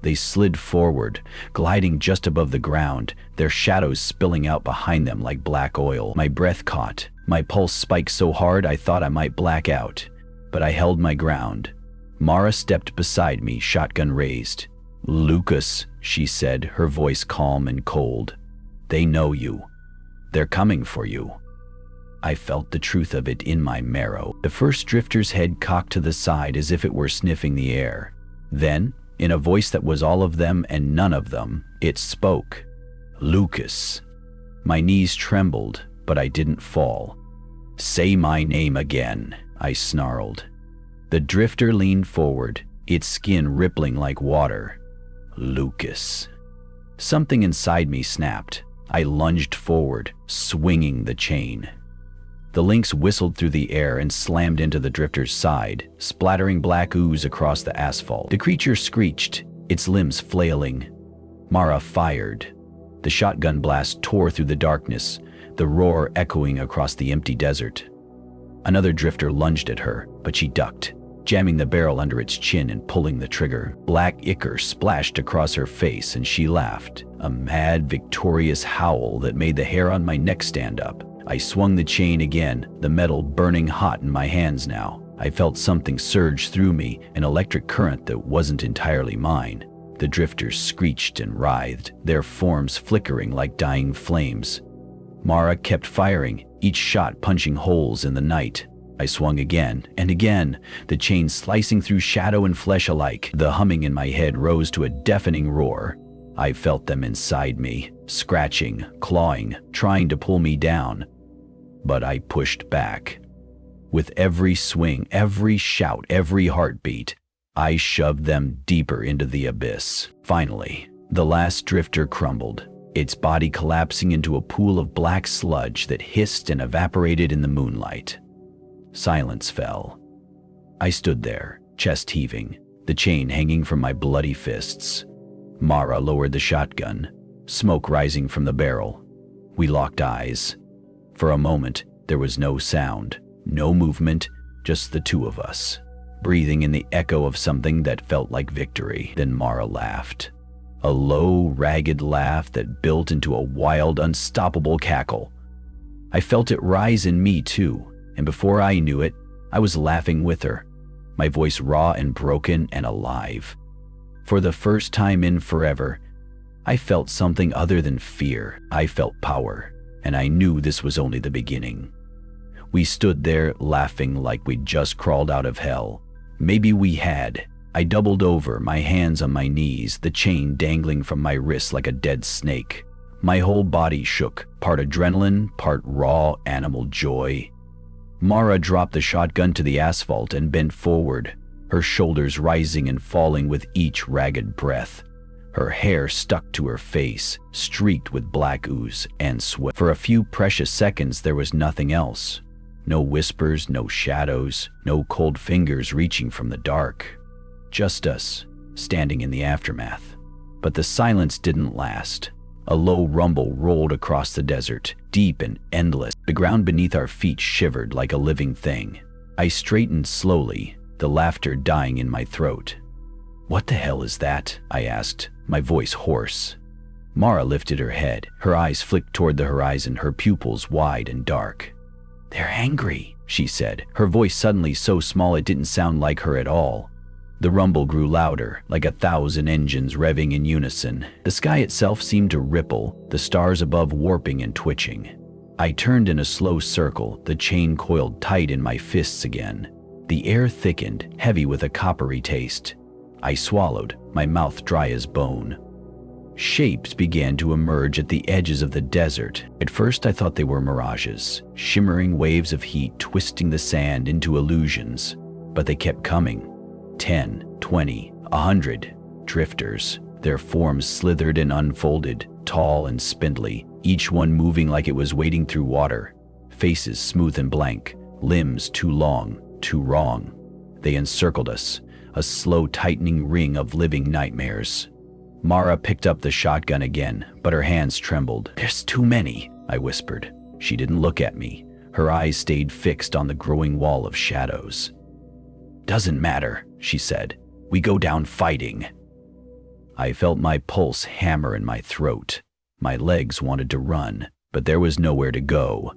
They slid forward, gliding just above the ground, their shadows spilling out behind them like black oil. My breath caught. My pulse spiked so hard I thought I might black out, but I held my ground. Mara stepped beside me, shotgun raised. "Lucas," she said, her voice calm and cold. "They know you. They're coming for you." I felt the truth of it in my marrow. The first drifter's head cocked to the side as if it were sniffing the air. Then, in a voice that was all of them and none of them, it spoke. "Lucas." My knees trembled, but I didn't fall. "Say my name again," I snarled. The drifter leaned forward, its skin rippling like water. "Lucas." Something inside me snapped. I lunged forward, swinging the chain. The links whistled through the air and slammed into the drifter's side, splattering black ooze across the asphalt. The creature screeched, its limbs flailing. Mara fired. The shotgun blast tore through the darkness, the roar echoing across the empty desert. Another drifter lunged at her, but she ducked, jamming the barrel under its chin and pulling the trigger. Black ichor splashed across her face and she laughed, a mad, victorious howl that made the hair on my neck stand up. I swung the chain again, the metal burning hot in my hands now. I felt something surge through me, an electric current that wasn't entirely mine. The drifters screeched and writhed, their forms flickering like dying flames. Mara kept firing, each shot punching holes in the night. I swung again and again, the chain slicing through shadow and flesh alike. The humming in my head rose to a deafening roar. I felt them inside me, scratching, clawing, trying to pull me down. But I pushed back. With every swing, every shout, every heartbeat, I shoved them deeper into the abyss. Finally, the last drifter crumbled, its body collapsing into a pool of black sludge that hissed and evaporated in the moonlight. Silence fell. I stood there, chest heaving, the chain hanging from my bloody fists. Mara lowered the shotgun, smoke rising from the barrel. We locked eyes. For a moment, there was no sound, no movement, just the two of us, breathing in the echo of something that felt like victory. Then Mara laughed. A low, ragged laugh that built into a wild, unstoppable cackle. I felt it rise in me too, and before I knew it, I was laughing with her, my voice raw and broken and alive. For the first time in forever, I felt something other than fear. I felt power, and I knew this was only the beginning. We stood there laughing like we'd just crawled out of hell. Maybe we had. I doubled over, my hands on my knees, the chain dangling from my wrists like a dead snake. My whole body shook, part adrenaline, part raw animal joy. Mara dropped the shotgun to the asphalt and bent forward, her shoulders rising and falling with each ragged breath. Her hair stuck to her face, streaked with black ooze and sweat. For a few precious seconds there was nothing else. No whispers, no shadows, no cold fingers reaching from the dark. Just us, standing in the aftermath. But the silence didn't last. A low rumble rolled across the desert, deep and endless. The ground beneath our feet shivered like a living thing. I straightened slowly, the laughter dying in my throat. "What the hell is that?" I asked, my voice hoarse. Mara lifted her head, her eyes flicked toward the horizon, her pupils wide and dark. "They're angry," she said, her voice suddenly so small it didn't sound like her at all. The rumble grew louder, like 1,000 engines revving in unison. The sky itself seemed to ripple, the stars above warping and twitching. I turned in a slow circle, the chain coiled tight in my fists again. The air thickened, heavy with a coppery taste. I swallowed, my mouth dry as bone. Shapes began to emerge at the edges of the desert. At first I thought they were mirages, shimmering waves of heat twisting the sand into illusions. But they kept coming. 10, 20, 100 drifters. Their forms slithered and unfolded, tall and spindly, each one moving like it was wading through water. Faces smooth and blank, limbs too long, too wrong. They encircled us, a slow tightening ring of living nightmares. Mara picked up the shotgun again, but her hands trembled. "There's too many," I whispered. She didn't look at me. Her eyes stayed fixed on the growing wall of shadows. "Doesn't matter," she said. "We go down fighting." I felt my pulse hammer in my throat. My legs wanted to run, but there was nowhere to go.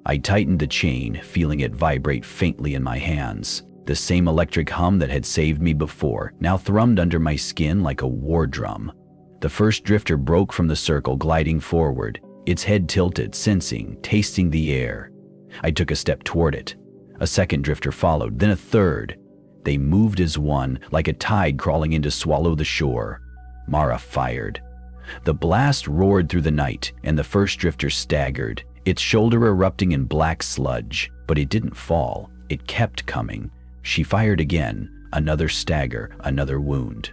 I tightened the chain, feeling it vibrate faintly in my hands. The same electric hum that had saved me before now thrummed under my skin like a war drum. The first drifter broke from the circle, gliding forward, its head tilted, sensing, tasting the air. I took a step toward it. A second drifter followed, then a third. They moved as one, like a tide crawling in to swallow the shore. Mara fired. The blast roared through the night, and the first drifter staggered, its shoulder erupting in black sludge. But it didn't fall. It kept coming. She fired again, another stagger, another wound.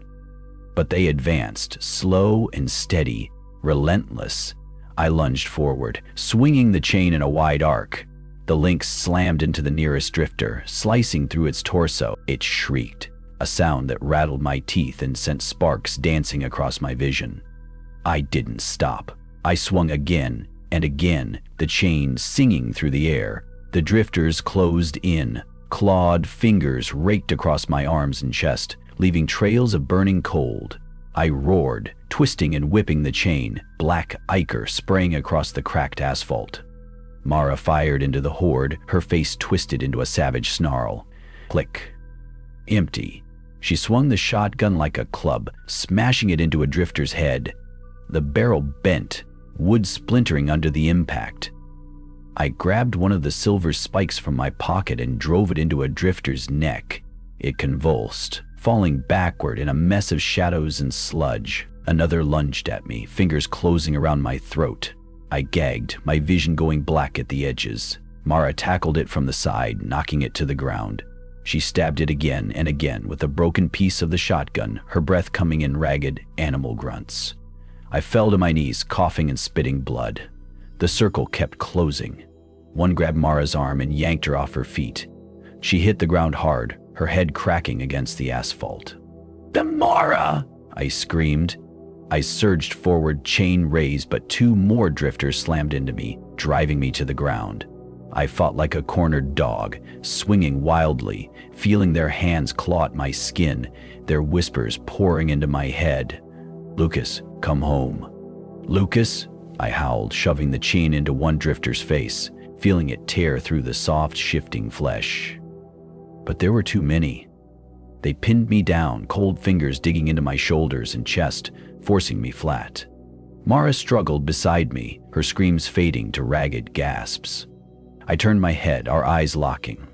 But they advanced, slow and steady, relentless. I lunged forward, swinging the chain in a wide arc. The link slammed into the nearest drifter, slicing through its torso. It shrieked, a sound that rattled my teeth and sent sparks dancing across my vision. I didn't stop. I swung again, and again, the chain singing through the air. The drifters closed in. Clawed fingers raked across my arms and chest, leaving trails of burning cold. I roared, twisting and whipping the chain, black ichor spraying across the cracked asphalt. Mara fired into the horde, her face twisted into a savage snarl. Click. Empty. She swung the shotgun like a club, smashing it into a drifter's head. The barrel bent, wood splintering under the impact. I grabbed one of the silver spikes from my pocket and drove it into a drifter's neck. It convulsed, falling backward in a mess of shadows and sludge. Another lunged at me, fingers closing around my throat. I gagged, my vision going black at the edges. Mara tackled it from the side, knocking it to the ground. She stabbed it again and again with a broken piece of the shotgun, her breath coming in ragged, animal grunts. I fell to my knees, coughing and spitting blood. The circle kept closing. One grabbed Mara's arm and yanked her off her feet. She hit the ground hard, her head cracking against the asphalt. "The Mara!" I screamed. I surged forward, chain raised, but two more drifters slammed into me, driving me to the ground. I fought like a cornered dog, swinging wildly, feeling their hands claw at my skin, their whispers pouring into my head. "Lucas, come home." "Lucas?" I howled, shoving the chain into one drifter's face, feeling it tear through the soft, shifting flesh. But there were too many. They pinned me down, cold fingers digging into my shoulders and chest, forcing me flat. Mara struggled beside me, her screams fading to ragged gasps. I turned my head, our eyes locking.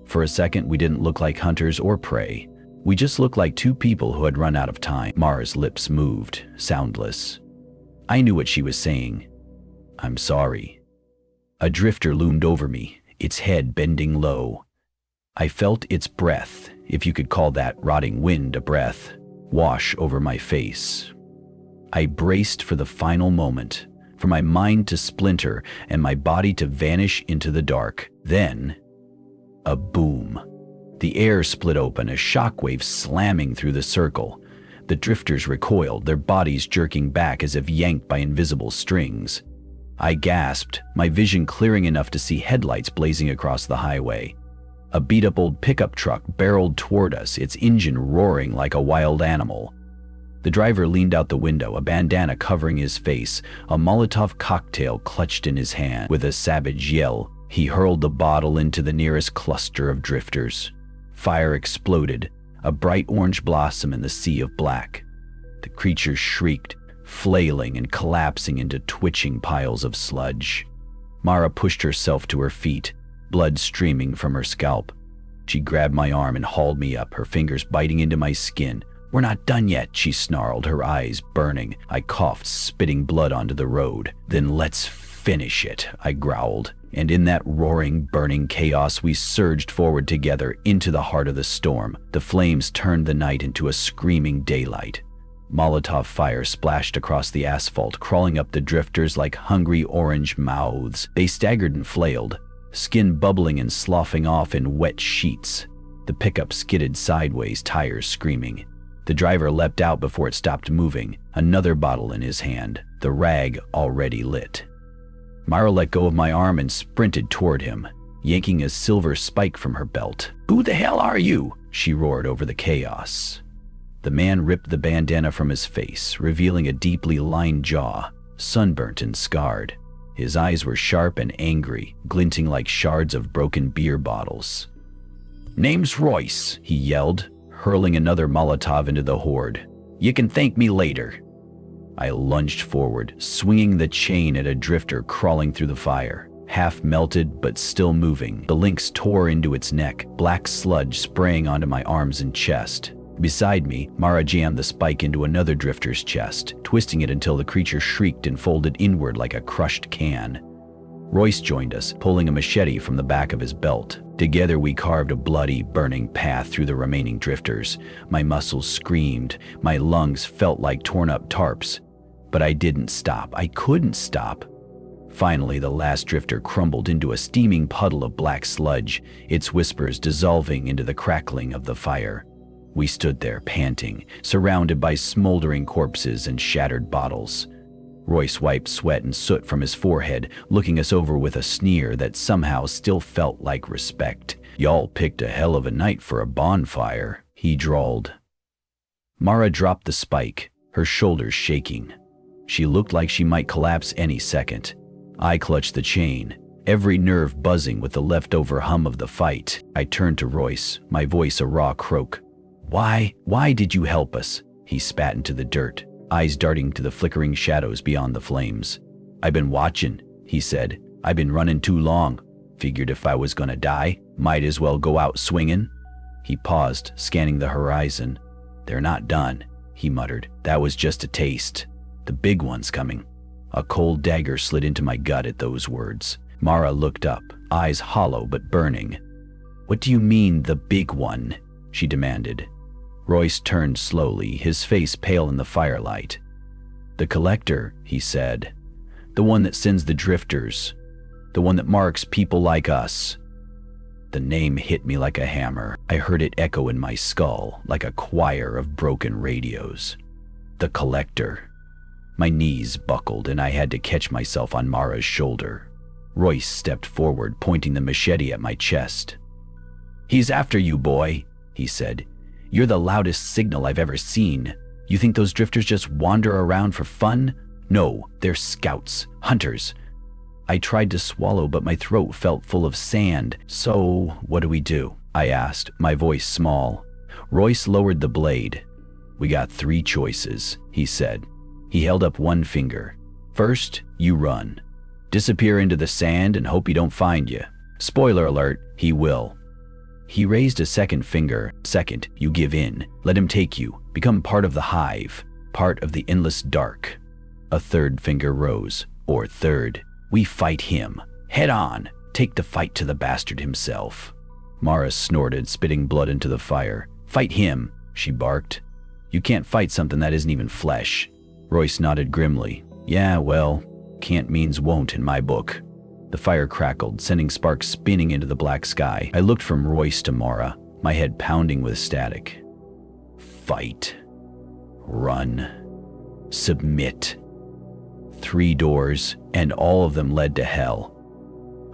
For a second, we didn't look like hunters or prey. We just looked like two people who had run out of time. Mara's lips moved, soundless. I knew what she was saying. "I'm sorry." A drifter loomed over me, its head bending low. I felt its breath, if you could call that rotting wind a breath, wash over my face. I braced for the final moment, for my mind to splinter and my body to vanish into the dark. Then, a boom. The air split open, a shockwave slamming through the circle. The drifters recoiled, their bodies jerking back as if yanked by invisible strings. I gasped, my vision clearing enough to see headlights blazing across the highway. A beat-up old pickup truck barreled toward us, its engine roaring like a wild animal. The driver leaned out the window, a bandana covering his face, a Molotov cocktail clutched in his hand. With a savage yell, he hurled the bottle into the nearest cluster of drifters. Fire exploded, a bright orange blossom in the sea of black. The creatures shrieked, flailing and collapsing into twitching piles of sludge. Mara pushed herself to her feet, blood streaming from her scalp. She grabbed my arm and hauled me up, her fingers biting into my skin. "We're not done yet," she snarled, her eyes burning. I coughed, spitting blood onto the road. "Then let's finish it," I growled. And in that roaring, burning chaos, we surged forward together into the heart of the storm. The flames turned the night into a screaming daylight. Molotov fire splashed across the asphalt, crawling up the drifters like hungry orange mouths. They staggered and flailed, skin bubbling and sloughing off in wet sheets. The pickup skidded sideways, tires screaming. The driver leapt out before it stopped moving, another bottle in his hand, the rag already lit. Mara let go of my arm and sprinted toward him, yanking a silver spike from her belt. "Who the hell are you?" she roared over the chaos. The man ripped the bandana from his face, revealing a deeply lined jaw, sunburnt and scarred. His eyes were sharp and angry, glinting like shards of broken beer bottles. "Name's Royce," he yelled, hurling another Molotov into the horde. "You can thank me later." I lunged forward, swinging the chain at a drifter crawling through the fire. Half melted, but still moving, the lynx tore into its neck, black sludge spraying onto my arms and chest. Beside me, Mara jammed the spike into another drifter's chest, twisting it until the creature shrieked and folded inward like a crushed can. Royce joined us, pulling a machete from the back of his belt. Together we carved a bloody, burning path through the remaining drifters. My muscles screamed, my lungs felt like torn-up tarps. But I didn't stop. I couldn't stop. Finally, the last drifter crumbled into a steaming puddle of black sludge, its whispers dissolving into the crackling of the fire. We stood there, panting, surrounded by smoldering corpses and shattered bottles. Royce wiped sweat and soot from his forehead, looking us over with a sneer that somehow still felt like respect. "Y'all picked a hell of a night for a bonfire," he drawled. Mara dropped the spike, her shoulders shaking. She looked like she might collapse any second. I clutched the chain, every nerve buzzing with the leftover hum of the fight. I turned to Royce, my voice a raw croak. Why did you help us?" He spat into the dirt, eyes darting to the flickering shadows beyond the flames. "I've been watching," he said. "I've been running too long. Figured if I was gonna die, might as well go out swinging." He paused, scanning the horizon. "They're not done," he muttered. "That was just a taste. The big one's coming." A cold dagger slid into my gut at those words. Mara looked up, eyes hollow but burning. "What do you mean, the big one?" she demanded. Royce turned slowly, his face pale in the firelight. "The Collector," he said. "The one that sends the drifters. The one that marks people like us." The name hit me like a hammer. I heard it echo in my skull, like a choir of broken radios. The Collector. My knees buckled and I had to catch myself on Mara's shoulder. Royce stepped forward, pointing the machete at my chest. "He's after you, boy," he said. "You're the loudest signal I've ever seen. You think those drifters just wander around for fun? No, they're scouts, hunters." I tried to swallow, but my throat felt full of sand. "So, what do we do?" I asked, my voice small. Royce lowered the blade. "We got 3 choices," he said. He held up one finger. "First, you run. Disappear into the sand and hope he don't find you. Spoiler alert, he will." He raised a second finger. "Second, you give in. Let him take you. Become part of the hive. Part of the endless dark." A third finger rose. "Or third, we fight him. Head on. Take the fight to the bastard himself." Mara snorted, spitting blood into the fire. "Fight him," she barked. "You can't fight something that isn't even flesh." Royce nodded grimly. "Yeah, well, can't means won't in my book." The fire crackled, sending sparks spinning into the black sky. I looked from Royce to Mara, my head pounding with static. Fight. Run. Submit. 3 doors, and all of them led to hell.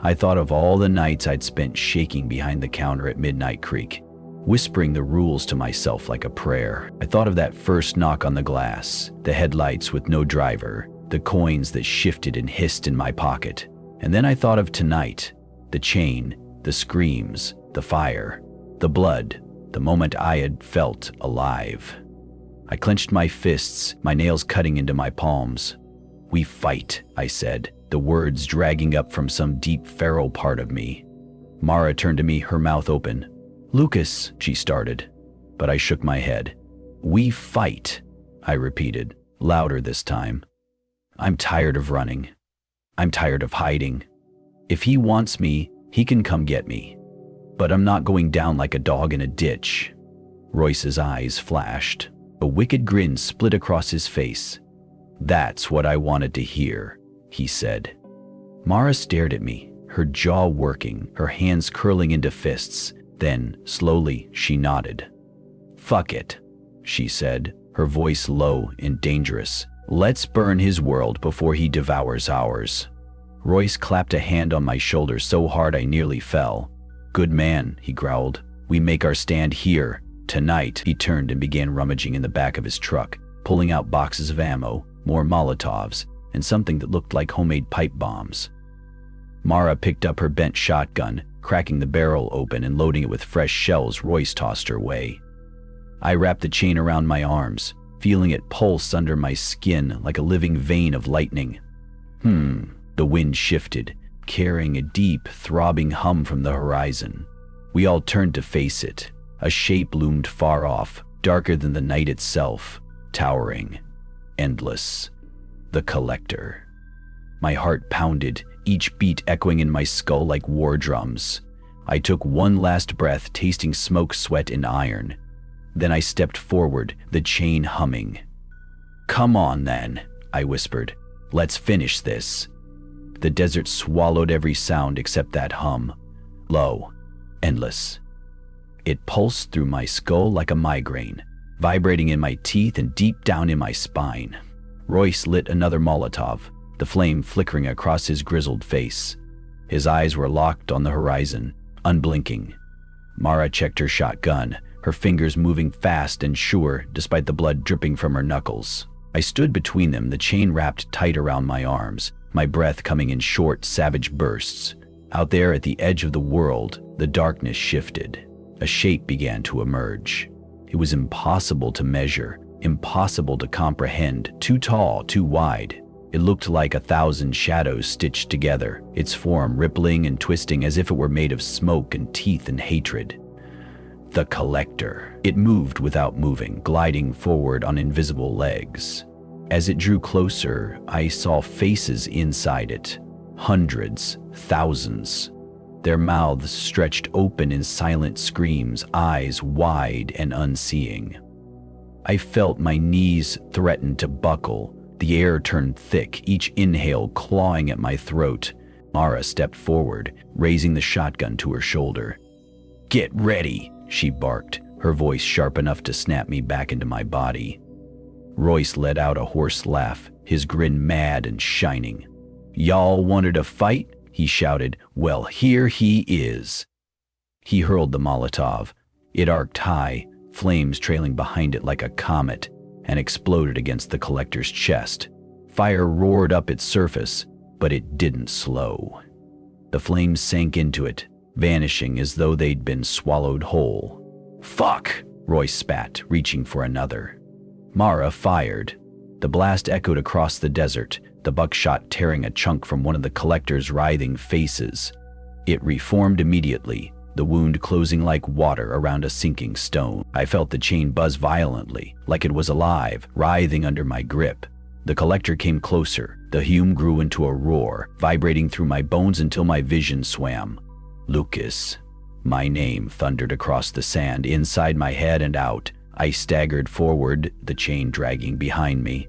I thought of all the nights I'd spent shaking behind the counter at Midnight Creek, whispering the rules to myself like a prayer. I thought of that first knock on the glass, the headlights with no driver, the coins that shifted and hissed in my pocket. And then I thought of tonight, the chain, the screams, the fire, the blood, the moment I had felt alive. I clenched my fists, my nails cutting into my palms. "We fight," I said, the words dragging up from some deep feral part of me. Mara turned to me, her mouth open. "Lucas," she started, but I shook my head. "We fight," I repeated, louder this time. "I'm tired of running. I'm tired of hiding. If he wants me, he can come get me. But I'm not going down like a dog in a ditch." Royce's eyes flashed. A wicked grin split across his face. "That's what I wanted to hear," he said. Mara stared at me, her jaw working, her hands curling into fists. Then, slowly, she nodded. "Fuck it," she said, her voice low and dangerous. "Let's burn his world before he devours ours." Royce clapped a hand on my shoulder so hard I nearly fell. "Good man," he growled. "We make our stand here. Tonight." He turned and began rummaging in the back of his truck, pulling out boxes of ammo, more Molotovs, and something that looked like homemade pipe bombs. Mara picked up her bent shotgun, cracking the barrel open and loading it with fresh shells Royce tossed her way. I wrapped the chain around my arms, feeling it pulse under my skin like a living vein of lightning. The wind shifted, carrying a deep, throbbing hum from the horizon. We all turned to face it. A shape loomed far off, darker than the night itself, towering, endless. The Collector. My heart pounded, each beat echoing in my skull like war drums. I took one last breath, tasting smoke, sweat, and iron. Then I stepped forward, the chain humming. "Come on, then," I whispered. "Let's finish this." The desert swallowed every sound except that hum. Low, endless. It pulsed through my skull like a migraine, vibrating in my teeth and deep down in my spine. Royce lit another Molotov, the flame flickering across his grizzled face. His eyes were locked on the horizon, unblinking. Mara checked her shotgun, her fingers moving fast and sure despite the blood dripping from her knuckles. I stood between them, the chain wrapped tight around my arms, my breath coming in short, savage bursts. Out there at the edge of the world, the darkness shifted. A shape began to emerge. It was impossible to measure, impossible to comprehend, too tall, too wide. It looked like 1,000 shadows stitched together, its form rippling and twisting as if it were made of smoke and teeth and hatred. The Collector. It moved without moving, gliding forward on invisible legs. As it drew closer, I saw faces inside it. Hundreds, thousands. Their mouths stretched open in silent screams, eyes wide and unseeing. I felt my knees threaten to buckle. The air turned thick, each inhale clawing at my throat. Mara stepped forward, raising the shotgun to her shoulder. "Get ready," she barked, her voice sharp enough to snap me back into my body. Royce let out a hoarse laugh, his grin mad and shining. "Y'all wanted a fight?" he shouted. "Well, here he is." He hurled the Molotov. It arced high, flames trailing behind it like a comet, and exploded against the Collector's chest. Fire roared up its surface, but it didn't slow. The flames sank into it, vanishing as though they'd been swallowed whole. "Fuck!" Royce spat, reaching for another. Mara fired. The blast echoed across the desert, the buckshot tearing a chunk from one of the Collector's writhing faces. It reformed immediately, the wound closing like water around a sinking stone. I felt the chain buzz violently, like it was alive, writhing under my grip. The Collector came closer. The hum grew into a roar, vibrating through my bones until my vision swam. Lucas. My name thundered across the sand, inside my head and out. I staggered forward, the chain dragging behind me.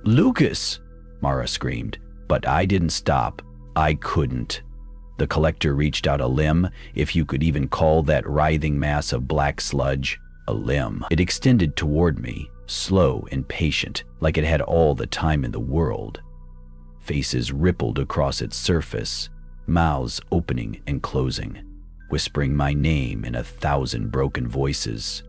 "Lucas!" Mara screamed, but I didn't stop. I couldn't. The Collector reached out a limb, if you could even call that writhing mass of black sludge a limb. It extended toward me, slow and patient, like it had all the time in the world. Faces rippled across its surface, mouths opening and closing, whispering my name in 1,000 broken voices.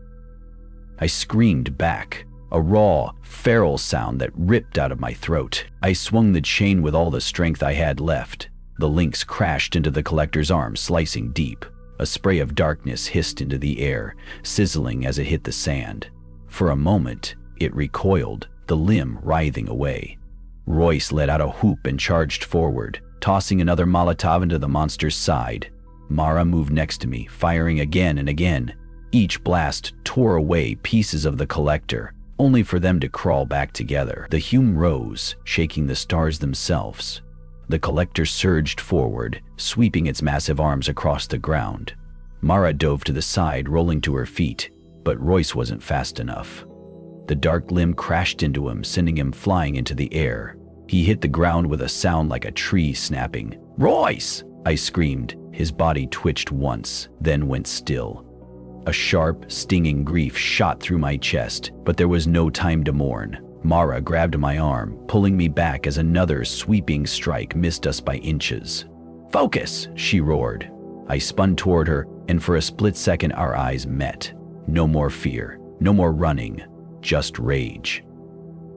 I screamed back, a raw, feral sound that ripped out of my throat. I swung the chain with all the strength I had left. The links crashed into the Collector's arm, slicing deep. A spray of darkness hissed into the air, sizzling as it hit the sand. For a moment, it recoiled, the limb writhing away. Royce let out a whoop and charged forward, tossing another Molotov into the monster's side. Mara moved next to me, firing again and again. Each blast tore away pieces of the Collector, only for them to crawl back together. The hum rose, shaking the stars themselves. The Collector surged forward, sweeping its massive arms across the ground. Mara dove to the side, rolling to her feet, but Royce wasn't fast enough. The dark limb crashed into him, sending him flying into the air. He hit the ground with a sound like a tree snapping. "Royce!" I screamed. His body twitched once, then went still. A sharp, stinging grief shot through my chest, but there was no time to mourn. Mara grabbed my arm, pulling me back as another sweeping strike missed us by inches. "Focus!" she roared. I spun toward her, and for a split second our eyes met. No more fear, no more running, just rage.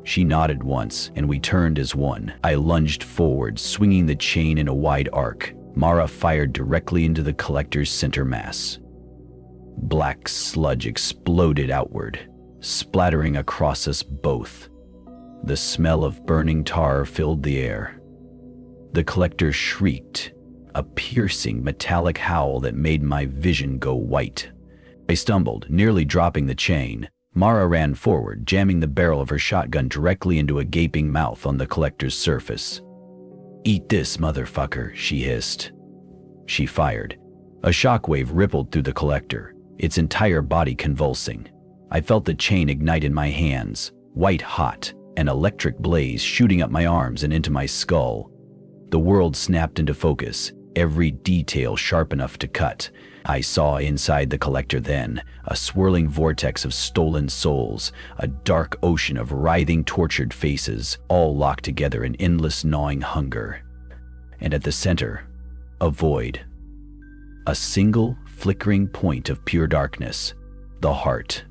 She nodded once, and we turned as one. I lunged forward, swinging the chain in a wide arc. Mara fired directly into the Collector's center mass. Black sludge exploded outward, splattering across us both. The smell of burning tar filled the air. The Collector shrieked, a piercing metallic howl that made my vision go white. I stumbled, nearly dropping the chain. Mara ran forward, jamming the barrel of her shotgun directly into a gaping mouth on the Collector's surface. "Eat this, motherfucker," she hissed. She fired. A shockwave rippled through the Collector, its entire body convulsing. I felt the chain ignite in my hands, white hot, an electric blaze shooting up my arms and into my skull. The world snapped into focus, every detail sharp enough to cut. I saw inside the collector then, a swirling vortex of stolen souls, a dark ocean of writhing, tortured faces, all locked together in endless gnawing hunger. And at the center, a void. A single, flickering point of pure darkness, the heart.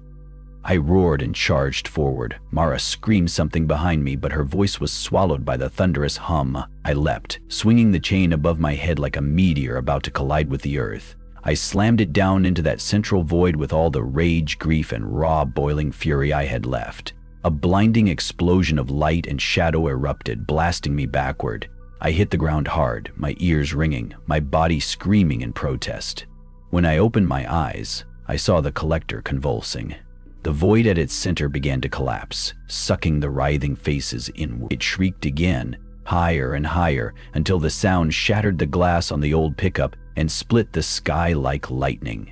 I roared and charged forward. Mara screamed something behind me, but her voice was swallowed by the thunderous hum. I leapt, swinging the chain above my head like a meteor about to collide with the earth. I slammed it down into that central void with all the rage, grief, and raw, boiling fury I had left. A blinding explosion of light and shadow erupted, blasting me backward. I hit the ground hard, my ears ringing, my body screaming in protest. When I opened my eyes, I saw the collector convulsing. The void at its center began to collapse, sucking the writhing faces inward. It shrieked again, higher and higher, until the sound shattered the glass on the old pickup and split the sky like lightning.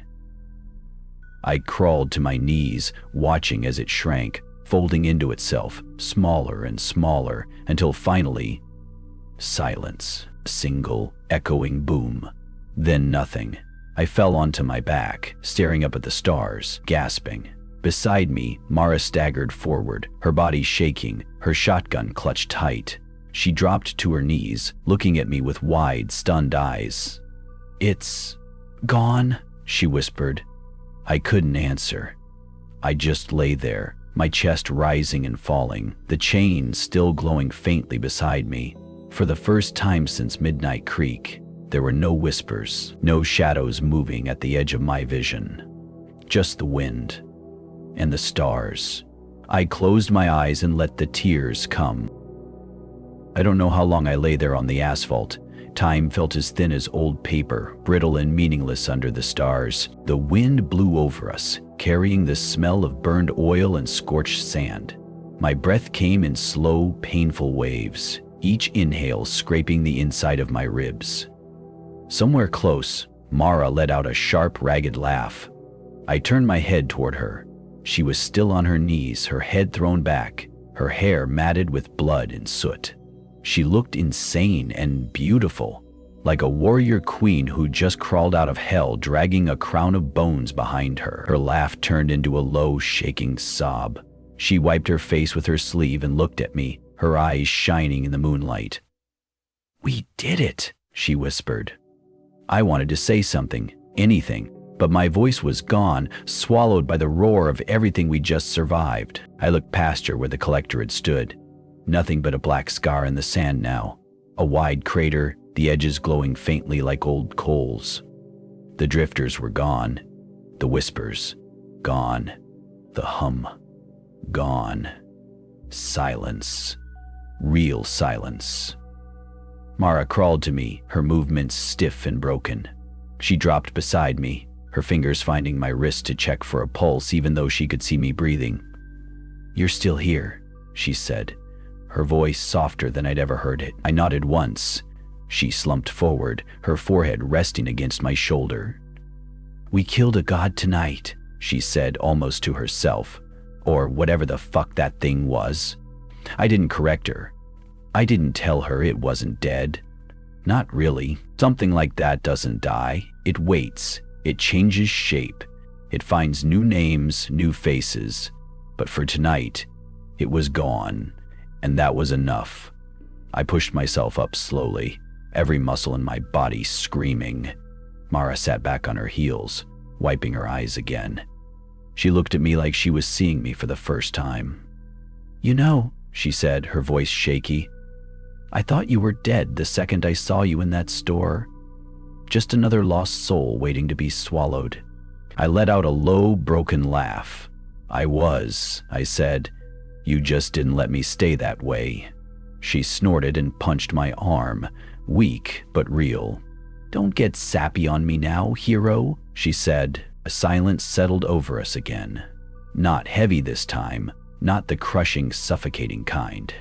I crawled to my knees, watching as it shrank, folding into itself, smaller and smaller, until finally, silence, a single, echoing boom. Then nothing. I fell onto my back, staring up at the stars, gasping. Beside me, Mara staggered forward, her body shaking, her shotgun clutched tight. She dropped to her knees, looking at me with wide, stunned eyes. "It's gone," she whispered. I couldn't answer. I just lay there, my chest rising and falling, the chain still glowing faintly beside me. For the first time since Midnight Creek, there were no whispers, no shadows moving at the edge of my vision. Just the wind and the stars. I closed my eyes and let the tears come. I don't know how long I lay there on the asphalt. Time felt as thin as old paper, brittle and meaningless under the stars. The wind blew over us, carrying the smell of burned oil and scorched sand. My breath came in slow, painful waves, each inhale scraping the inside of my ribs. Somewhere close, Mara let out a sharp, ragged laugh. I turned my head toward her. She was still on her knees, her head thrown back, her hair matted with blood and soot. She looked insane and beautiful, like a warrior queen who just crawled out of hell, dragging a crown of bones behind her. Her laugh turned into a low, shaking sob. She wiped her face with her sleeve and looked at me, her eyes shining in the moonlight. "We did it," she whispered. I wanted to say something, anything, but my voice was gone, swallowed by the roar of everything we just survived. I looked past her where the collector had stood. Nothing but a black scar in the sand now. A wide crater, the edges glowing faintly like old coals. The drifters were gone. The whispers, gone. The hum, gone. Silence. Real silence. Mara crawled to me, her movements stiff and broken. She dropped beside me, her fingers finding my wrist to check for a pulse even though she could see me breathing. "You're still here," she said, her voice softer than I'd ever heard it. I nodded once. She slumped forward, her forehead resting against my shoulder. "We killed a god tonight," she said almost to herself, or whatever the fuck that thing was. I didn't correct her. I didn't tell her it wasn't dead. Not really. Something like that doesn't die. It waits. It changes shape. It finds new names, new faces. But for tonight, it was gone, and that was enough. I pushed myself up slowly, every muscle in my body screaming. Mara sat back on her heels, wiping her eyes again. She looked at me like she was seeing me for the first time. "You know," she said, her voice shaky, "I thought you were dead the second I saw you in that store. Just another lost soul waiting to be swallowed." I let out a low, broken laugh. "I was," I said. "You just didn't let me stay that way." She snorted and punched my arm, weak but real. "Don't get sappy on me now, hero," she said. A silence settled over us again. Not heavy this time, not the crushing, suffocating kind.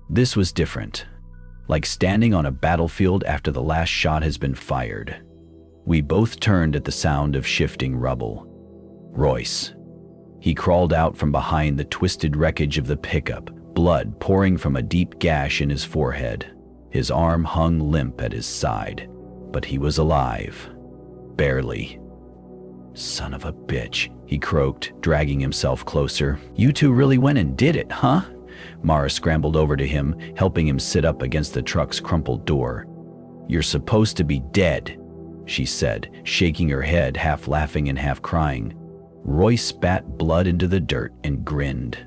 This was different, like standing on a battlefield after the last shot has been fired. We both turned at the sound of shifting rubble. Royce. He crawled out from behind the twisted wreckage of the pickup, blood pouring from a deep gash in his forehead. His arm hung limp at his side. but he was alive. Barely. Son of a bitch, he croaked, dragging himself closer. You two really went and did it, huh? Mara scrambled over to him, helping him sit up against the truck's crumpled door. You're supposed to be dead, she said, shaking her head, half laughing and half crying. Roy spat blood into the dirt and grinned.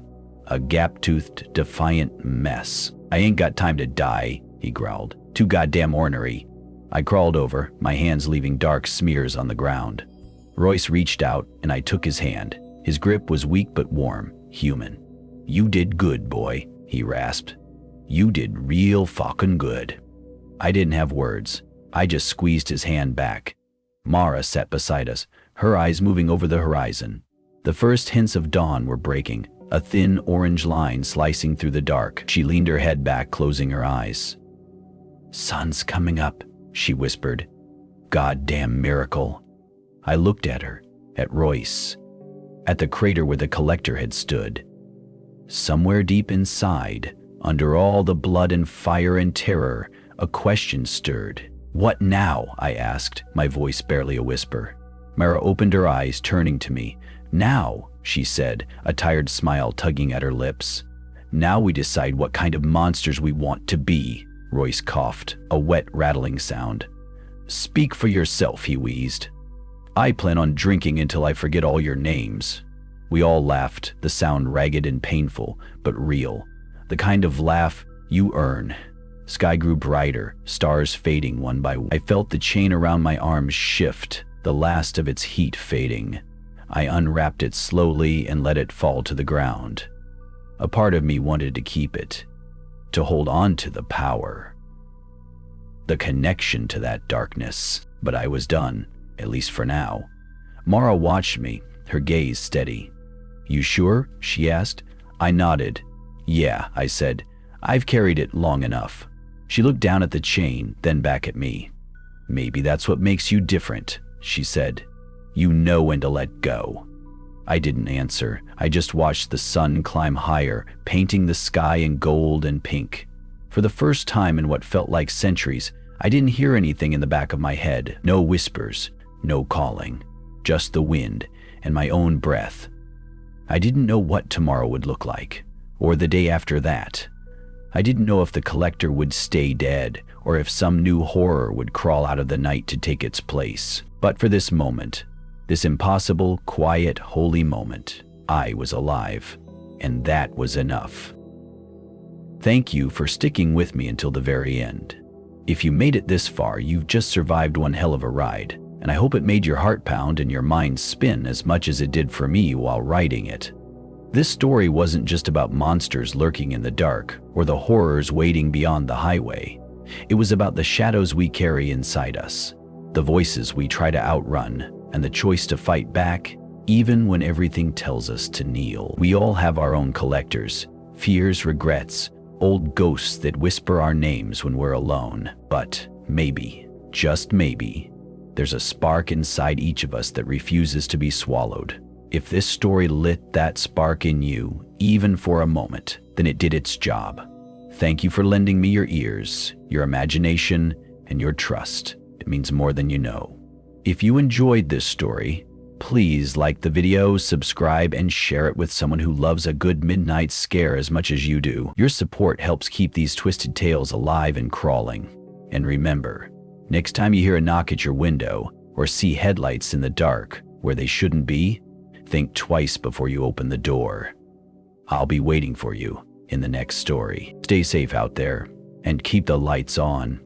A gap-toothed, defiant mess. I ain't got time to die, he growled. Too goddamn ornery. I crawled over, my hands leaving dark smears on the ground. Royce reached out, and I took his hand. His grip was weak but warm, human. You did good, boy, he rasped. You did real fucking good. I didn't have words. I just squeezed his hand back. Mara sat beside us, her eyes moving over the horizon. The first hints of dawn were breaking, a thin orange line slicing through the dark. She leaned her head back, closing her eyes. Sun's coming up, she whispered. Goddamn miracle. I looked at her, at Royce, at the crater where the collector had stood. Somewhere deep inside, under all the blood and fire and terror, a question stirred. What now? I asked, my voice barely a whisper. Mara opened her eyes, turning to me. Now, she said, a tired smile tugging at her lips. Now we decide what kind of monsters we want to be. Royce coughed, a wet, rattling sound. Speak for yourself, he wheezed. I plan on drinking until I forget all your names. We all laughed, the sound ragged and painful, but real. The kind of laugh you earn. Sky grew brighter, stars fading one by one. I felt the chain around my arms shift, the last of its heat fading. I unwrapped it slowly and let it fall to the ground. A part of me wanted to keep it, to hold on to the power, the connection to that darkness, but I was done, at least for now. Mara watched me, her gaze steady. You sure? She asked. I nodded. Yeah, I said. I've carried it long enough. She looked down at the chain, then back at me. Maybe that's what makes you different, she said. You know when to let go. I didn't answer. I just watched the sun climb higher, painting the sky in gold and pink. For the first time in what felt like centuries, I didn't hear anything in the back of my head. No whispers, no calling. Just the wind and my own breath. I didn't know what tomorrow would look like, or the day after that. I didn't know if the collector would stay dead, or if some new horror would crawl out of the night to take its place. But for this moment, this impossible, quiet, holy moment, I was alive, and that was enough. Thank you for sticking with me until the very end. If you made it this far, you've just survived one hell of a ride, and I hope it made your heart pound and your mind spin as much as it did for me while writing it. This story wasn't just about monsters lurking in the dark or the horrors waiting beyond the highway. It was about the shadows we carry inside us, the voices we try to outrun, and the choice to fight back even when everything tells us to kneel. We all have our own collectors, fears, regrets, old ghosts that whisper our names when we're alone. But maybe, just maybe, there's a spark inside each of us that refuses to be swallowed. If this story lit that spark in you, even for a moment, then it did its job. Thank you for lending me your ears, your imagination, and your trust. It means more than you know. If you enjoyed this story, please like the video, subscribe, and share it with someone who loves a good midnight scare as much as you do. Your support helps keep these twisted tales alive and crawling. And remember, next time you hear a knock at your window or see headlights in the dark where they shouldn't be, think twice before you open the door. I'll be waiting for you in the next story. Stay safe out there and keep the lights on.